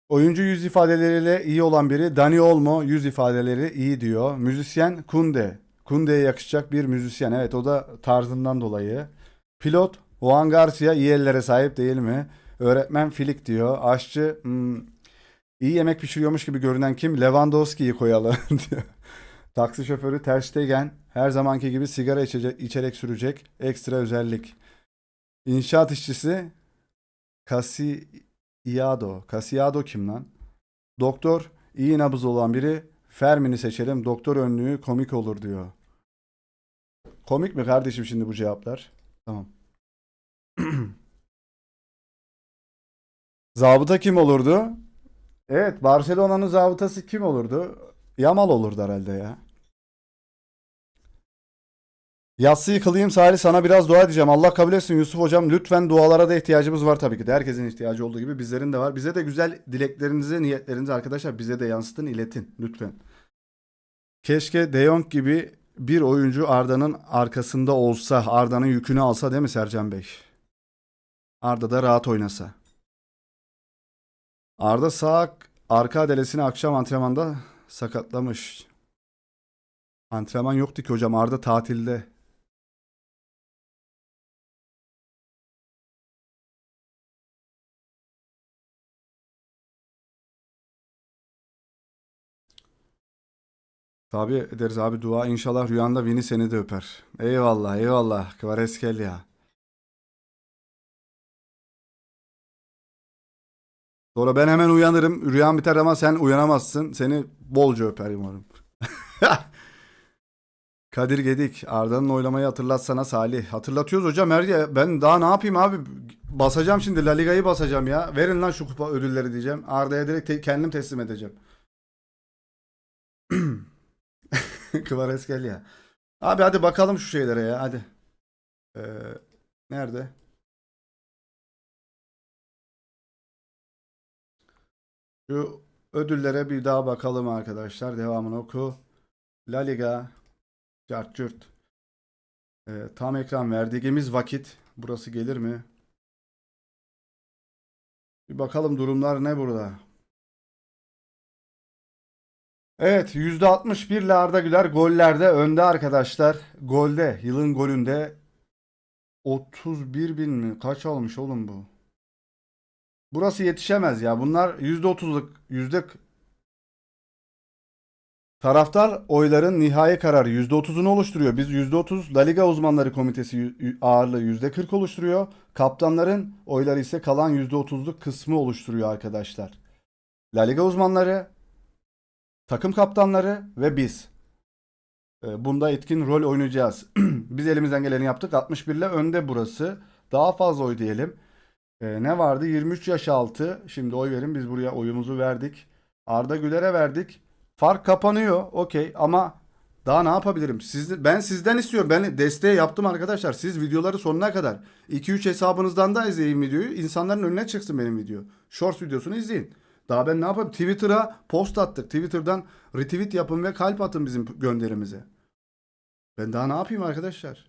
S1: oyuncu yüz ifadeleriyle iyi olan biri. Dani Olmo yüz ifadeleri iyi diyor. Müzisyen Kunde. Kunde'ye yakışacak bir müzisyen. Evet, o da tarzından dolayı. Pilot Juan Garcia iyi ellere sahip değil mi? Öğretmen Filik diyor. Aşçı iyi yemek pişiriyormuş gibi görünen kim? Lewandowski'yi koyalım diyor. Taksi şoförü Ter Stegen her zamanki gibi sigara içerek sürecek ekstra özellik. İnşaat işçisi Casillado. Casillado kim lan? Doktor iyi nabız olan biri. Fermin'i seçelim. Doktor önlüğü komik olur diyor. Komik mi kardeşim şimdi bu cevaplar? Tamam. Zabıta kim olurdu? Evet, Barcelona'nın zabıtası kim olurdu? Yamal olurdu herhalde ya. Yatsıyı kılayım Salih, sana biraz dua edeceğim. Allah kabul etsin Yusuf hocam. Lütfen dualara da ihtiyacımız var tabii ki de. Herkesin ihtiyacı olduğu gibi bizlerin de var. Bize de güzel dileklerinizi, niyetlerinizi arkadaşlar bize de yansıtın, iletin lütfen. Keşke De Jong gibi bir oyuncu Arda'nın arkasında olsa, Arda'nın yükünü alsa değil mi Sercan Bey? Arda da rahat oynasa. Arda sağ arka adelesini akşam antrenmanda sakatlamış. Antrenman yoktu ki hocam, Arda tatilde. Tabii ederiz abi dua. İnşallah rüyanda Vini seni de öper. Eyvallah eyvallah. Kvareskelya. Sonra ben hemen uyanırım. Rüyam biter ama sen uyanamazsın. Seni bolca öper umarım. Kadir Gedik. Arda'nın oylamayı hatırlatsana Salih. Hatırlatıyoruz hocam. Ben daha ne yapayım abi? Basacağım şimdi. La Liga'yı basacağım ya. Verin lan şu kupa ödülleri diyeceğim. Arda'ya direkt kendim teslim edeceğim. Kvareskelya. Abi hadi bakalım şu şeylere ya. Hadi. Ee, nerede? Şu ödüllere bir daha bakalım arkadaşlar. Devamını oku. La Liga. Cart curt. Tam ekran verdiğimiz vakit. Burası gelir mi? Bir bakalım durumlar ne burada. Evet, %61 ile Arda Güler gollerde önde arkadaşlar. Golde, yılın golünde 31 bin mi? Kaç almış oğlum bu? Burası yetişemez ya. Bunlar %30'luk, taraftar oyların nihai kararı %30'unu oluşturuyor. Biz %30, La Liga Uzmanları Komitesi ağırlığı %40 oluşturuyor. Kaptanların oyları ise kalan %30'luk kısmı oluşturuyor arkadaşlar. La Liga uzmanları, takım kaptanları ve biz. Bunda etkin rol oynayacağız. Biz elimizden geleni yaptık. 61 ile önde burası. Daha fazla oy diyelim. Ne vardı? 23 yaş altı. Şimdi oy verin. Biz buraya oyumuzu verdik. Arda Güler'e verdik. Fark kapanıyor. Okey ama daha ne yapabilirim? Ben sizden istiyorum. Ben desteği yaptım arkadaşlar. Siz videoları sonuna kadar 2-3 hesabınızdan da izleyin videoyu. İnsanların önüne çıksın benim video. Shorts videosunu izleyin. Daha ben ne yapayım? Twitter'a post attık. Twitter'dan retweet yapın ve kalp atın bizim gönderimize. Ben daha ne yapayım arkadaşlar?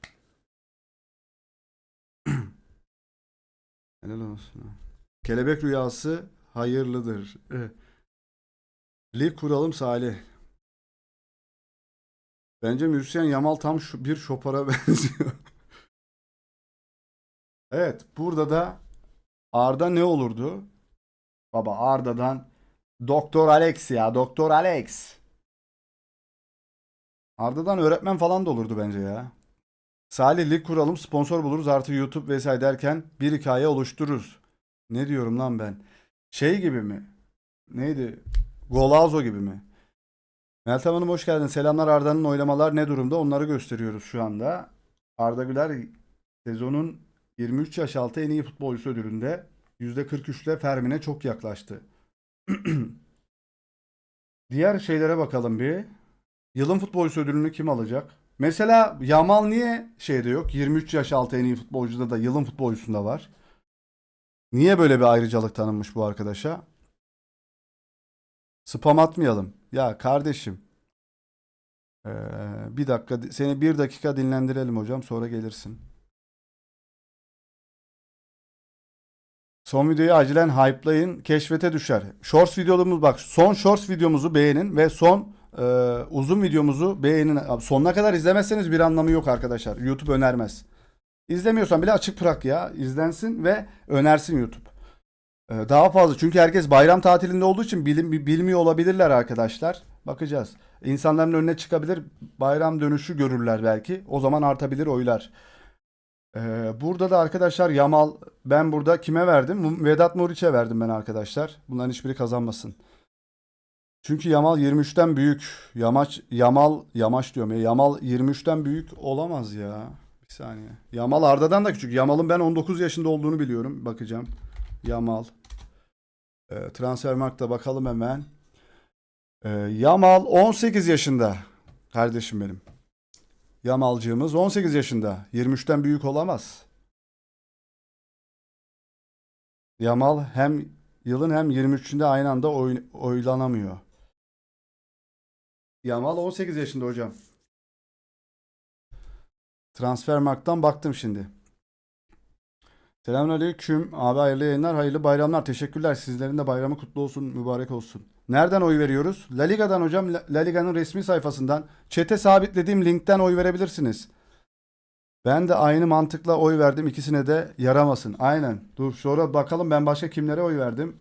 S1: Helal olsun. Kelebek rüyası hayırlıdır. Lig kuralım Salih. Bence müzisyen Yamal tam bir şopara benziyor. Evet, burada da Arda ne olurdu? Baba Arda'dan Doktor Alex ya, Doktor Alex. Arda'dan öğretmen falan da olurdu bence ya. Salih lig kuralım, sponsor buluruz, artı YouTube vesaire derken bir hikaye oluştururuz. Ne diyorum lan ben? Şey gibi mi? Neydi? Golazo gibi mi? Meltem Hanım hoş geldin. Selamlar. Arda'nın oylamalar ne durumda? Onları gösteriyoruz şu anda. Arda Güler sezonun 23 yaş altı en iyi futbolcusu ödülünde %43 ile Fermin'e çok yaklaştı. Diğer şeylere bakalım bir. Yılın futbolcusu ödülünü kim alacak? Mesela Yamal niye şeyde yok? 23 yaş altı en iyi futbolcuda da yılın futbolcusunda var. Niye böyle bir ayrıcalık tanınmış bu arkadaşa? Spam atmayalım. Ya kardeşim. Bir dakika seni bir dakika dinlendirelim hocam sonra gelirsin. Son videoyu acilen hype'layın. Keşfete düşer. Shorts videomuz bak. Son shorts videomuzu beğenin ve son uzun videomuzu beğenin. Abi, sonuna kadar izlemezseniz bir anlamı yok arkadaşlar. YouTube önermez. İzlemiyorsan bile açık bırak ya. İzlensin ve önersin YouTube. Daha fazla çünkü herkes bayram tatilinde olduğu için bilmiyor olabilirler arkadaşlar. Bakacağız. İnsanların önüne çıkabilir. Bayram dönüşü görürler belki. O zaman artabilir oylar. Burada da arkadaşlar Yamal ben burada kime verdim? Vedat Muriç'e verdim ben arkadaşlar. Bunların hiçbiri kazanmasın. Çünkü Yamal 23'ten büyük. Yamaç diyorum ya. Yamal 23'ten büyük olamaz ya. Bir saniye. Yamal Arda'dan da küçük. Yamal'ın ben 19 yaşında olduğunu biliyorum. Bakacağım. Yamal. Transfermarkt'ta bakalım hemen. Yamal 18 yaşında. Kardeşim benim. Yamalcığımız 18 yaşında. 23'ten büyük olamaz. Yamal hem yılın hem 23'ünde aynı anda oylanamıyor. Yamal 18 yaşında hocam. Transfermarkt'tan baktım şimdi. Selamünaleyküm. Abi hayırlı yayınlar, hayırlı bayramlar. Teşekkürler. Sizlerin de bayramı kutlu olsun, mübarek olsun. Nereden oy veriyoruz? La Liga'dan hocam. La Liga'nın resmi sayfasından. Chat'e sabitlediğim linkten oy verebilirsiniz. Ben de aynı mantıkla oy verdim. İkisine de yaramasın. Aynen. Dur sonra bakalım ben başka kimlere oy verdim.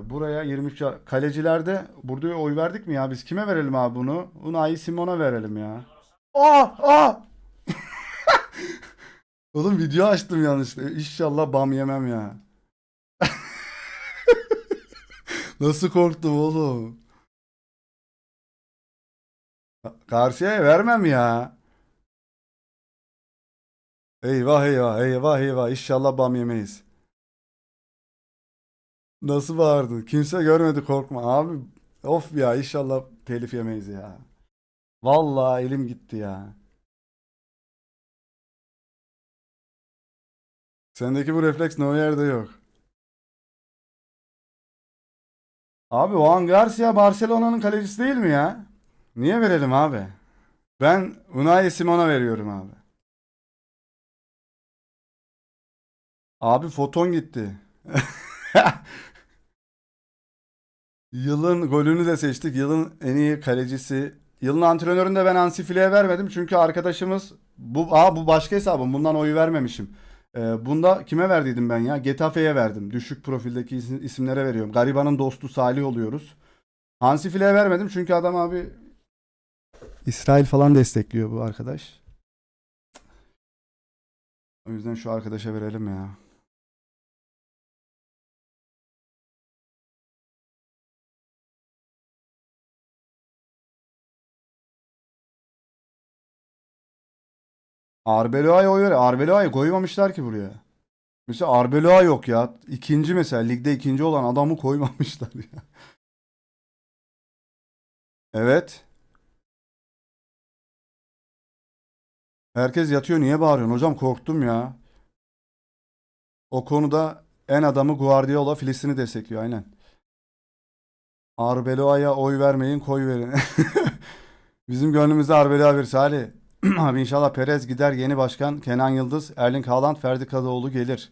S1: Buraya 23 kalecilerde burada oy verdik mi ya? Biz kime verelim abi bunu? Unai Simon'a verelim ya. Aa! Aa! Oğlum video açtım yanlışlıkla. İnşallah bam yemem ya. Nasıl korktum oğlum? Karşıya vermem ya. Eyvah eyvah eyvah eyvah. İnşallah bam yemeyiz. Nasıl bağırdın? Kimse görmedi korkma. Abi of ya inşallah telif yemeyiz ya. Vallahi elim gitti ya. Sendeki bu refleks Neuer'de yok. Abi Juan Garcia Barcelona'nın kalecisi değil mi ya? Niye verelim abi? Ben Unai Simon'a veriyorum abi. Abi foton gitti. Yılın golünü de seçtik. Yılın en iyi kalecisi. Yılın antrenörünü de ben Hansi Flick'e vermedim. Çünkü arkadaşımız bu başka hesabım. Bundan oyu vermemişim. Bunda kime verdiydim ben ya? Getafe'ye verdim. Düşük profildeki isimlere veriyorum. Garibanın dostu Salih oluyoruz. Hansi Flick'e vermedim çünkü adam abi İsrail falan destekliyor bu arkadaş. O yüzden şu arkadaşa verelim ya. Arbeloa'ya oy ver. Arbeloa'yı koymamışlar ki buraya. Mesela Arbeloa yok ya. İkinci mesela ligde ikinci olan adamı koymamışlar ya. Evet. Herkes yatıyor. Niye bağırıyorsun? Hocam korktum ya. O konuda en adamı Guardiola Filistin'i destekliyor aynen. Arbeloa'ya oy vermeyin koy verin. Bizim gönlümüzde Arbeloa bir Salih. Abi inşallah Perez gider yeni başkan Kenan Yıldız, Erling Haaland, Ferdi Kadıoğlu gelir.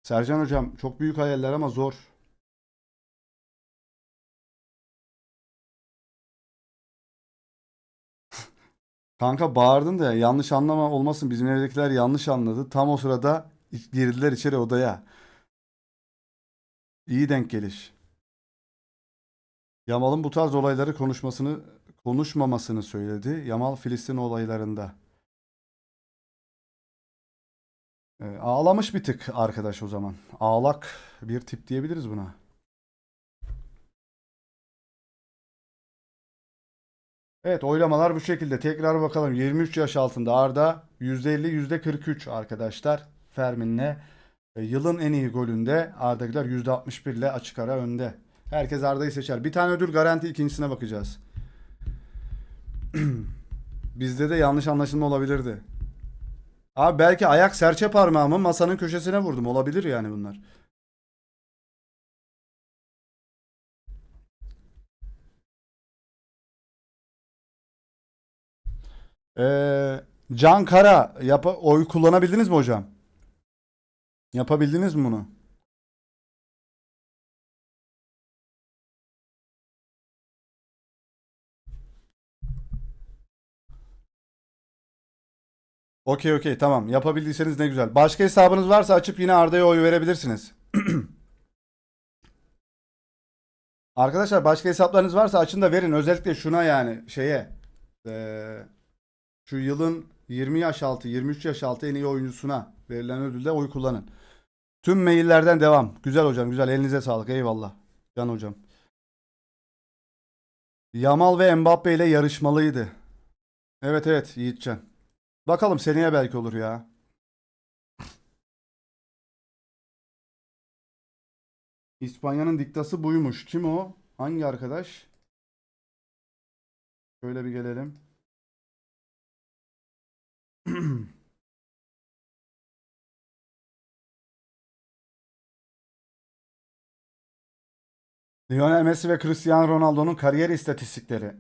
S1: Sercan hocam çok büyük hayaller ama zor. Kanka bağırdın da yanlış anlama olmasın bizim evdekiler yanlış anladı. Tam o sırada girdiler içeri odaya. İyi denk geliş. Yamal'ın bu tarz olayları konuşmamasını söyledi. Yamal Filistin olaylarında. Ağlamış bir tık arkadaş o zaman. Ağlak bir tip diyebiliriz buna. Evet, oylamalar bu şekilde. Tekrar bakalım. 23 yaş altında Arda %50 %43 arkadaşlar. Fermin'le yılın en iyi golünde Arda Güler %61 ile açık ara önde. Herkes Arda'yı seçer. Bir tane ödül garanti, ikincisine bakacağız. Bizde de yanlış anlaşılma olabilirdi. Abi belki ayak serçe parmağımı masanın köşesine vurdum. Olabilir yani bunlar. Can Kara oy kullanabildiniz mi hocam? Yapabildiniz mi bunu? Okey okey, tamam. Yapabildiyseniz ne güzel. Başka hesabınız varsa açıp yine Arda'ya oy verebilirsiniz. Arkadaşlar başka hesaplarınız varsa açın da verin. Özellikle şuna yani şeye. Ee, Şu yılın 20 yaş altı 23 yaş altı en iyi oyuncusuna verilen ödülde oy kullanın. Tüm maillerden devam. Güzel hocam, güzel. Elinize sağlık. Eyvallah. Can hocam. Yamal ve Mbappe ile yarışmalıydı. Evet evet Yiğitcan. Bakalım seneye belki olur ya. İspanya'nın diktası buymuş. Kim o? Hangi arkadaş? Şöyle bir gelelim. Lionel Messi ve Cristiano Ronaldo'nun kariyer istatistikleri.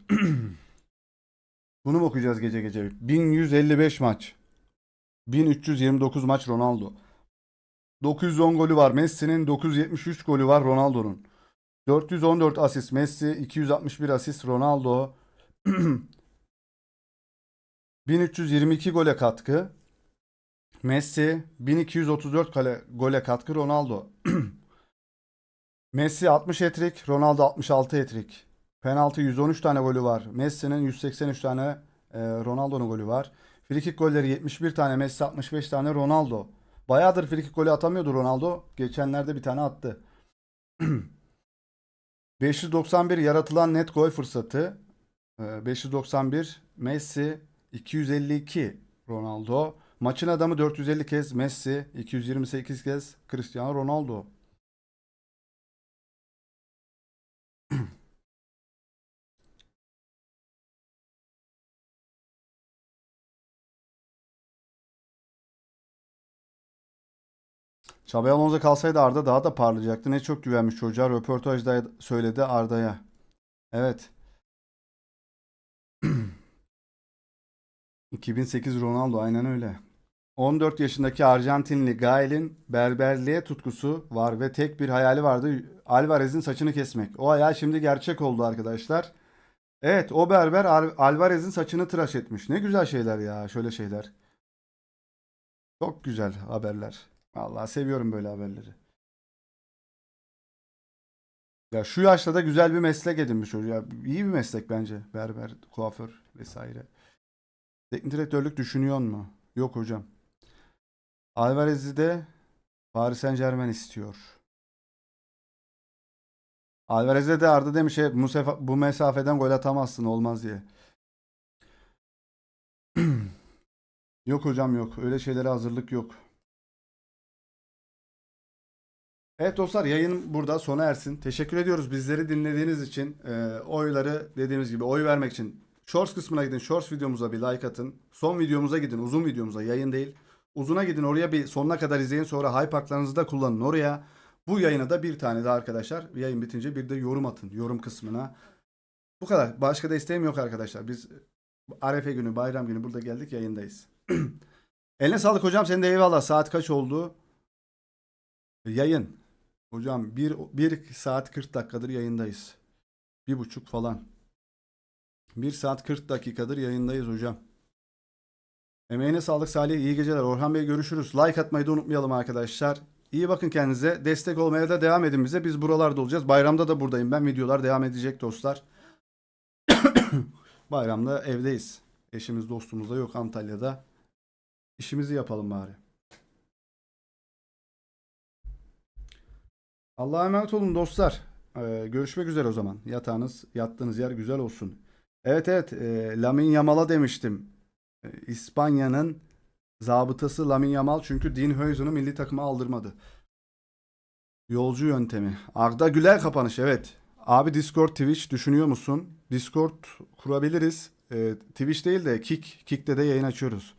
S1: Bunu mu okuyacağız gece gece? 1155 maç. 1329 maç Ronaldo. 910 golü var Messi'nin, 973 golü var Ronaldo'nun. 414 asist Messi, 261 asist Ronaldo. 1322 gole katkı Messi, 1234 gole katkı Ronaldo. Messi 60 hat-trick, Ronaldo 66 hat-trick. Penaltı 113 tane golü var. Messi'nin 183 tane, Ronaldo'nun golü var. Frikik golleri 71 tane, Messi 65 tane, Ronaldo. Bayağıdır frikik golü atamıyordu Ronaldo. Geçenlerde bir tane attı. 591 yaratılan net gol fırsatı. 591 Messi, 252 Ronaldo. Maçın adamı 450 kez Messi, 228 kez Cristiano Ronaldo. Xabi Alonso kalsaydı Arda daha da parlayacaktı. Ne çok güvenmiş çocuğa. Röportajda söyledi Arda'ya. Evet. 2008 Ronaldo aynen öyle. 14 yaşındaki Arjantinli Gael'in berberliğe tutkusu var ve tek bir hayali vardı. Alvarez'in saçını kesmek. O hayal şimdi gerçek oldu arkadaşlar. Evet, o berber Alvarez'in saçını tıraş etmiş. Ne güzel şeyler ya, şöyle şeyler. Çok güzel haberler. Vallahi seviyorum böyle haberleri. Ya şu yaşta da güzel bir meslek edinmiş çocuk. Ya, iyi bir meslek bence. Berber, kuaför vesaire. Teknik direktörlük düşünüyor mu? Yok hocam. Alvarez'i de Paris Saint-Germain istiyor. Alvarez'e de Arda demiş bu mesafeden gol atamazsın olmaz diye. Yok hocam yok. Öyle şeylere hazırlık yok. Evet dostlar, yayın burada sona ersin. Teşekkür ediyoruz bizleri dinlediğiniz için. Oyları dediğimiz gibi oy vermek için Shorts kısmına gidin. Shorts videomuza bir like atın. Son videomuza gidin. Uzun videomuza, yayın değil. Uzuna gidin, oraya bir sonuna kadar izleyin. Sonra hype haklarınızı da kullanın oraya. Bu yayına da bir tane daha arkadaşlar. Yayın bitince bir de yorum atın. Yorum kısmına. Bu kadar. Başka da isteğim yok arkadaşlar. Biz Arefe günü, bayram günü burada geldik, yayındayız. Eline sağlık hocam. Senin de eyvallah. Saat kaç oldu? Yayın. Hocam bir saat 40 dakikadır yayındayız. 1,5 falan. 1 saat 40 dakikadır yayındayız hocam. Emeğine sağlık Salih. İyi geceler. Orhan Bey görüşürüz. Like atmayı da unutmayalım arkadaşlar. İyi bakın kendinize. Destek olmaya da devam edin bize. Biz buralarda olacağız. Bayramda da buradayım ben. Videolar devam edecek dostlar. Bayramda evdeyiz. Eşimiz dostumuz da yok Antalya'da. İşimizi yapalım bari. Allah'a emanet olun dostlar. Görüşmek üzere o zaman. Yattığınız yer güzel olsun. Evet evet, Lamine Yamal'a demiştim. İspanya'nın zabıtası Lamine Yamal çünkü Dean Huijsen'ı milli takıma aldırmadı. Yolcu yöntemi. Arda Güler kapanış, evet. Abi Discord, Twitch düşünüyor musun? Discord kurabiliriz. Twitch değil de Kick'te de yayın açıyoruz.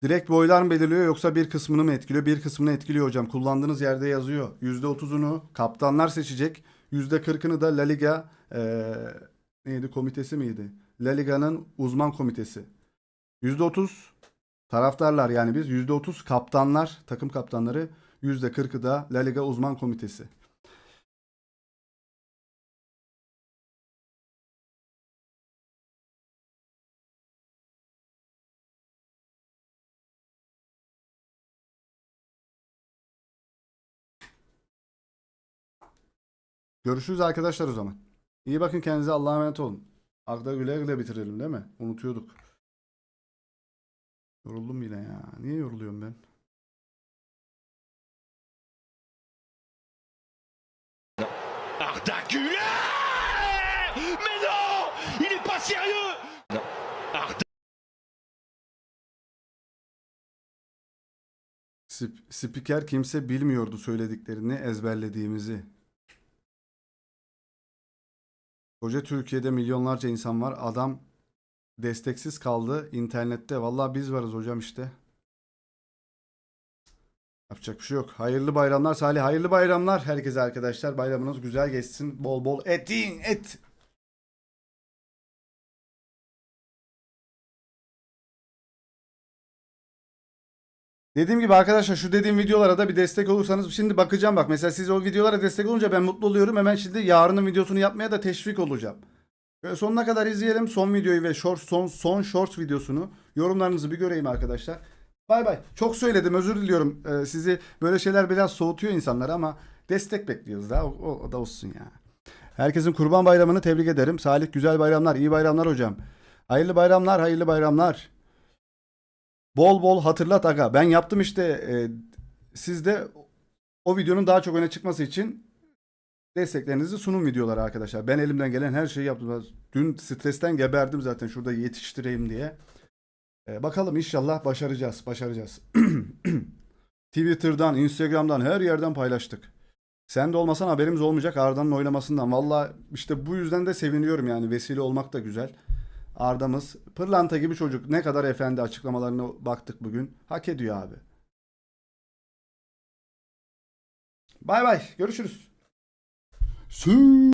S1: Direkt boylar mı belirliyor yoksa bir kısmını mı etkiliyor? Bir kısmını etkiliyor hocam. Kullandığınız yerde yazıyor. %30'unu kaptanlar seçecek. %40'ını da La Liga neydi, komitesi miydi? La Liga'nın uzman komitesi. %30 taraftarlar, yani biz. %30 kaptanlar, takım kaptanları. %40'ı da La Liga uzman komitesi. Görüşürüz arkadaşlar o zaman. İyi bakın kendinize, Allah'a emanet olun. Arda Güler'le bitirelim değil mi? Unutuyorduk. Yoruldum yine ya. Niye yoruluyorum ben?
S2: Arda Güler! Mais non! Il n'est pas sérieux! Non. Arda
S1: Spiker kimse bilmiyordu söylediklerini ezberlediğimizi. Koca Türkiye'de milyonlarca insan var. Adam desteksiz kaldı internette. Vallahi biz varız hocam işte. Yapacak bir şey yok. Hayırlı bayramlar Salih. Hayırlı bayramlar herkese arkadaşlar. Bayramınız güzel geçsin. Bol bol et yiyin, et. Dediğim gibi arkadaşlar, şu dediğim videolara da bir destek olursanız, şimdi bakacağım bak, mesela siz o videolara destek olunca ben mutlu oluyorum. Hemen şimdi yarının videosunu yapmaya da teşvik olacağım. Böyle sonuna kadar izleyelim son videoyu ve son short videosunu. Yorumlarınızı bir göreyim arkadaşlar. Bay bay. Çok söyledim, özür diliyorum. Sizi böyle şeyler biraz soğutuyor insanlar ama destek bekliyoruz da, o da olsun ya. Herkesin Kurban Bayramı'nı tebrik ederim. Salih, güzel bayramlar, iyi bayramlar hocam. Hayırlı bayramlar, hayırlı bayramlar. Bol bol hatırlat aga. Ben yaptım işte. Siz de o videonun daha çok öne çıkması için desteklerinizi sunun videolara arkadaşlar. Ben elimden gelen her şeyi yaptım. Dün stresten geberdim zaten şurada yetiştireyim diye. Bakalım, inşallah başaracağız. Başaracağız. Twitter'dan, Instagram'dan, her yerden paylaştık. Sen de olmasan haberimiz olmayacak Arda'nın oynamasından. Valla işte bu yüzden de seviniyorum yani. Vesile olmak da güzel. Arda'mız pırlanta gibi çocuk. Ne kadar efendi, açıklamalarına baktık bugün. Hak ediyor abi. Bay bay. Görüşürüz. Sü